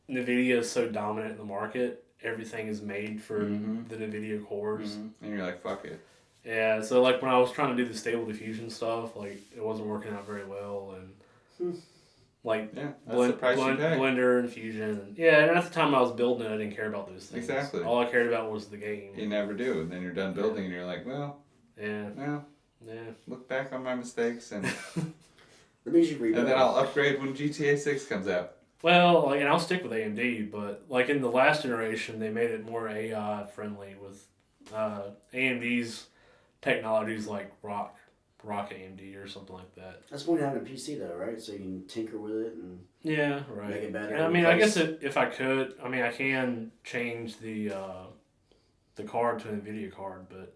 Nvidia is so dominant in the market, everything is made for the Nvidia cores. And you're like, fuck it. Yeah, so like when I was trying to do the Stable Diffusion stuff, like it wasn't working out very well, and like Yeah, that's the price you pay. Blender and Fusion, and at the time I was building it, I didn't care about those things. Exactly. All I cared about was the game. You never do. And then you're done building and you're like, well, Yeah, yeah. look back on my mistakes and That means you rebuild. and then I'll upgrade when GTA 6 comes out. Well, like, and I'll stick with AMD, but like in the last generation, they made it more AI friendly with AMD's technologies like Rock AMD or something like that. That's when you have a PC though, right? So you can tinker with it and Yeah, right. make it better. And I mean, I replace- guess if I could, I can change the card to an NVIDIA card, but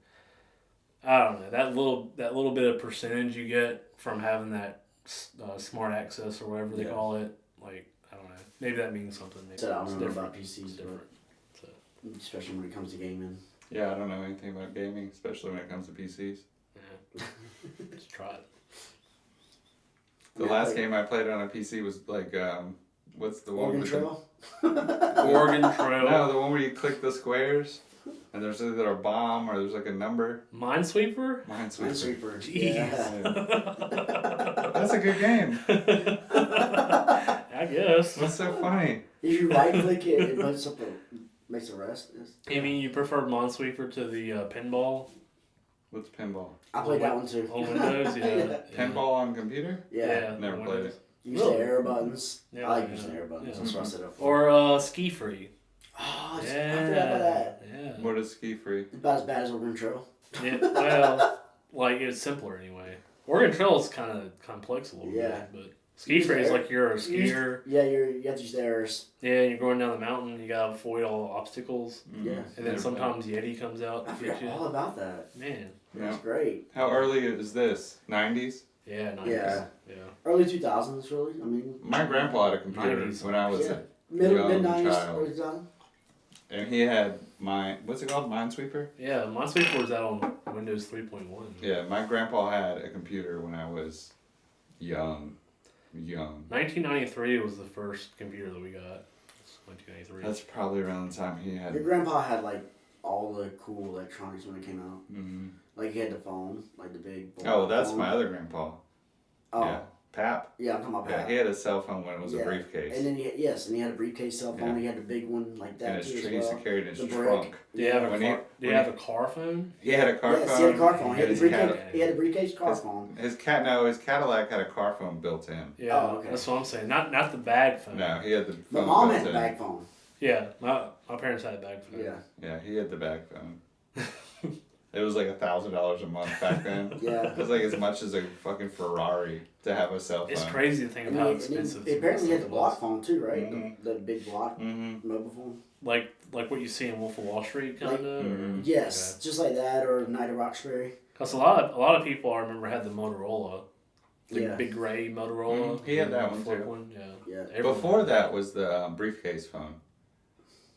I don't know, that little bit of percentage you get from having that smart access or whatever they call it, like, I don't know, maybe that means something. Maybe So I it's don't know different. about PCs, It's different. So, but especially when it comes to gaming. Yeah, I don't know anything about gaming, especially when it comes to PCs. yeah. Just try it. The last game I played on a PC was like, what's the one Oregon with Trail. Oregon Trail. No, the one where you click the squares and there's either a bomb or there's like a number. Minesweeper? Minesweeper. Minesweeper. Jeez. Yeah. That's a good game. I guess. What's so funny? If you right click it, it puts up makes a rest. You mean you prefer Minesweeper to the pinball What's pinball? I played that one too. on Windows? Yeah. Pinball on computer? Yeah. Never on played Windows. it. Use the arrow buttons. Yeah, I like yeah. using arrow buttons. Yeah. That's what I set up for. Or Ski Free. Oh, Yeah. I forgot about that. Yeah. What is ski free? It's about as bad as Oregon Trail. Yeah. Well, like it's simpler anyway. Oregon Trail is kind of complex a little Yeah. bit, but Ski Free is like you're a skier. Yeah, you have to use the arrows. Yeah, you're going down the mountain. You gotta avoid all obstacles, Yeah. and then Never sometimes Yeti comes out I to get forgot you. all about that. Man. Yeah. That's great. How early is this? 90s? Yeah. Nice. Yeah. Yeah. Early 2000s, really. I mean, My grandpa had a computer 90s. when I was yeah. a mid young 90s, child. early 2000s. and he had what's it called? Minesweeper? Yeah. Minesweeper was out on Windows 3.1. Yeah, my grandpa had a computer when I was young. 1993 was the first computer that we got. 1993. That's probably around the time he had. Your grandpa had like all the cool electronics when it came out. Mhm. Like he had the phone, like the big. Oh, that's phone. my other grandpa. Oh, Yeah, Pap. yeah, I'm talking about Yeah, that. he had a cell phone when it was Yeah. a briefcase. And then he had a briefcase cell phone. Yeah. He had the big one like And that his too tree as used well. to carry it in his The brick. trunk. Do you have a When car? he- Do you when have a car phone? He had a car Yes, phone. he had a car phone. He had his the briefcase. Cadillac- He had a briefcase car phone. His Cadillac had a car phone built in. Yeah, Oh, okay. that's what I'm saying. Not the bag phone. No, he had the phone My mom built had the in. bag phone. Yeah, my parents had a bag phone. Yeah, Yeah, he had the bag phone. It was like $1,000 a month back then. yeah. It was like as much as a fucking Ferrari to have a cell phone. It's crazy to think of And how he expensive. apparently he had the stuff block was. phone too, right? Mhm. The big block Mm-hmm. mobile phone. Like what you see in Wolf of Wall Street, kind of. Mhm. Yes, just like that, or Night of Roxbury. Because a lot of people I remember had the Motorola, the Yeah. big gray Motorola. Mhm. He had that the one, flip too. One. Yeah. Yeah. Everyone Before had that was the briefcase phone.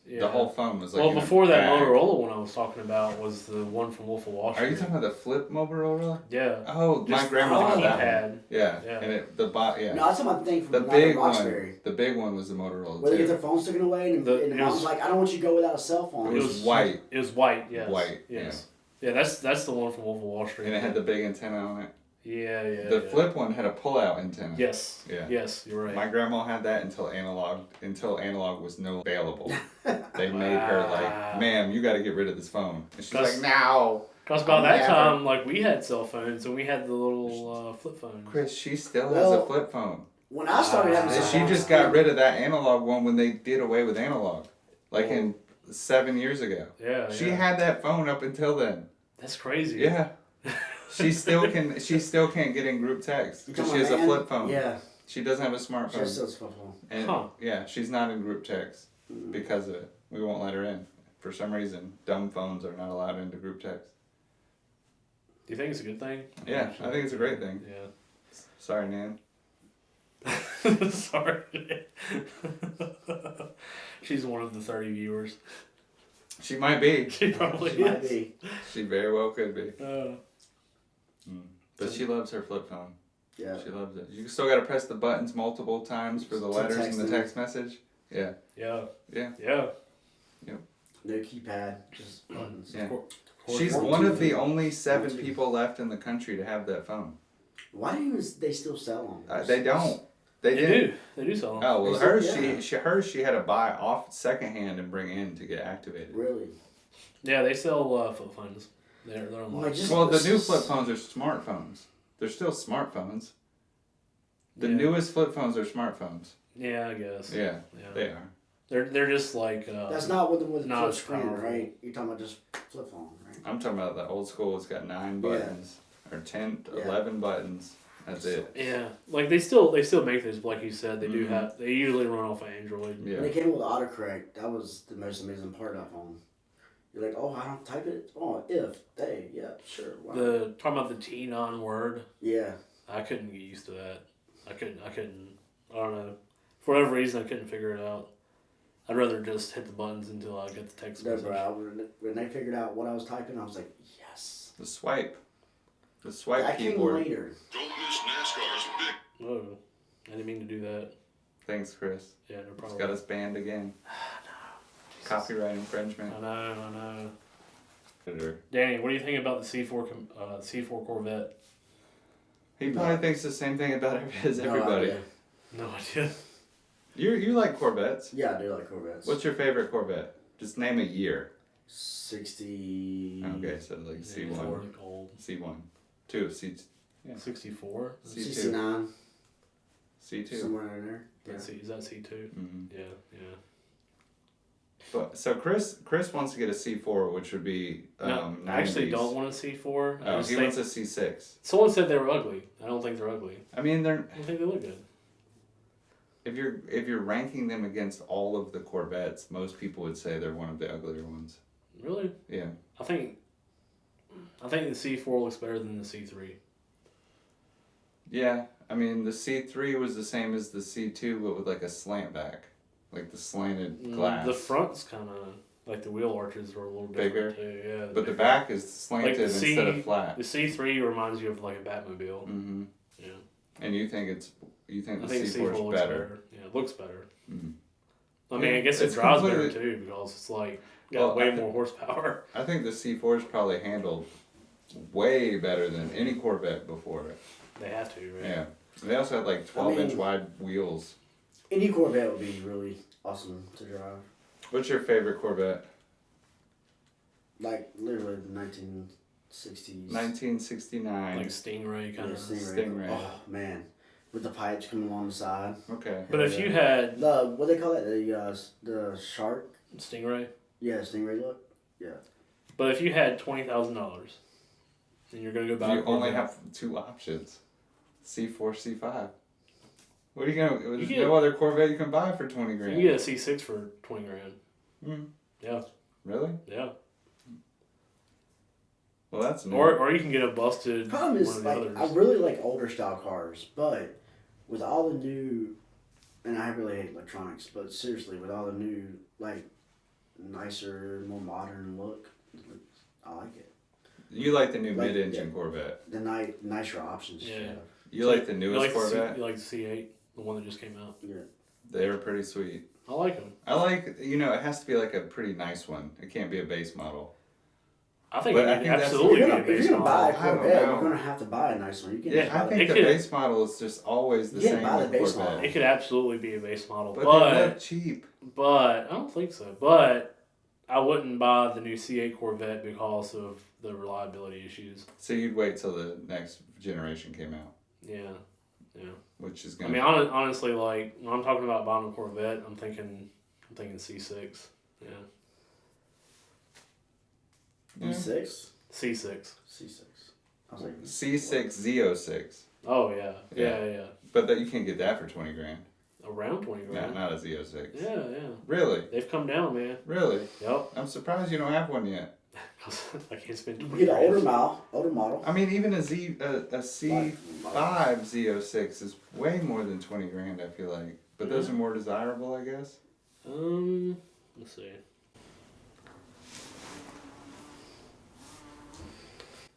Yeah. The whole phone was like. Well, in a before that bag. Motorola one I was talking about was the one from Wolf of Wall Are Street. you talking about the flip Motorola? Yeah. Oh, my Just grandma the had that one. keypad. Yeah. Yeah. And yeah. No, I'm talking about the thing from The Night big of Roxbury. one. The big one was the Motorola Where they get too. their phones taken away, and, The- and the it was- mom's like, I don't want you to go without a cell phone. It was white. It was white. Yes. White, Yes. Yeah, that's the one from Wolf of Wall Street. And it had the big antenna on it. Yeah. The flip one had a pull-out antenna. Yes. Yeah. Yes, you're right. My grandma had that until analog was no available. They made her like, ma'am, you got to get rid of this phone. And she's like, no. Because by that Never. time, like, we had cell phones and we had the little flip phones. Chris, she still has Well, a flip phone. When I started having She just got rid of that analog one when they did away with analog, like in 7 years ago. Yeah. She had that phone up until then. That's crazy. Yeah. She still can't get in group text because she has a flip phone. Yeah. She doesn't have a She smartphone. has a flip phone. And Huh. yeah, she's not in group text because of it. We won't let her in. For some reason, dumb phones are not allowed into group text. Do you think it's a good thing? Yeah, I think it's a great thing. Yeah. Sorry, Nan. Sorry. She's one of the 30 viewers. She might be. She probably She might is. be. She very well could be. Uh, But she loves her flip phone. Yeah. She loves it. You still got to press the buttons multiple times for the To letters text and the them. text message. Yeah. yeah. Yeah. Yeah. No keypad, just buttons. Yeah. Of She's One, one two, of the three. only 7 1, 2. people left in the country to have that phone. Why do they still sell them? They don't. They They didn't. do. They do sell them. Oh well, They hers said, hers she had to buy off secondhand and bring in to get activated. Really? Yeah, they sell flip phones. They're online. Like, just- Well, the new flip phones are smartphones. They're still smartphones. The Yeah. newest flip phones are smartphones. Yeah, I guess. Yeah, Yeah. they are. They're just like. That's not with the not flip as screen, powerful. right? You're talking about just flip phone, right? I'm talking about the old school. It's got 9 Yeah. buttons or 10, Yeah. 11 buttons. That's it. Yeah, like they still make those. Like you said, they do Mhm. have. They usually run off of Android. When Yeah. they came with autocorrect, that was the most amazing part of that phone. You're like, oh, I don't type it. Oh, if, they, yeah, sure. Wow. Talking about the T9 word. Yeah. I couldn't get used to that. I couldn't. I don't know. For whatever reason, I couldn't figure it out. I'd rather just hit the buttons until I get the text No, message. bro. When they figured out what I was typing, I was like, yes. The swipe. The swipe That came keyboard. later. Don't miss NASCAR's big Whoa, I didn't mean to do that. Thanks, Chris. Yeah, no It's problem. got us banned again. Copyright infringement. I know. Editor. Danny, what do you think about the C4 Corvette? He probably thinks the same thing about it as No everybody. idea. No idea. You like Corvettes. Yeah, I do like Corvettes. What's your favorite Corvette? Just name a year. 60. Okay, so like C1. Like old. C1. 2. C. 64. C2. 69. C2. Somewhere in there. Yeah. Is that C2? Mm-hmm. Yeah. But so Chris wants to get a C4, which would be No, I actually 90s. don't want a C4. I Oh, just he think wants a C6. someone said they were ugly. I don't think they're ugly. I mean, I don't think they look good. if you're ranking them against all of the Corvettes, most people would say they're one of the uglier ones. Really? Yeah. I think the C4 looks better than the C3. Yeah, I mean the C3 was the same as the C2, but with like a slant back, like the slanted glass. The front's kind of like the wheel arches are a little Bigger? different too. Yeah. But the back is slanted the instead of flat. The C3 reminds you of like a Batmobile. Mm-hmm. Yeah. And you think I the think C4 C4 is looks better. Yeah, it looks better. Mhm. I mean, I guess It's it drives better completely- too because it's like got Well, I way thi- more horsepower. I think the C4 is probably handled way better than any Corvette before it. They have to, right? Yeah. They also had like 12-inch mean- wide wheels. Any Corvette would be really awesome to drive. What's your favorite Corvette? Like, literally the 1960s. 1969. Like Stingray kind Yeah, of. Stingray. Oh, man. With the pipes coming along the side. Okay. But if you had What they call that? The shark? Stingray, Yeah, Stingray look. but if you had $20,000, and you're gonna go buy, You a only Corvette, have 2 options. C4, C5. What are you gonna? There's get- no other Corvette you can buy for 20 you grand. can get a C6 for 20 grand. Mm. Yeah, Really? yeah. Well, that's new. Or you can get a busted Problem one is, of the like, others. I really like older style cars, but with all the new, and I really hate electronics, but seriously, with all the new, like, nicer, more modern look, I like it. You like the new Like, mid-engine yeah. Corvette. The nicer options. Yeah. Yeah. You like the You newest like Corvette? you like the C8, the one that just came out. They were pretty sweet. I like them. I like, it has to be like a pretty nice one. It can't be a base model. I think But it I could think that's- absolutely be a If base you're gonna buy a model. I don't Corvette, know. you're gonna have to buy a nice one. You can Yeah, just I buy think It the could- base model is just always the Yeah, same buy the with base Corvette. model. It could absolutely be a base model, But they're but cheap. I don't think so. But I wouldn't buy the new C8 Corvette because of the reliability issues. So you'd wait till the next generation came out, Yeah, yeah. which is I gonna. mean, honestly, like when I'm talking about buying a Corvette, I'm thinking C6. Yeah, E6, C6. C6. I was like, C6 Z06, Oh yeah. but that you can't get that for 20 grand. Around 20 No, grand. not a Z06. Yeah. Really, They've come down, man. really. Yep. I'm surprised you don't have one yet. I can't spend you 20 get an grand. older model. I mean, even a C5 Z06 is way more than 20 grand. I feel like, but those are more desirable, I guess. Let's see.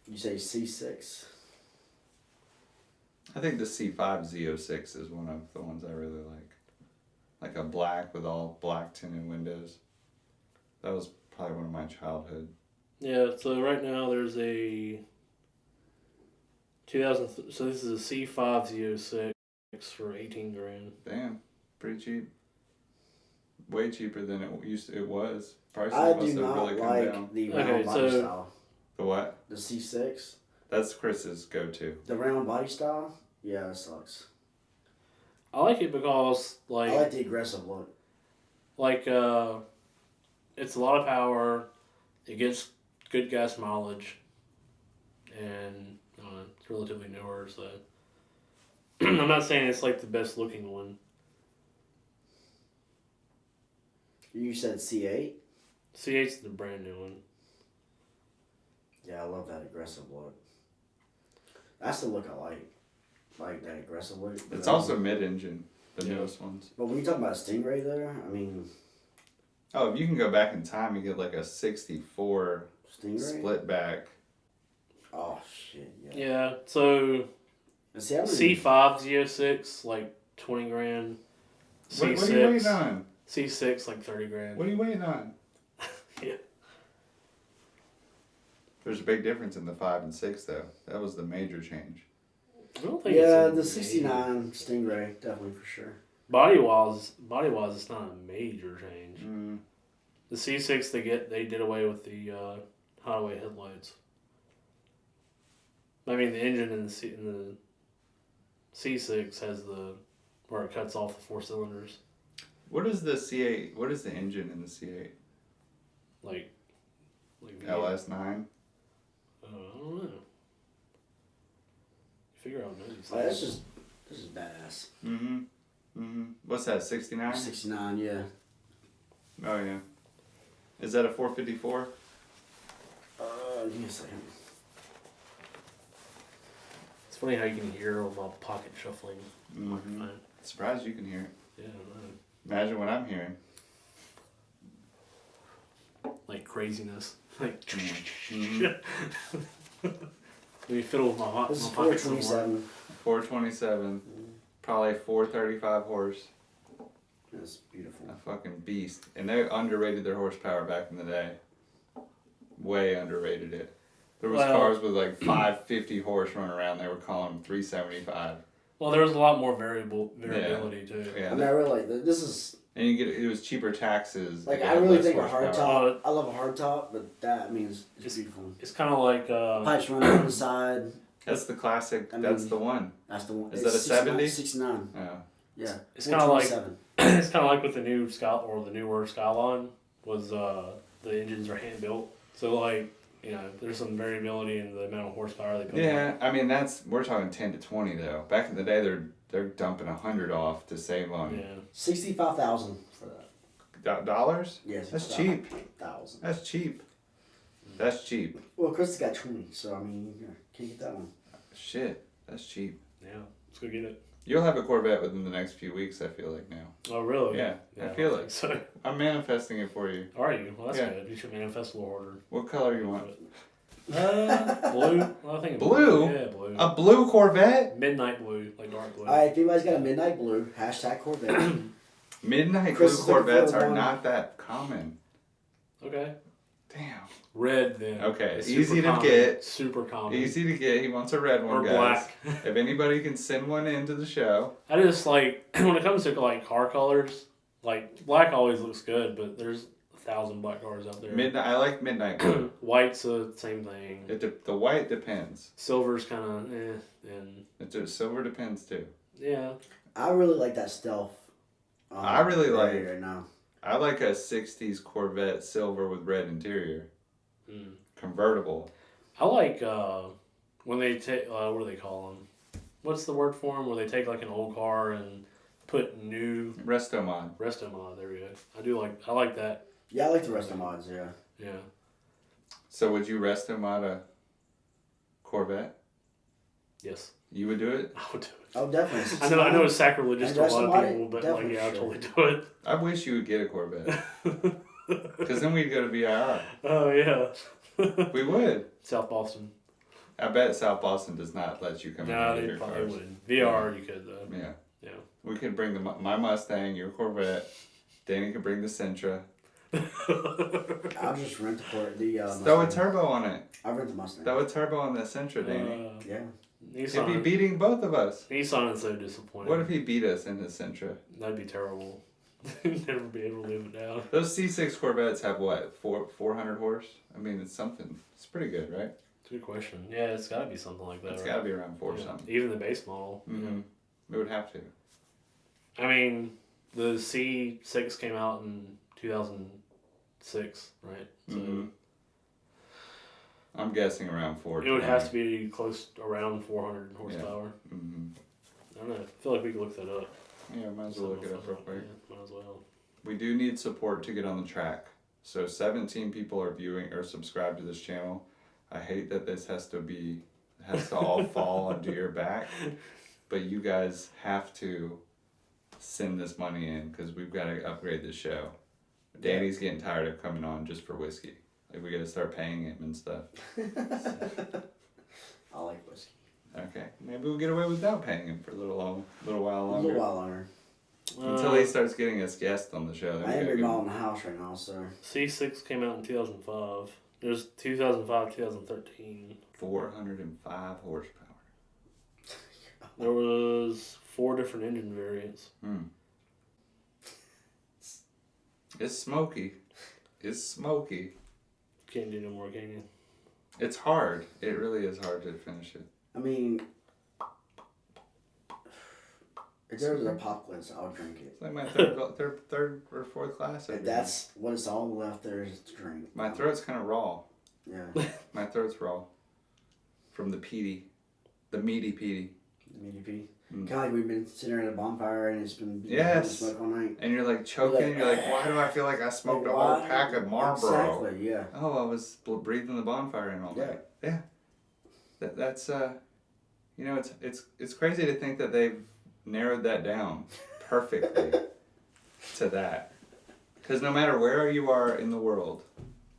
You say C6. I think the C5 Z06 is one of the ones I really like. Like a black with all black tinted windows. That was probably one of my childhood. Yeah, so right now there's a 2000. So this is a C5 Z06 for 18 grand. Damn, pretty cheap. Way cheaper than it was. Prices I must do have not really come like down. the Okay, round body so- style. The what? The C6, That's Chris's go-to. the round body style. Yeah, it sucks. I like it because I like like the aggressive look. it's a lot of power. It gets good gas mileage, and it's relatively newer. So I'm not saying it's like the best looking one. You said C8. C8's the brand new one. Yeah, I love that aggressive look. That's the look I like. Like that aggressive look. It's also mid-engine, the Yeah. newest ones. But when you talk about Stingray there, I mean, Oh, if you can go back in time, you get like a 64 Stingray. split back. Oh shit, yeah. Yeah. So And see, I mean, C5 Z06 like 20 grand. What are you waiting C6 on? C6 like 30 grand. What are you waiting on? Yeah. There's a big difference in the 5 and 6 though. That was the major change. I don't think Yeah, it's a the '69 Stingray, definitely for sure. Body wise, it's not a major change. Mm. The C6 they did away with the highway headlights. I mean the engine in the C6 has where it cuts off the 4 cylinders. What is the C8? What is the engine in the C8? Like LS9? I don't know. Figure out these Oh, this things. is badass. Mm-hmm. Mm-hmm. What's that, 69? '69, yeah. Oh, yeah. Is that a 454? Give me a second. It's funny how you can hear all my pocket shuffling. Mm-hmm. Microphone. Surprised you can hear it. Yeah, I know. Imagine what I'm hearing. Like craziness. Like Mm-hmm. let me fiddle with my This is pocket some more. 427. 427. Probably 435 horse. That's beautiful. A fucking beast. And they underrated their horsepower back in the day. Way underrated it. There was Well- cars with like 550 horse running around. They were calling them 375. Well, there was a lot more variability too. Yeah. I mean, I really like this. Is And you get it was cheaper taxes. like it I had really less think a hard horsepower. top. I love a hard top, but that means it's It's- beautiful. It's kind of like Pipes running on the side. That's the classic. I mean- That's the one. That's the one. Is It's that a 70? 69. Yeah. Yeah. It's kinda like- 427. it's kind of like with the new the newer Skyline was the engines are hand built. So like there's some variability in the amount of horsepower they put. Yeah, I mean we're talking 10 to 20 though. Back in the day, they're dumping 100 off to save On. on Yeah. 65,000 for that. dollars. Yes. That's cheap. 1,000. That's cheap. That's cheap. Well, Chris got 20, so I mean, you can't get that one. Shit, that's cheap. Yeah. Let's go get it. You'll have a Corvette within the next few weeks. I feel like now. Oh really? Yeah, I feel think it. So I'm manifesting it for you. are you? Well, that's Yeah. good. You should manifest a little harder. What color you want? Blue. Well, I think Blue? Yeah, blue. A blue Corvette? Midnight blue, like dark blue. All right, if anybody's got a midnight blue, hashtag Corvette. Midnight Chris blue is looking for Corvettes are one. not that common. Okay. Damn. Red then. Okay, It's easy super to common. get. Super common. Easy to get. He wants a red one, Or guys. black. If anybody can send one into the show, I just like when it comes to like car colors, like black always looks good, but there's 1,000 black cars out there. midnight. I like midnight blue. White's the same thing. The white depends. Silver's kind of and Silver depends too. yeah. I really like that stealth. I really right like- right now. I like a '60s Corvette silver with red interior, convertible. I like when they take what do they call them? What's the word for them? Where they take like an old car and put new Resto mod. resto mod. There we go. I like that. Yeah, I like the rest of the mods. Yeah. Yeah. So would you resto mod a Corvette? Yes. You would do it? I would do it. Oh, definitely. I know it's sacrilegious And to a lot of resto mod it? people, but like Definitely yeah, I'll should. totally do it. I wish you would get a Corvette. Because then we'd go to VIR. Oh yeah. We would. South Boston. I bet South Boston does not let you come in No, with they your probably cars. wouldn't. VR, you could though. Yeah. Yeah. We could bring my Mustang, your Corvette. Danny could bring the Sentra. I'll just rent the Throw a Mustang. turbo on it. I'll rent the Mustang. Throw a turbo on the Sentra, Danny. Yeah. He'd be Nissan. beating both of us. Nissan is so disappointing. What if he beat us in his Sentra? That'd be terrible. Never be able to live it down. Those C6 Corvettes have what, 400 horse? I mean, it's something. It's pretty good, right? It's a good question. Yeah, it's got to be something like that. It's right? got to be around 4 Yeah. something. Even the base model. Mm-hmm. It would have to. I mean, the C6 came out in 2006, right? So Mhm. I'm guessing around 4. it would have to be close around 400 horsepower. Mm-hmm. I don't know. I feel like we could look that up. Yeah, might as well look it up real quick. Yeah, might as well. We do need support to get on the track. So 17 people are viewing or subscribed to this channel. I hate that this has to all fall onto your back, but you guys have to send this money in because we've got to upgrade the show. Danny's getting tired of coming on just for whiskey. Like we got to start paying him and stuff. I like whiskey. Okay, maybe we'll get away without paying him for a little while A longer. little while longer. Until he starts getting us guests on the show. Then I we am gotta give him- remodeling the house right now, so C6 came out in 2005. There's 2005, 2013. 405 horsepower. There was 4 different engine variants. It's smoky. It's smoky. Can't do no more, can you? It's hard. It really is hard to finish it. I mean, if there was an apocalypse, I would drink it. It's like my third or fourth class. If that's what it's all left there is to drink. My throat's kind of raw. Yeah, My throat's raw. From the peaty. The meaty peaty. the MEDP. Mm. Kind of like we've been sitting at a bonfire and it's been Yes. smoke all night. And you're like choking. You're like, why do I feel like I smoked a whole Why? pack of Marlboro? Exactly, yeah. Oh, I was breathing the bonfire in all night. Yeah. That's you know, it's crazy to think that they've narrowed that down perfectly to that. Because no matter where you are in the world,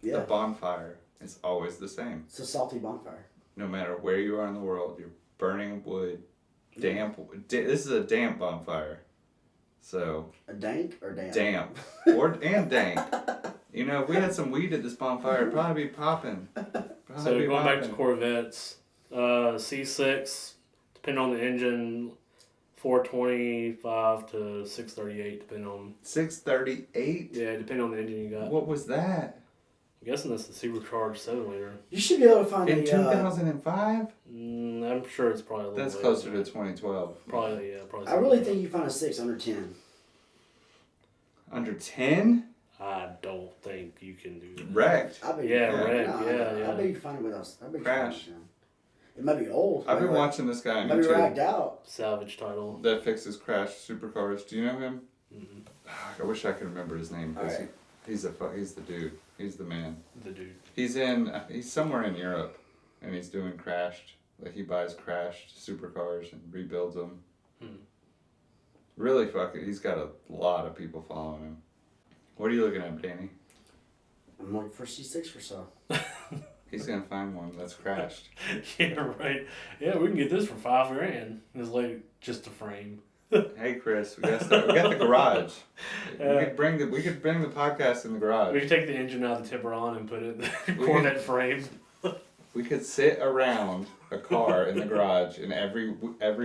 the Yeah. bonfire is always the same. It's a salty bonfire. No matter where you are in the world, you're burning wood, damp. This is a damp bonfire, so A dank or damp? damp and dank. You know, if we had some weed at this bonfire, it'd probably be popping. So going back to Corvettes, C6, depending on the engine, 425 to 638, depending on 638. depending on the engine you got. What was that I'm guessing that's the supercharged 7-liter. You should be able to find in a 2005? I'm sure it's probably a little That's bit closer later. to 2012. Probably, yeah, probably. I really think you find a 6 under 10. Under 10? I don't think you can do that. Wrecked. I bet Yeah, you, right, nah, yeah. I bet you can find it with us. I bet you Crash. Find it might be old. I've been Might be- watching this guy on Might be ragged YouTube out. Salvage title. that fixes crash supercars. Do you know him? Mhm. I wish I could remember his name. 'Cause Alright. he's the dude. He's the man. The dude. He's somewhere in Europe, and he's doing crashed. Like he buys crashed supercars and rebuilds them. Really fucking. He's got a lot of people following him. What are you looking at, Danny? I'm looking for C6 for sale. He's gonna find one that's crashed. Yeah, right. Yeah, we can get this for $5,000. It's like just a frame. Hey Chris, we got the garage. Yeah. We could bring the podcast in the garage. We could take the engine out of the Tiburon and put it in the Corvette frame. We could sit around a car in the garage, and every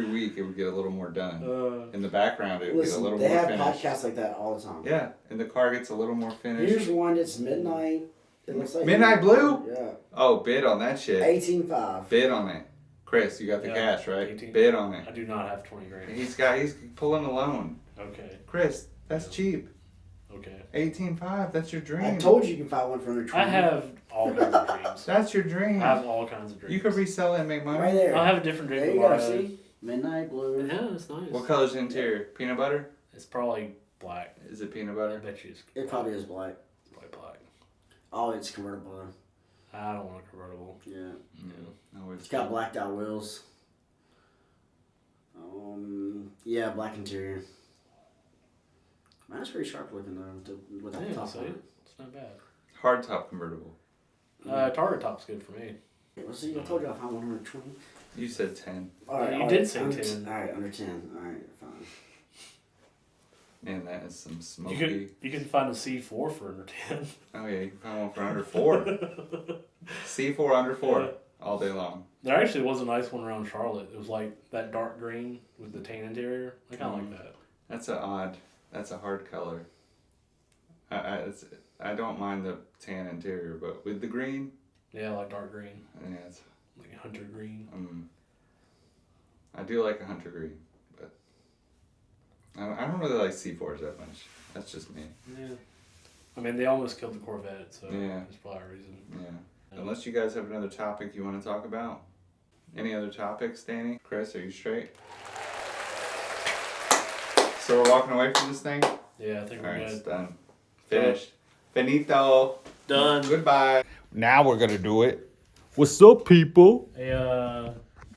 week it would get a little more done. In the background, it would get a little they more have finished. podcasts like that all the time. Yeah, and the car gets a little more finished. Here's one that's midnight. It looks like Midnight Blue? Yeah. Oh, bid on that shit. 18.5. Bid on it. Chris, you got the Yeah, cash, right? 18. Bid on it. I do not have 20 grand. He's pulling a loan. Okay. Chris, that's cheap. Okay. 18.5, that's your dream. I told you can find one for under 20. I have all kinds of dreams. That's your dream. I have all kinds of dreams. You could resell it and make money. Right there. I have a different dream. There you tomorrow. go. See, midnight blue. Yeah, it's nice. What color's the interior? Peanut butter? It's probably black. Is it peanut I butter? bet you it's It probably is black. probably black. Oh, it's convertible. I don't want a convertible. Yeah. No, It's got blacked out wheels. Yeah, black interior. Man, that's pretty sharp looking though. With that Yeah, top see? on it. It's not bad. hard top convertible. Target top's good for me. Well, see, I told you I found 120. You said 10. All right, You all did right, say under 10. All right, under 10. All right, fine. Man, that is some You smoky. can find a C4 for under 10. Oh yeah, you can find one for under 4. C4 under 4 Yeah. all day long. There actually was a nice one around Charlotte. It was like that dark green with the tan interior. I kind of like that. That's a hard color. I don't mind the tan interior, but with the green, Yeah, like dark green, yeah, it's, like hunter green. I do like a hunter green, but I don't really like C4s that much. That's just me. Yeah. I mean, they almost killed the Corvette, so Yeah. that's probably a reason. Yeah. Unless you guys have another topic you want to talk about. Any other topics, Danny? Chris, are you straight? So we're walking away from this thing? Yeah, I think we're Alright, it's good. done. Finished. Finito. Done. Goodbye. Now we're gonna do it. What's up, people? Hey,